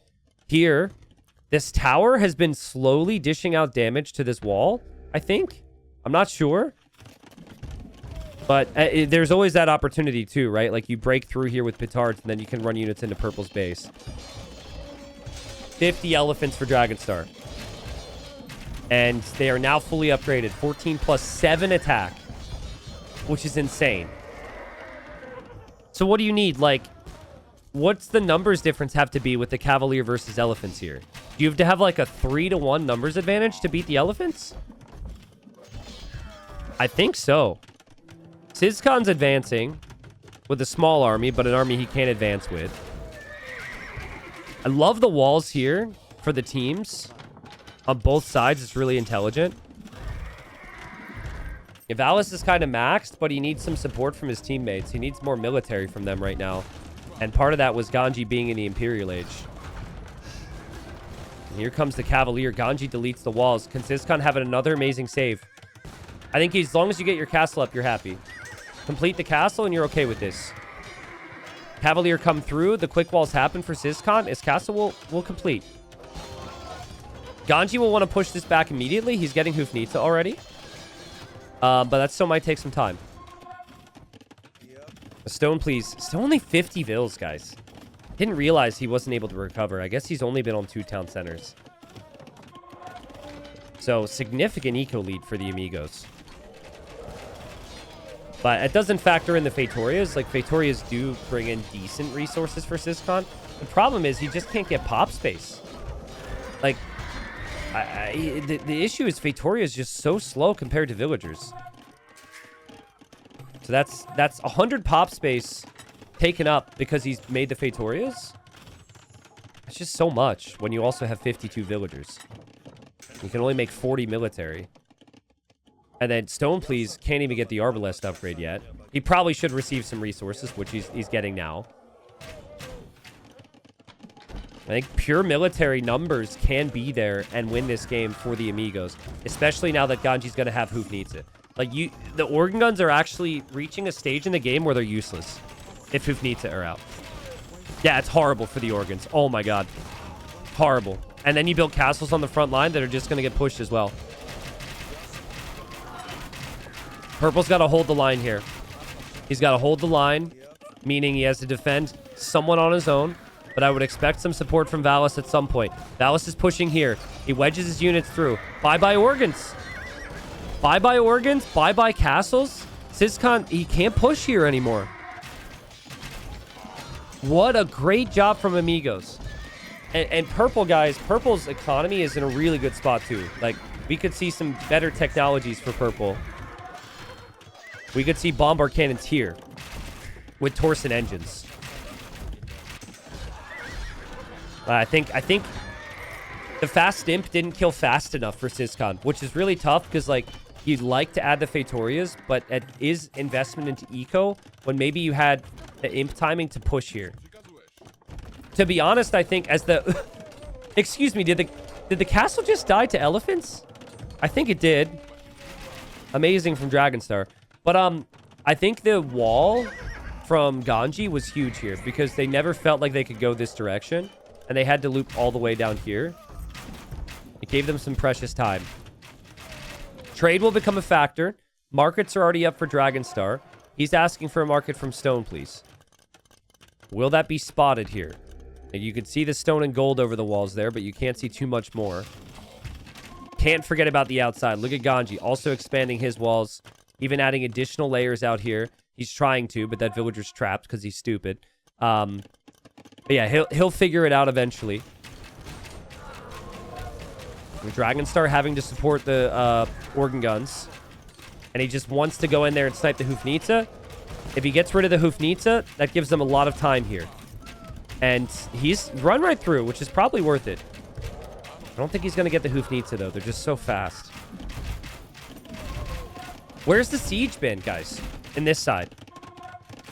Here, this tower has been slowly dishing out damage to this wall, I think. I'm not sure. But there's always that opportunity too, right? Like, you break through here with petards and then you can run units into Purple's base. 50 elephants for Dragonstar. And they are now fully upgraded. 14 plus 7 attack. Which is insane. So what do you need? Like, what's the numbers difference have to be with the Cavalier versus Elephants here? Do you have to have like a 3-to-1 numbers advantage to beat the Elephants? I think so. Sizcon's advancing with a small army, but an army he can't advance with. I love the walls here for the teams on both sides. It's really intelligent. If Alice is kind of maxed, but he needs some support from his teammates. He needs more military from them right now. And part of that was Ganji being in the Imperial Age. And here comes the Cavalier. Ganji deletes the walls. Can Sizcon have another amazing save? I think as long as you get your castle up, you're happy. Complete the castle and you're okay with this. Cavalier come through. The quick walls happen for Sizcon. His castle will complete. Ganji will want to push this back immediately. He's getting Hufnita already. But that still might take some time. A stone, please. Still only 50 vills, guys. Didn't realize he wasn't able to recover. I guess he's only been on 2 town centers. So, significant eco lead for the Amigos. But it doesn't factor in the Fatorias. Like, Fatorias do bring in decent resources for Sizcon. The problem is he just can't get pop space. Like, the issue is Fatoria is just so slow compared to villagers. So that's 100 pop space taken up because he's made the Fatorias. It's just so much when you also have 52 villagers. You can only make 40 military. And then Stone, please, can't even get the Arbalest upgrade yet. He probably should receive some resources, which he's getting now. I think pure military numbers can be there and win this game for the Amigos, especially now that Ganji's going to have Hufnita. Like, the organ guns are actually reaching a stage in the game where they're useless if Hufnita are out. Yeah, it's horrible for the organs. Oh my god. Horrible. And then you build castles on the front line that are just going to get pushed as well. Purple's got to hold the line here. He's got to hold the line, meaning he has to defend someone on his own. But I would expect some support from Valis at some point. Valis is pushing here. He wedges his units through. Bye-bye organs. Bye-bye organs. Bye-bye castles. Sizcon, he can't push here anymore. What a great job from Amigos. And Purple, guys, Purple's economy is in a really good spot too. Like, we could see some better technologies for Purple. We could see bombard cannons here with Torsen engines. I think the fast imp didn't kill fast enough for Sizcon, which is really tough because, like, you'd like to add the Fatorias, but it is investment into eco when maybe you had the imp timing to push here. To be honest, I think as the... Excuse me, did the castle just die to elephants? I think it did. Amazing from Dragonstar. But I think the wall from Ganji was huge here because they never felt like they could go this direction. And they had to loop all the way down here. It gave them some precious time. Trade will become a factor. Markets are already up for Dragonstar. He's asking for a market from stone, please. Will that be spotted here? And you can see the stone and gold over the walls there, but you can't see too much more. Can't forget about the outside. Look at Ganji, also expanding his walls. Even adding additional layers out here. He's trying to, but that villager's trapped because he's stupid. But yeah, he'll figure it out eventually. And Dragonstar having to support the organ guns. And he just wants to go in there and snipe the Hufnita. If he gets rid of the Hufnita, that gives them a lot of time here. And he's run right through, which is probably worth it. I don't think he's going to get the Hufnita, though. They're just so fast. Where's the siege been, guys? In this side.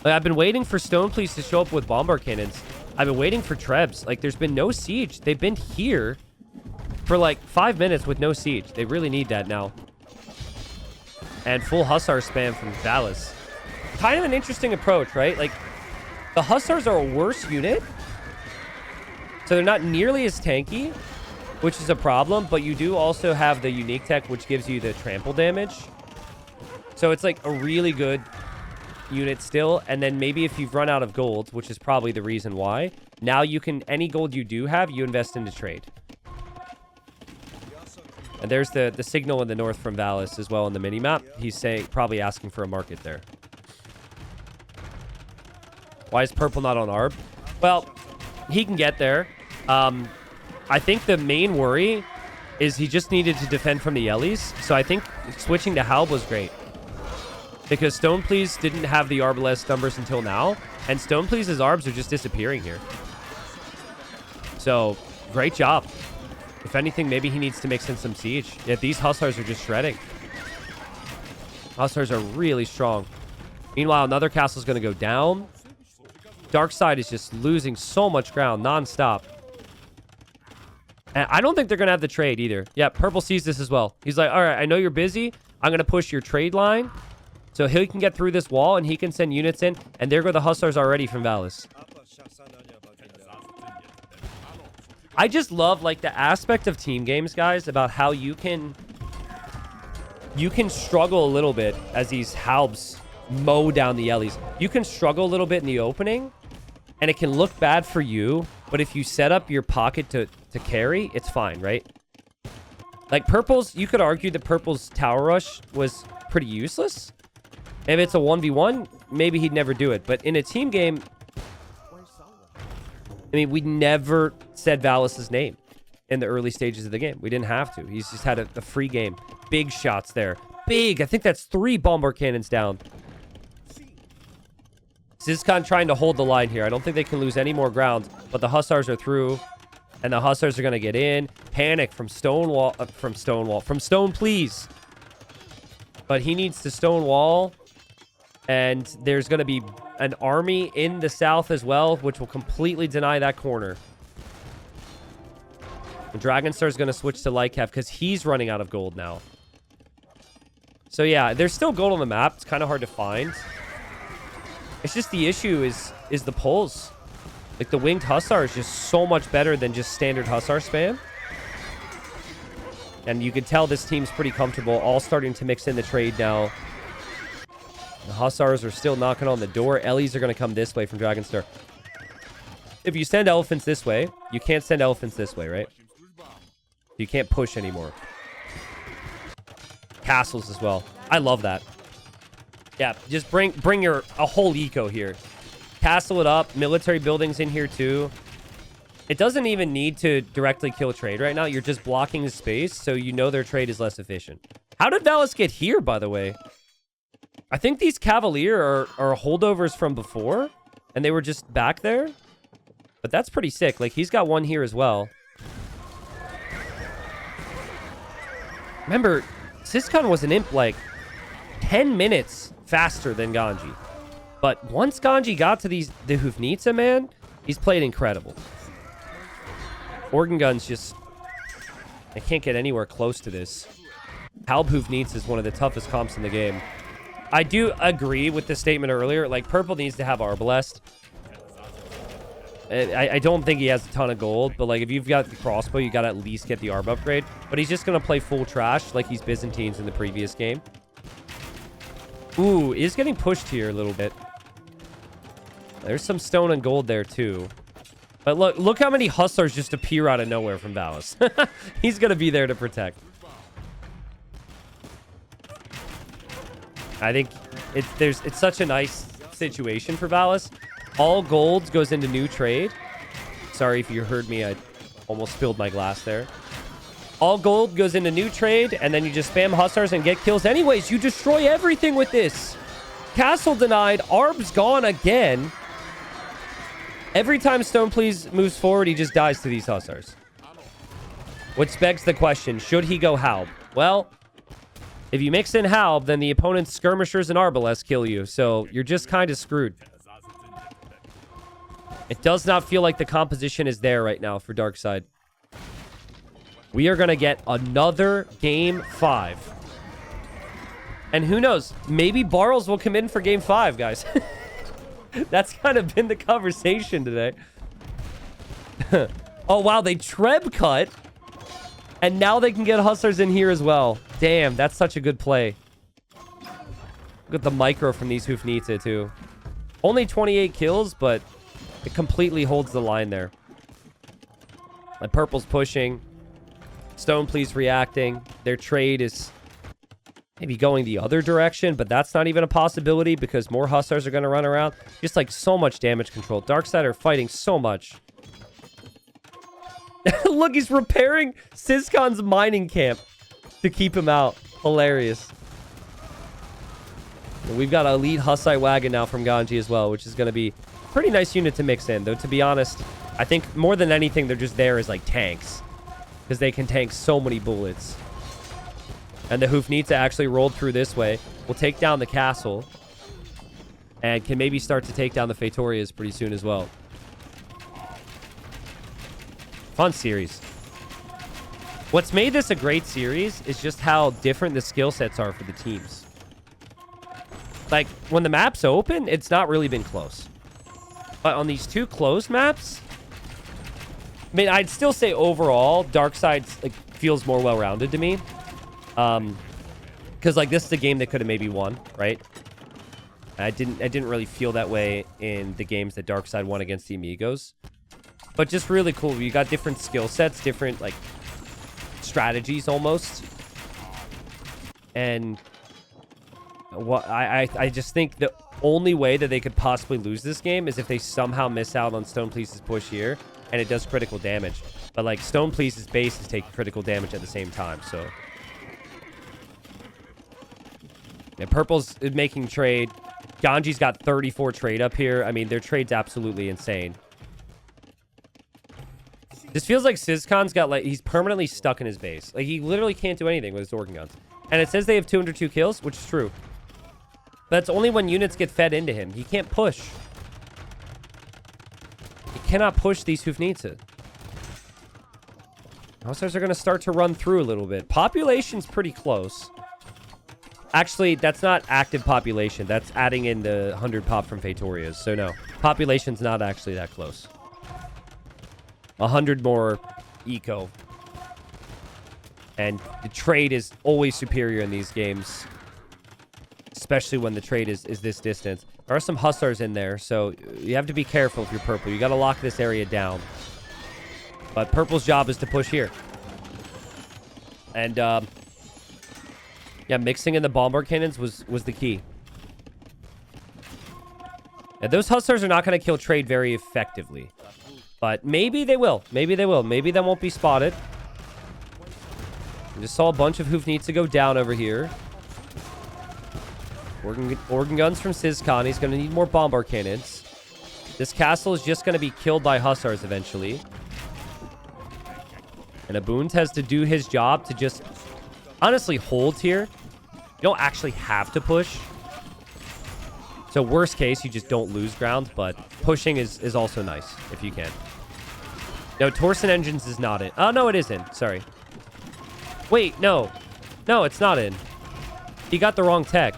Like, I've been waiting for Stone Please to show up with bombard cannons. I've been waiting for Trebs. Like, there's been no siege. They've been here for, like, 5 minutes with no siege. They really need that now. And full Hussar spam from Valis. Kind of an interesting approach, right? Like, the Hussars are a worse unit. So they're not nearly as tanky, which is a problem. But you do also have the unique tech, which gives you the trample damage. So it's, like, a really good unit still. And then maybe if you've run out of gold, which is probably the reason why, now you can, any gold you do have, you invest into trade. And there's the signal in the north from Valis as well on the minimap. He's saying, probably asking for a market there. Why is Purple not on ARB? Well, he can get there. I think the main worry is he just needed to defend from the Ellies. So I think switching to Halb was great. Because Stoneplease didn't have the Arbalest numbers until now. And Stoneplease's Arbs are just disappearing here. So, great job. If anything, maybe he needs to mix in some Siege. Yeah, these Hussars are just shredding. Hussars are really strong. Meanwhile, another castle's going to go down. DarkSidE is just losing so much ground non-stop. And I don't think they're going to have the trade either. Yeah, Purple sees this as well. He's like, all right, I know you're busy. I'm going to push your trade line. So he can get through this wall and he can send units in. And there go the Hussars already from Valis. I just love like the aspect of team games, guys, about how you can struggle a little bit as these Halbs mow down the Ellies. You can struggle a little bit in the opening and it can look bad for you. But if you set up your pocket to carry, it's fine, right? Like Purple's, you could argue that Purple's Tower Rush was pretty useless. If it's a 1v1, maybe he'd never do it. But in a team game, I mean, we never said Valis's name in the early stages of the game. We didn't have to. He's just had a free game. Big shots there. Big. I think that's 3 bombard cannons down. Zizcon trying to hold the line here. I don't think they can lose any more ground. But the Hussars are through. And the Hussars are going to get in. Panic from Stoneplease. But he needs to Stonewall. And there's going to be an army in the south as well, which will completely deny that corner. The Dragonstar is going to switch to Lycav because he's running out of gold now. So yeah, there's still gold on the map. It's kind of hard to find. It's just the issue is the pulls. Like the Winged Hussar is just so much better than just standard Hussar spam. And you can tell this team's pretty comfortable, all starting to mix in the trade now. The Hussars are still knocking on the door. Ellies are going to come this way from Dragonstar. If you send elephants this way, you can't send elephants this way, right? You can't push anymore. Castles as well. I love that. Yeah, just bring a whole eco here. Castle it up. Military buildings in here too. It doesn't even need to directly kill trade right now. You're just blocking the space, so you know their trade is less efficient. How did Valis get here, by the way? I think these Cavalier are holdovers from before, and they were just back there. But that's pretty sick. Like, he's got one here as well. Remember, Syscon was an imp, like, 10 minutes faster than Ganji. But once Ganji got to the Hufnitsa, man, he's played incredible. Organ Guns just... I can't get anywhere close to this. Halb Hufnitsa is one of the toughest comps in the game. I do agree with the statement earlier. Like, Purple needs to have Arbalest. I don't think he has a ton of gold, but, like, if you've got the crossbow, you got to at least get the Arb upgrade. But he's just going to play full trash like he's Byzantines in the previous game. Ooh, is getting pushed here a little bit. There's some stone and gold there, too. But look how many Hussars just appear out of nowhere from Valis. He's going to be there to protect. I think it's such a nice situation for Valis. All gold goes into new trade. Sorry if you heard me. I almost spilled my glass there. All gold goes into new trade, and then you just spam Hussars and get kills anyways. You destroy everything with this. Castle denied. Arb's gone again. Every time Stoneplease moves forward, he just dies to these Hussars. Which begs the question, should he go Halb? Well... if you mix in Halb, then the opponent's skirmishers and Arbalest kill you. So you're just kind of screwed. It does not feel like the composition is there right now for DarkSidE. We are going to get another Game 5. And who knows? Maybe Barrels will come in for Game 5, guys. That's kind of been the conversation today. Oh, wow. They Treb cut. And now they can get Hussars in here as well. Damn, that's such a good play. Look at the micro from these Hufnitsa, too. Only 28 kills, but it completely holds the line there. And Purple's pushing. Stoneplease reacting. Their trade is maybe going the other direction, but that's not even a possibility because more Hussars are going to run around. Just like so much damage control. DarkSidE are fighting so much. Look, he's repairing Syscon's mining camp to keep him out. Hilarious. And we've got an elite Hussite wagon now from Ganji as well, which is going to be a pretty nice unit to mix in. Though, to be honest, I think more than anything, they're just there as like tanks. Because they can tank so many bullets. And the Hoofnita actually rolled through this way. Will take down the castle. And can maybe start to take down the Fatorias pretty soon as well. Fun series. What's made this a great series is just how different the skill sets are for the teams. Like, when the map's open, it's not really been close. But on these two closed maps, I mean, I'd still say overall, DarkSidE like, feels more well-rounded to me. Because, like, this is a game that could have maybe won, right? I didn't really feel that way in the games that DarkSidE won against the Amigos. But just really cool. You got different skill sets, different, like, strategies almost. And what I just think the only way that they could possibly lose this game is if they somehow miss out on Stonepleece's push here and it does critical damage. But like Stonepleece's base is taking critical damage at the same time, so yeah, Purple's making trade. Ganji's got 34 trade up here. I mean, their trade's absolutely insane. This feels like Syscon's got, like, he's permanently stuck in his base. Like, he literally can't do anything with his organ guns. And it says they have 202 kills, which is true. But that's only when units get fed into him. He can't push. He cannot push these Hoofnita. Hussars are going to start to run through a little bit. Population's pretty close. Actually, that's not active population. That's adding in the 100 pop from Fatorias. So, no. Population's not actually that close. 100 more eco. And the trade is always superior in these games. Especially when the trade is this distance. There are some Hussars in there, so you have to be careful if you're Purple. You got to lock this area down. But Purple's job is to push here. And, yeah, mixing in the bombard cannons was the key. And those Hussars are not going to kill trade very effectively. But maybe they will. Maybe they will. Maybe they won't be spotted. I just saw a bunch of Hoofnita go down over here. Organ guns from Syscon. He's going to need more bombard cannons. This castle is just going to be killed by Hussars eventually. And Abund has to do his job to just honestly hold here. You don't actually have to push. So worst case, you just don't lose ground. But pushing is also nice if you can. No, Torsen Engines is not in. Oh, no, it isn't. Sorry. Wait, no. No, it's not in. He got the wrong tech.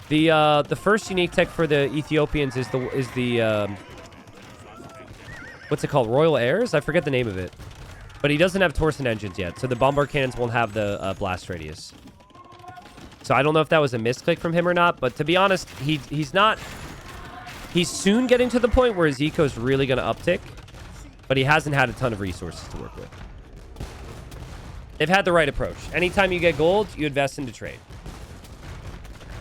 The first unique tech for the Ethiopians is the what's it called? Royal Airs? I forget the name of it. But he doesn't have Torsen Engines yet, so the bombard cannons won't have the blast radius. So I don't know if that was a misclick from him or not, but to be honest, he's not... He's soon getting to the point where his eco is really going to uptick, but he hasn't had a ton of resources to work with. They've had the right approach. Anytime you get gold, you invest into trade.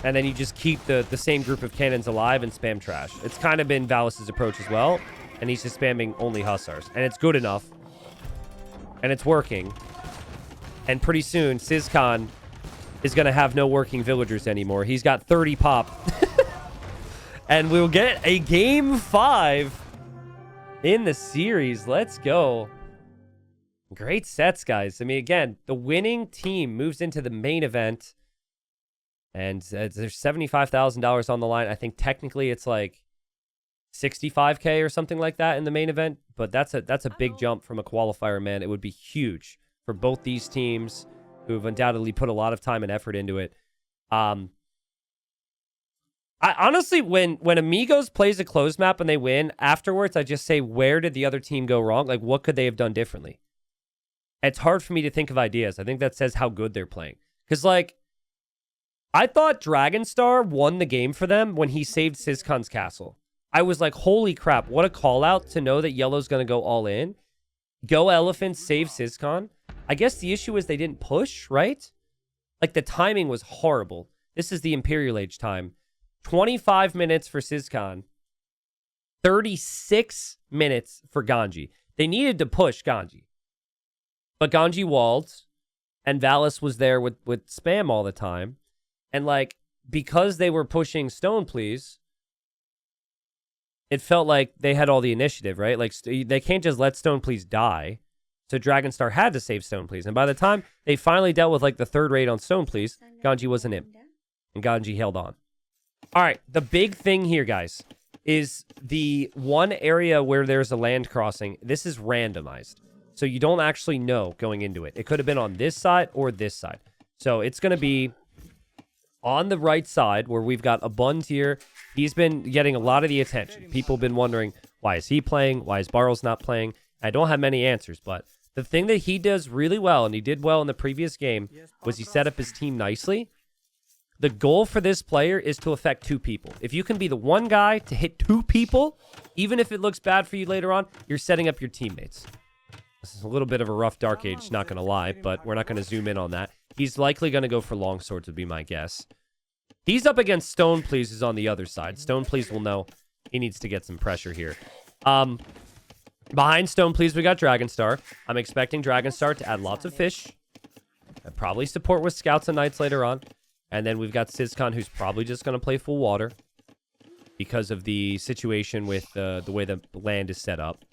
And then you just keep the same group of cannons alive and spam trash. It's kind of been Valis' approach as well, and he's just spamming only Hussars. And it's good enough. And it's working. And pretty soon, Syscon is going to have no working villagers anymore. He's got 30 pop. And we'll get a game 5 in the series. Let's go. Great sets, guys. I mean, again, the winning team moves into the main event. And there's $75,000 on the line. I think technically it's like 65K or something like that in the main event. But that's a big jump from a qualifier, man. It would be huge for both these teams who have undoubtedly put a lot of time and effort into it. I honestly, when Amigos plays a closed map and they win, afterwards I just say, where did the other team go wrong? Like, what could they have done differently? It's hard for me to think of ideas. I think that says how good they're playing. Because, like, I thought Dragonstar won the game for them when he saved Syscon's castle. I was like, holy crap, what a call out to know that Yellow's going to go all in. Go Elephant, save Syscon. I guess the issue is they didn't push, right? Like, the timing was horrible. This is the Imperial Age time. 25 minutes for Sizkan. 36 minutes for Ganji. They needed to push Ganji. But Ganji walled, and Valis was there with spam all the time. And, like, because they were pushing Stone Please, it felt like they had all the initiative, right? Like, they can't just let Stone Please die. So Dragonstar had to save Stone Please. And by the time they finally dealt with, like, the third raid on Stone Please, Ganji wasn't in. And Ganji held on. All right, the big thing here, guys, is the one area where there's a land crossing. This is randomized. So you don't actually know going into it. It could have been on this side or this side. So it's going to be on the right side where we've got a Bund here. He's been getting a lot of the attention. People have been wondering, why is he playing? Why is Barrels not playing? I don't have many answers, but the thing that he does really well, and he did well in the previous game, was he set up his team nicely. The goal for this player is to affect 2 people. If you can be the one guy to hit 2 people, even if it looks bad for you later on, you're setting up your teammates. This is a little bit of a rough Dark Age, not going to lie, but we're not going to zoom in on that. He's likely going to go for longswords would be my guess. He's up against Stone Please, who's on the other side. Stone Please will know he needs to get some pressure here. Behind Stone Please, we got Dragonstar. I'm expecting Dragonstar to add lots of fish. And probably support with scouts and knights later on. And then we've got Sizkan, who's probably just going to play full water because of the situation with the way the land is set up.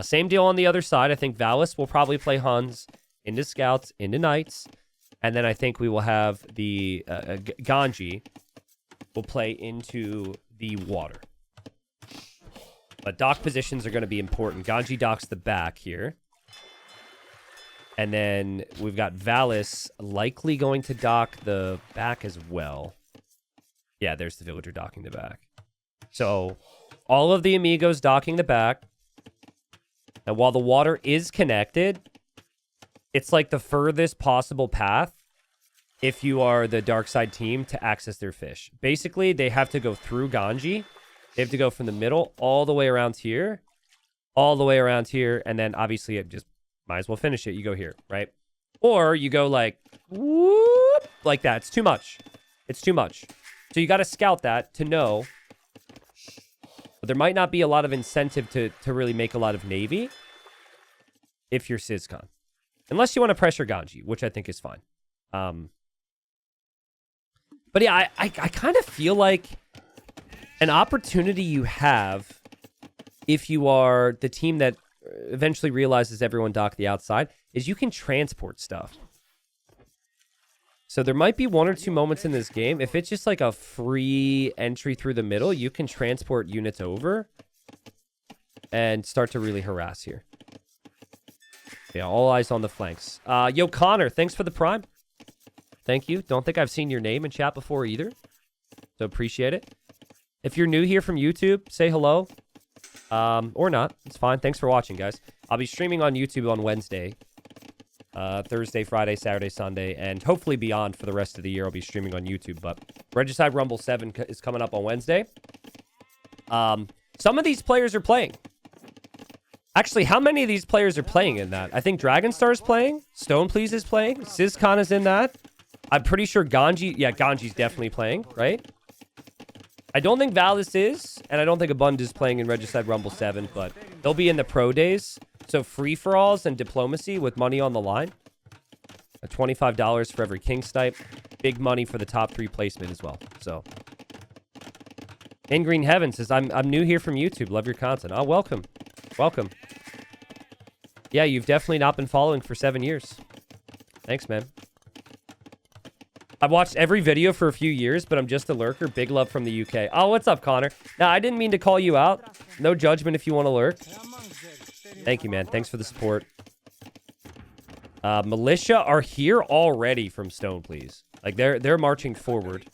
Same deal on the other side. I think Valis will probably play Huns into scouts, into knights. And then I think we will have the Ganji will play into the water. But dock positions are going to be important. Ganji docks the back here. And then we've got Valis likely going to dock the back as well. Yeah, there's the villager docking the back. So all of the Amigos docking the back. And while the water is connected, it's like the furthest possible path if you are the DarkSidE team to access their fish. Basically, they have to go through Ganji. They have to go from the middle all the way around here. All the way around here. And then obviously it just might as well finish it. You go here, right? Or you go like, whoop, like that. It's too much. It's too much. So you got to scout that to know. But there might not be a lot of incentive to really make a lot of Navy if you're Sizkan. Unless you want to pressure Ganji, which I think is fine. But yeah, I kind of feel like an opportunity you have if you are the team that eventually realizes everyone dock the outside is you can transport stuff. So there might be 1 or 2 moments in this game. If it's just like a free entry through the middle, you can transport units over and start to really harass here. Yeah, all eyes on the flanks. Yo, Connor, thanks for the prime. Thank you. Don't think I've seen your name in chat before either. So appreciate it. If you're new here from YouTube, say hello. Or not. It's fine. Thanks for watching, guys. I'll be streaming on YouTube on Wednesday. Thursday, Friday, Saturday, Sunday, and hopefully beyond for the rest of the year. I'll be streaming on YouTube, but Regicide Rumble 7 is coming up on Wednesday. Some of these players are playing. Actually, how many of these players are playing in that? I think Dragonstar is playing. Stone Please is playing. Sizkan is in that. I'm pretty sure Ganji... Yeah, Ganji's definitely playing, right? I don't think Valis is, and I don't think Abund is playing in Regicide Rumble 7, but they'll be in the pro days. So free-for-alls and diplomacy with money on the line. $25 for every King Snipe. Big money for the top 3 placement as well. So, In Green Heaven says, I'm new here from YouTube. Love your content. Oh, welcome. Welcome. Yeah, you've definitely not been following for 7 years. Thanks, man. I've watched every video for a few years, but I'm just a lurker. Big love from the UK. Oh, what's up, Connor? Now, I didn't mean to call you out. No judgment if you want to lurk. Thank you, man. Thanks for the support. Militia are here already from Stone, please. Like, they're marching forward.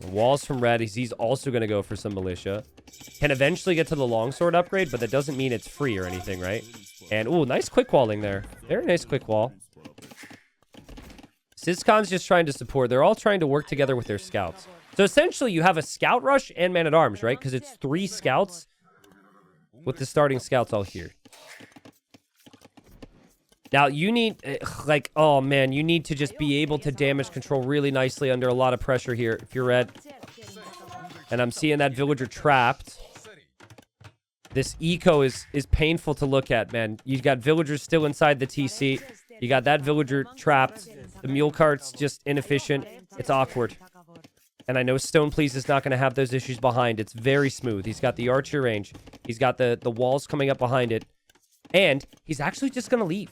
Walls from Red. He's also going to go for some militia. Can eventually get to the longsword upgrade, but that doesn't mean it's free or anything, right? And, ooh, nice quick walling there. Very nice quick wall. Sizkan's just trying to support. They're all trying to work together with their scouts. So essentially, you have a scout rush and man-at-arms, right? Because it's 3 scouts with the starting scouts all here. Now, you need, like, oh, man, you need to just be able to damage control really nicely under a lot of pressure here if you're red. And I'm seeing that villager trapped. This eco is painful to look at, man. You've got villagers still inside the TC. You got that villager trapped. The mule cart's just inefficient. It's awkward. And I know Stone Please is not going to have those issues behind. It's very smooth. He's got the archer range. He's got the walls coming up behind it. And he's actually just going to leave.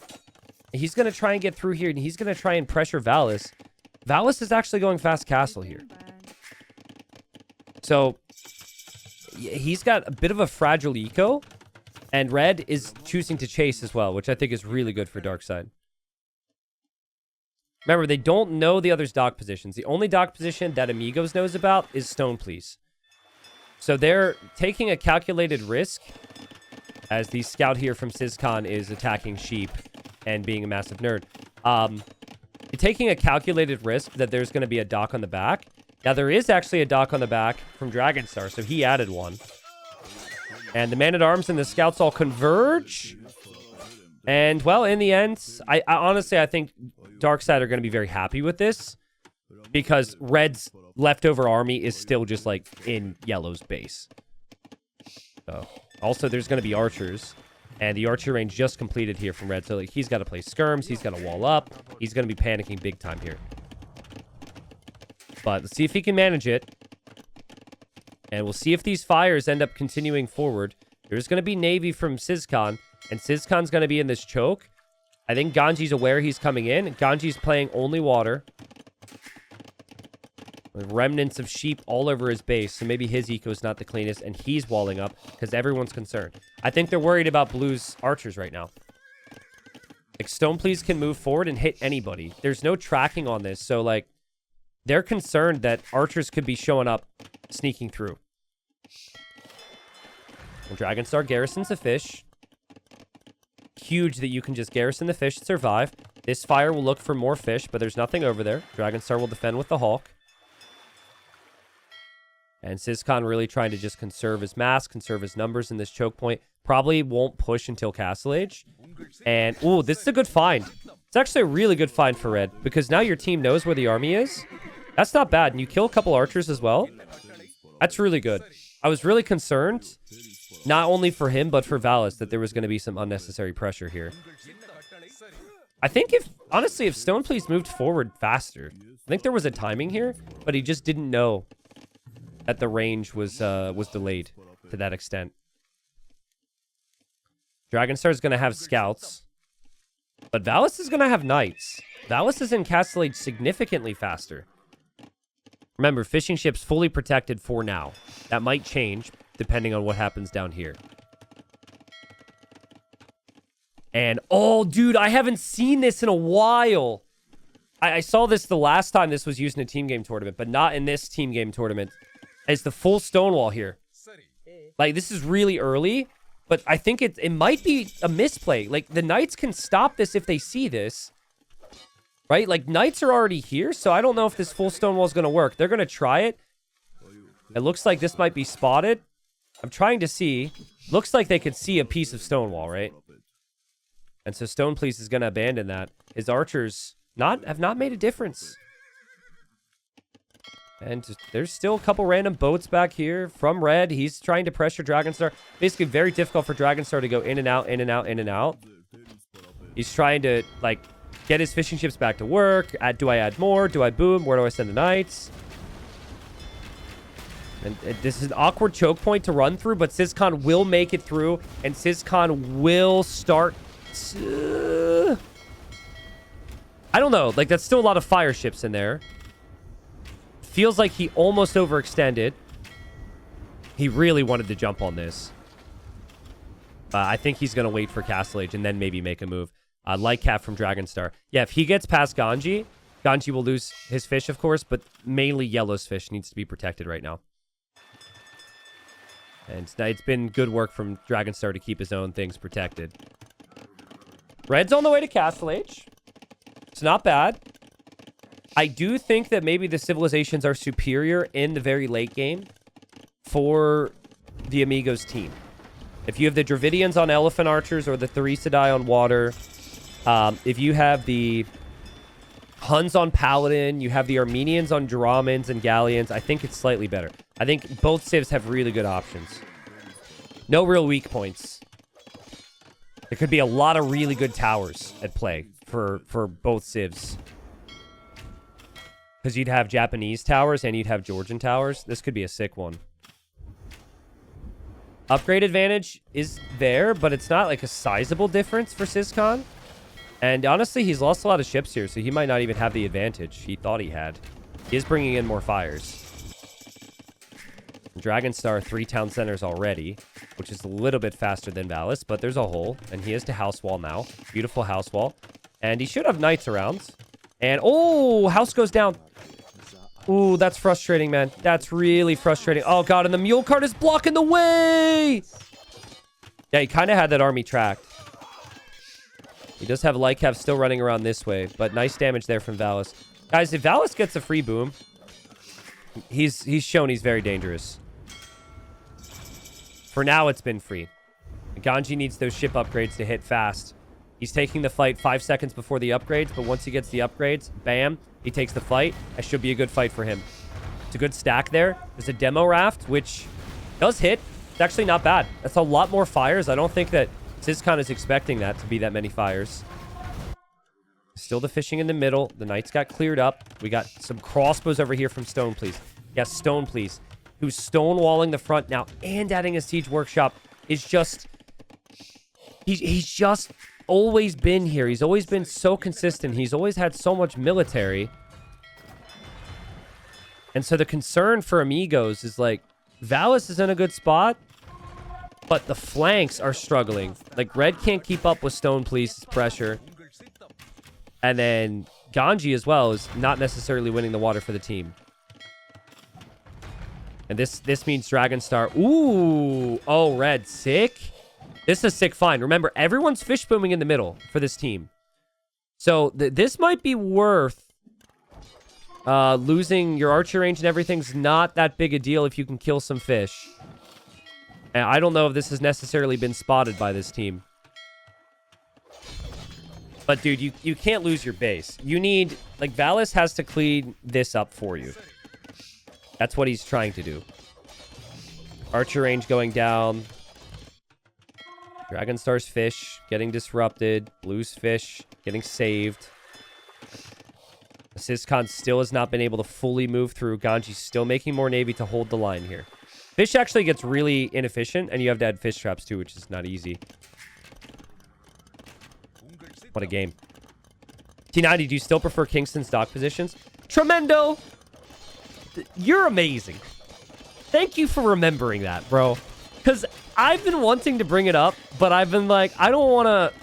He's going to try and get through here, and he's going to try and pressure Valis. Valis is actually going fast castle here. So, he's got a bit of a fragile eco, and red is choosing to chase as well, which I think is really good for DarkSidE. Remember, they don't know the other's dock positions. The only dock position that Amigos knows about is Stone Please. So they're taking a calculated risk as the scout here from SizCon is attacking sheep and being a massive nerd. Taking a calculated risk that there's going to be a dock on the back. Now, there is actually a dock on the back from DragonsStar, so he added one. And the man-at-arms and the scouts all converge. And, well, in the end, I honestly, I think DarkSidE are going to be very happy with this. Because red's leftover army is still just, like, in yellow's base. So, also, there's going to be archers. And the archer range just completed here from red. So, like, he's got to play skirms. He's got to wall up. He's going to be panicking big time here. But let's see if he can manage it. And we'll see if these fires end up continuing forward. There's going to be Navy from SizCon. And SizCon's going to be in this choke. I think Ganji's aware he's coming in. Ganji's playing only water. With remnants of sheep all over his base. So maybe his eco's not the cleanest. And he's walling up because everyone's concerned. I think they're worried about Blue's archers right now. Like, Stone Please can move forward and hit anybody. There's no tracking on this. So, like, they're concerned that archers could be showing up, sneaking through. And DragonsStar garrisons the fish. Huge that you can just garrison the fish and survive. This fire will look for more fish, but there's nothing over there. DragonsStar will defend with the Hawk. And SizCon really trying to just conserve his mass, conserve his numbers in this choke point. Probably won't push until Castle Age. And, ooh, this is a good find. It's actually a really good find for red, because now your team knows where the army is. That's not bad. And you kill a couple archers as well. That's really good. I was really concerned, not only for him, but for Valis, that there was going to be some unnecessary pressure here. I think honestly, if Stone Please moved forward faster, I think there was a timing here, but he just didn't know that the range was delayed to that extent. DragonsStar is going to have scouts, but Valis is going to have knights. Valis is in Castle Age significantly faster. Remember, fishing ship's fully protected for now. That might change depending on what happens down here. And, oh, dude, I haven't seen this in a while. I saw this the last time this was used in a team game tournament, but not in this team game tournament. It's the full stonewall here. Like, this is really early, but I think it might be a misplay. Like, the knights can stop this if they see this. Right? Like, knights are already here, so I don't know if this full stonewall is going to work. They're going to try it. It looks like this might be spotted. I'm trying to see. Looks like they could see a piece of stonewall, right? And so Stone Please is going to abandon that. His archers have not made a difference. And there's still a couple random boats back here from red. He's trying to pressure DragonsStar. Basically, very difficult for DragonsStar to go in and out, in and out, in and out. He's trying to, like, get his fishing ships back to work. Do I add more? Do I boom? Where do I send the knights? And this is an awkward choke point to run through, but SizCon will make it through, and SizCon will start to... I don't know. Like, that's still a lot of fire ships in there. Feels like he almost overextended. He really wanted to jump on this. I think he's going to wait for Castle Age and then maybe make a move. Light Cap from DragonsStar. Yeah, if he gets past Ganji, Ganji will lose his fish, of course, but mainly Yellow's fish needs to be protected right now. And it's been good work from DragonsStar to keep his own things protected. Red's on the way to Castle Age. It's not bad. I do think that maybe the civilizations are superior in the very late game for the Amigos team. If you have the Dravidians on elephant archers or the DarkSidE on water, If you have the Huns on Paladin, you have the Armenians on Dramans and Galleons, I think it's slightly better. I think both civs have really good options. No real weak points. There could be a lot of really good towers at play for both civs. Because you'd have Japanese towers and you'd have Georgian towers. This could be a sick one. Upgrade advantage is there, but it's not like a sizable difference for Syscon. And honestly, he's lost a lot of ships here, so he might not even have the advantage he thought he had. He is bringing in more fires. Dragonstar 3 town centers already, which is a little bit faster than Valis, but there's a hole, and he is to house wall now. Beautiful house wall. And he should have knights around. And, oh, house goes down. Ooh, that's frustrating, man. That's really frustrating. Oh, God, and the mule cart is blocking the way! Yeah, he kind of had that army tracked. He does have Lycav still running around this way, but nice damage there from Valis. Guys, if Valis gets a free boom, he's shown he's very dangerous. For now, it's been free. Ganji needs those ship upgrades to hit fast. He's taking the fight 5 seconds before the upgrades, but once he gets the upgrades, bam, he takes the fight. That should be a good fight for him. It's a good stack there. There's a demo raft, which does hit. It's actually not bad. That's a lot more fires. I don't think that Syscon is expecting that to be that many fires. Still the fishing in the middle. The knights got cleared up. We got some crossbows over here from Stone, please. Yes, Stone, please. Who's stonewalling the front now and adding a siege workshop is just... He's just always been here. He's always been so consistent. He's always had so much military. And so the concern for Amigos is like, Valis is in a good spot, but the flanks are struggling. Like, Red can't keep up with Stone Police's pressure. And then Ganji as well is not necessarily winning the water for the team. And this means Dragonstar. Ooh. Oh, Red. Sick. This is a sick find. Remember, everyone's fish booming in the middle for this team. So this might be worth losing your archer range and everything's not that big a deal if you can kill some fish. And I don't know if this has necessarily been spotted by this team. But, dude, you can't lose your base. You need... Like, Valis has to clean this up for you. That's what he's trying to do. Archer range going down. Dragonstar's fish getting disrupted. Blue's fish getting saved. Syscon still has not been able to fully move through. Ganji's still making more navy to hold the line here. Fish actually gets really inefficient, and you have to add fish traps too, which is not easy. What a game. T90, do you still prefer Kingston's dock positions? Tremendo! You're amazing. Thank you for remembering that, bro. Because I've been wanting to bring it up, but I've been like, I don't want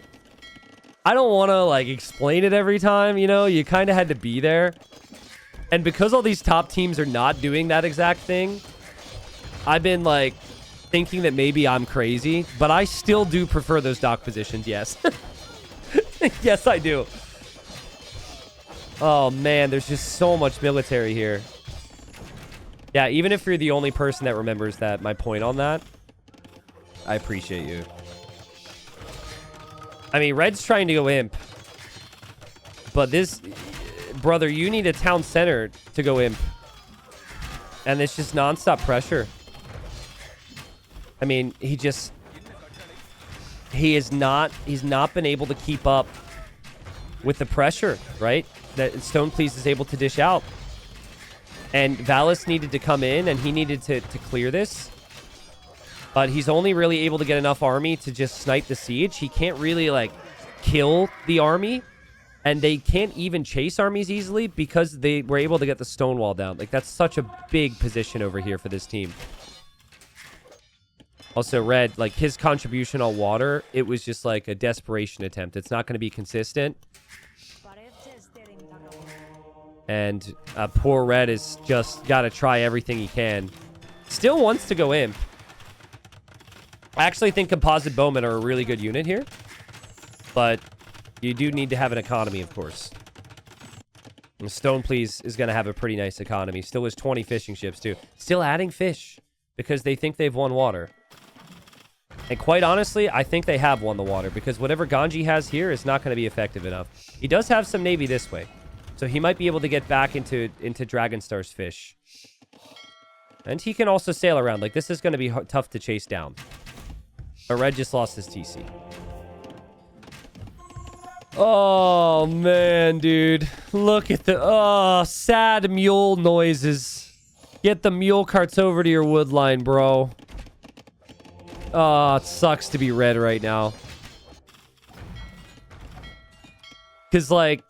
to, like, explain it every time, you know? You kind of had to be there. And because all these top teams are not doing that exact thing, I've been, like, thinking that maybe I'm crazy, but I still do prefer those dock positions, yes. Yes, I do. Oh, man, there's just so much military here. Yeah, even if you're the only person that remembers that, my point on that, I appreciate you. I mean, Red's trying to go imp. But this... Brother, you need a town center to go imp. And it's just nonstop pressure. I mean, he's not been able to keep up with the pressure, right? That Stone Please is able to dish out. And Valis needed to come in, and he needed to clear this. But he's only really able to get enough army to just snipe the siege. He can't really, like, kill the army. And they can't even chase armies easily because they were able to get the stone wall down. Like, that's such a big position over here for this team. Also, Red, like, his contribution on water, it was just, like, a desperation attempt. It's not going to be consistent. And poor Red has just got to try everything he can. Still wants to go imp. I actually think composite bowmen are a really good unit here. But you do need to have an economy, of course. And Stone Please is going to have a pretty nice economy. Still has 20 fishing ships, too. Still adding fish because they think they've won water. And quite honestly, I think they have won the water because whatever Ganji has here is not going to be effective enough. He does have some Navy this way. So he might be able to get back into Dragonstar's fish. And he can also sail around. Like, this is going to be tough to chase down. But Red just lost his TC. Oh, man, dude. Look at the... Oh, sad mule noises. Get the mule carts over to your wood line, bro. Oh, it sucks to be Red right now. Because, like...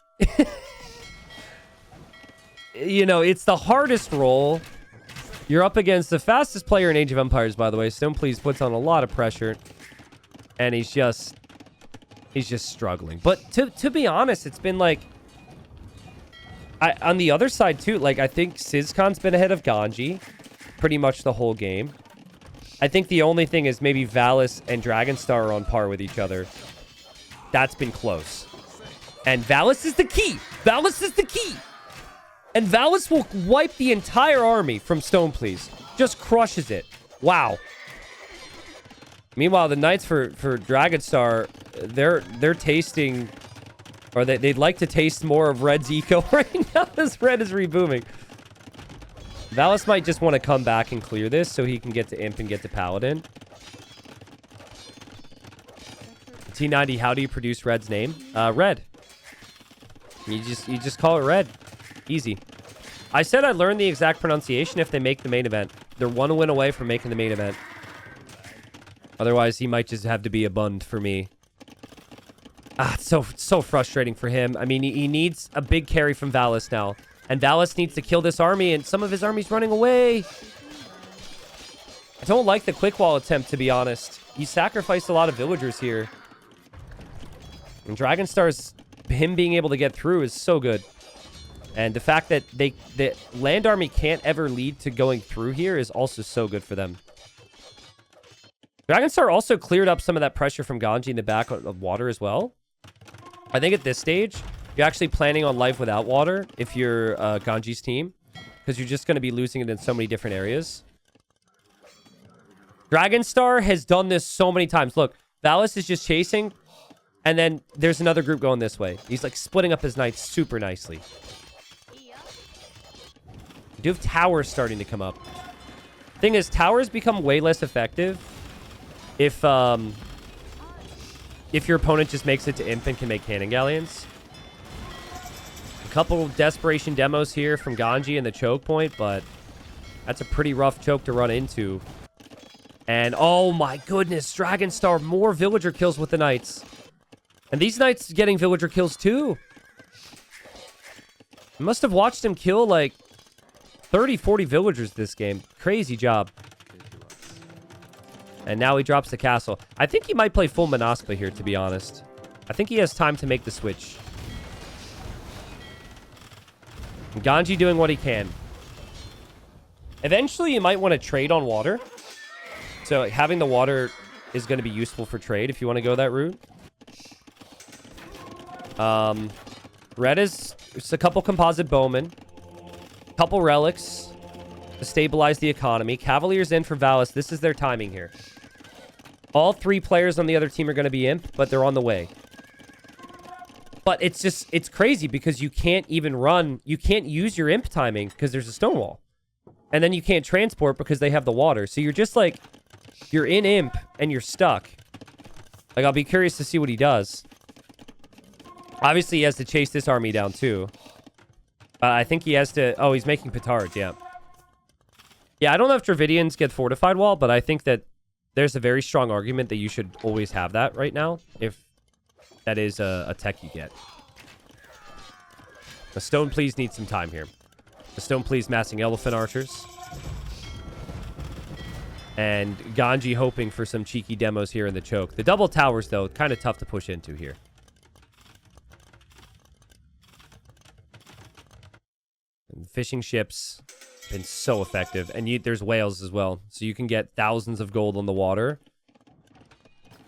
you know, it's the hardest role. You're up against the fastest player in Age of Empires, by the way. Stone Please puts on a lot of pressure. And he's just struggling. But to be honest, it's been like... on the other side, too, like, I think Sizcon's been ahead of Ganji pretty much the whole game. I think the only thing is maybe Valis and Dragonstar are on par with each other. That's been close. And Valis is the key. Valis is the key. And Valis will wipe the entire army from Stone Please. Just crushes it. Wow. Meanwhile, the Knights for Dragonstar, they're tasting... Or they'd like to taste more of Red's eco right now as Red is rebooming. Valis might just want to come back and clear this so he can get to Imp and get to Paladin. T90, how do you produce Red's name? Red. You just call it Red. Easy. I said I'd learn the exact pronunciation if they make the main event. They're one win away from making the main event. Otherwise, he might just have to be a bund for me. It's so frustrating for him. I mean, he needs a big carry from Valis now. And Valis needs to kill this army, and some of his army's running away. I don't like the quick wall attempt, to be honest. He sacrificed a lot of villagers here. And Dragonstar's, him being able to get through is so good. And the fact that the land army can't ever lead to going through here is also so good for them. Dragonstar also cleared up some of that pressure from Ganji in the back of water as well. I think at this stage, you're actually planning on life without water if you're Ganji's team. Because you're just going to be losing it in so many different areas. Dragonstar has done this so many times. Look, Valis is just chasing. And then there's another group going this way. He's like splitting up his knights super nicely. You do have towers starting to come up. Thing is, towers become way less effective if your opponent just makes it to Imp and can make cannon galleons. A couple desperation demos here from Ganji and the choke point, but that's a pretty rough choke to run into. And oh my goodness, Dragonstar, more villager kills with the knights. And these knights getting villager kills too. You must have watched him kill like 30, 40 villagers this game. Crazy job. And now he drops the castle. I think he might play full Manaspa here, to be honest. I think he has time to make the switch. And Ganji doing what he can. Eventually, you might want to trade on water. So having the water is going to be useful for trade if you want to go that route. Red is just a couple composite bowmen. Couple relics to stabilize the economy. Cavaliers in for Valis. This is their timing here. All three players on the other team are going to be Imp, but they're on the way. But it's crazy because you can't even run. You can't use your Imp timing because there's a stone wall. And then you can't transport because they have the water. So you're just like, you're in Imp and you're stuck. Like, I'll be curious to see what he does. Obviously, he has to chase this army down too. I think he has to... Oh, he's making petards, yeah. Yeah, I don't know if Dravidians get fortified wall, but I think that there's a very strong argument that you should always have that right now, if that is a tech you get. The Stone Please needs some time here. The Stone Please massing elephant archers. And Ganji hoping for some cheeky demos here in the choke. The double towers, though, kind of tough to push into here. And fishing ships been so effective. And there's whales as well. So you can get thousands of gold on the water.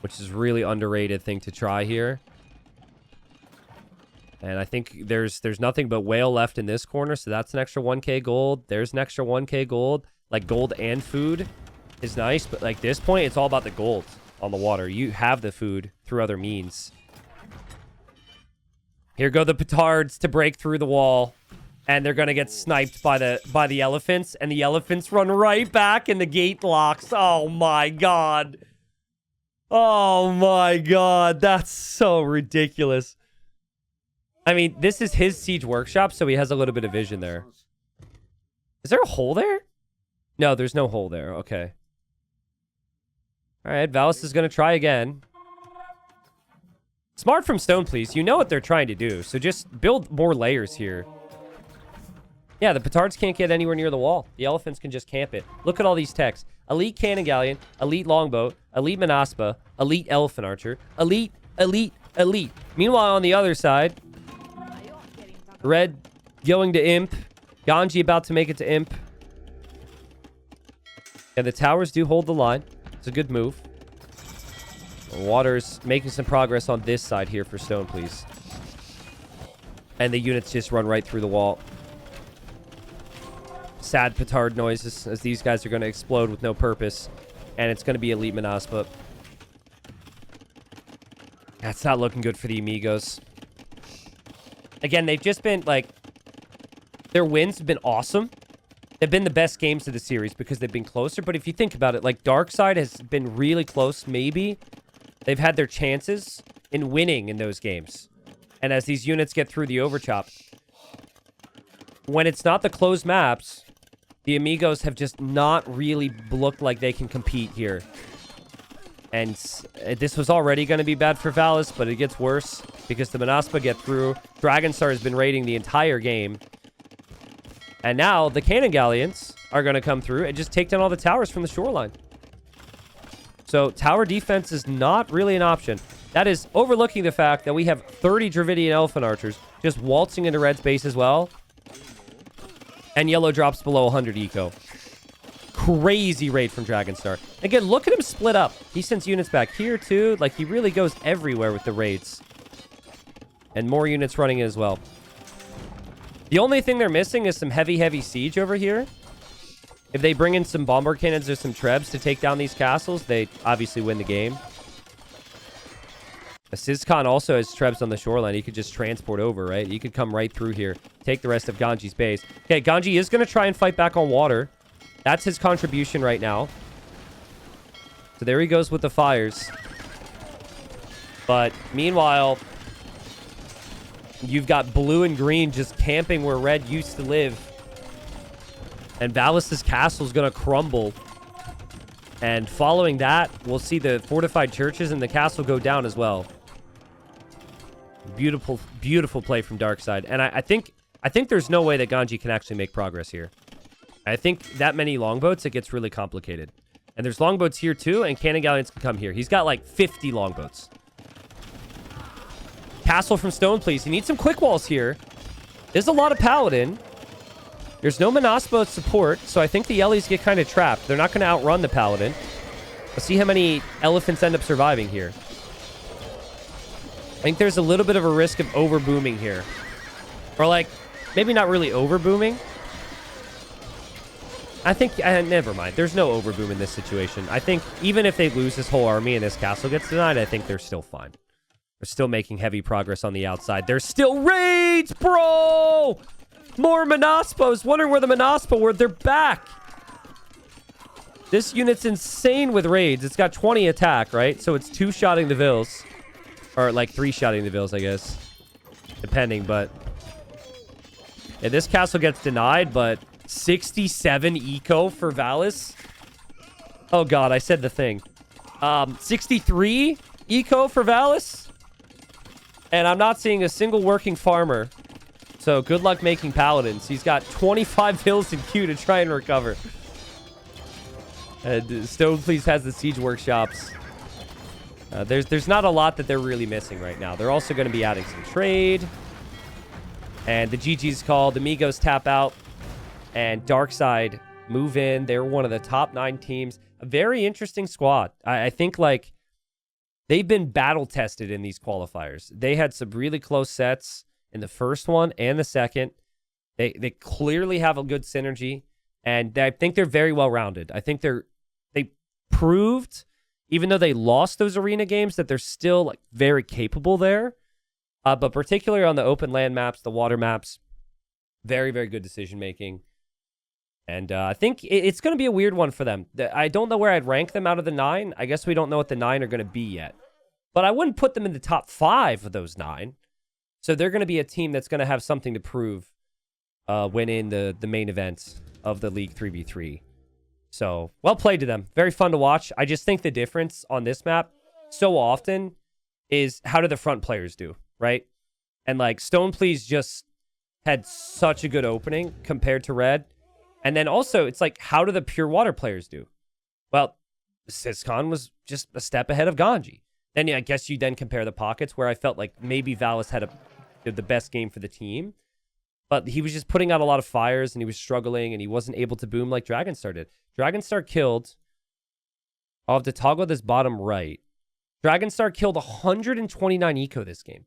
Which is really underrated thing to try here. And I think there's nothing but whale left in this corner. So that's an extra 1k gold. There's an extra 1k gold. Like gold and food is nice. But like this point, it's all about the gold. on the water. You have the food through other means. Here go the petards to break through the wall. And they're going to get sniped by the elephants. And the elephants run right back and the gate locks. Oh, my God. Oh, my God. That's so ridiculous. I mean, this is his siege workshop, so he has a little bit of vision there. Is there a hole there? No, there's no hole there. Okay. All right, Valis is going to try again. Smart from Stone, please. You know what they're trying to do, so just build more layers here. Yeah, the petards can't get anywhere near the wall. The elephants can just camp it. Look at all these techs. Elite Cannon Galleon, Elite Longboat, Elite Manaspa, Elite Elephant Archer, Elite, Elite, Elite. Meanwhile, on the other side, Red going to Imp. Ganji about to make it to Imp. And the towers do hold the line. It's a good move. Water's making some progress on this side here for Stone, please. And the units just run right through the wall. Sad petard noises as these guys are going to explode with no purpose. And it's going to be Elite Manaspa. That's not looking good for the Amigos. Again, they've just been, like... Their wins have been awesome. They've been the best games of the series because they've been closer. But if you think about it, like, DarkSidE has been really close, maybe. They've had their chances in winning in those games. And as these units get through the overchop, when it's not the closed maps, the Amigos have just not really looked like they can compete here. And this was already going to be bad for Valis, but it gets worse because the Manaspa get through. Dragonstar has been raiding the entire game. And now the Cannon Galleons are going to come through and just take down all the towers from the shoreline. So tower defense is not really an option. That is overlooking the fact that we have 30 Dravidian Elephant Archers just waltzing into Red's base as well. And Yellow drops below 100 eco. Crazy raid from Dragonstar. Again, look at him split up. He sends units back here too. Like, he really goes everywhere with the raids. And more units running in as well. The only thing they're missing is some heavy siege over here. If they bring in some bomber cannons or some trebs to take down these castles, they obviously win the game. Sizcon also has trebs on the shoreline. He could just transport over, right? He could come right through here, take the rest of Ganji's base. Okay, Ganji is going to try and fight back on water. That's his contribution right now. So there he goes with the fires. But meanwhile, you've got blue and green just camping where Red used to live. And Valis' castle is going to crumble. And following that, we'll see the fortified churches and the castle go down as well. Beautiful, beautiful play from DarkSidE. And I think there's no way that Ganji can actually make progress here. I think that many longboats, it gets really complicated. And there's longboats here too, and Cannon Galleons can come here. He's got like 50 longboats. Castle from Stone, please. He needs some quick walls here. There's a lot of Paladin. There's no Manaspa support, so I think the Ellies get kind of trapped. They're not going to outrun the Paladin. Let's see how many elephants end up surviving here. I think there's a little bit of a risk of overbooming here. Or like, maybe not really overbooming. I think, never mind. There's no overboom in this situation. I think even if they lose this whole army and this castle gets denied, I think they're still fine. They're still making heavy progress on the outside. There's still raids, bro! More Manaspos. Wondering where the Manaspa were. They're back. This unit's insane with raids. It's got 20 attack, right? So it's 2-shotting the Vills. Or like 3-shotting the Vills, I guess. Depending, but... Yeah, this castle gets denied, but 67 eco for Valis. Oh god, I said the thing. 63 eco for Valis. And I'm not seeing a single working farmer. So good luck making paladins. He's got 25 hills in queue to try and recover. Stone Please has the siege workshops. There's not a lot that they're really missing right now. They're also going to be adding some trade. And the GG's called. Amigos tap out. And DarkSidE move in. They're one of the top 9 teams. A very interesting squad. I think, like, they've been battle tested in these qualifiers. They had some really close sets in the first one and the second. They clearly have a good synergy. And I think they're very well rounded. I think they proved even though they lost those arena games, that they're still like very capable there. But particularly on the open land maps, the water maps, very, very good decision making. And I think it's going to be a weird one for them. I don't know where I'd rank them out of the 9. I guess we don't know what the 9 are going to be yet. But I wouldn't put them in the top 5 of those 9. So they're going to be a team that's going to have something to prove when in the main event of the League 3v3. So, well played to them. Very fun to watch. I just think the difference on this map so often is how do the front players do, right? And like Stone Please just had such a good opening compared to Red. And then also, it's like, how do the Pure Water players do? Well, Siscon was just a step ahead of Ganji. Then I guess you then compare the pockets where I felt like maybe Valis had the best game for the team. But he was just putting out a lot of fires and he was struggling and he wasn't able to boom like Dragonstar did. Dragonstar killed. I'll have to toggle this bottom right. Dragonstar killed 129 eco this game.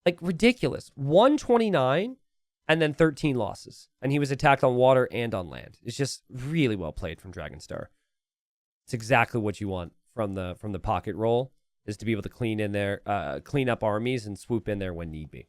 Like ridiculous. 129 and then 13 losses. And he was attacked on water and on land. It's just really well played from Dragonstar. It's exactly what you want from the pocket roll, is to be able to clean in there, clean up armies and swoop in there when need be.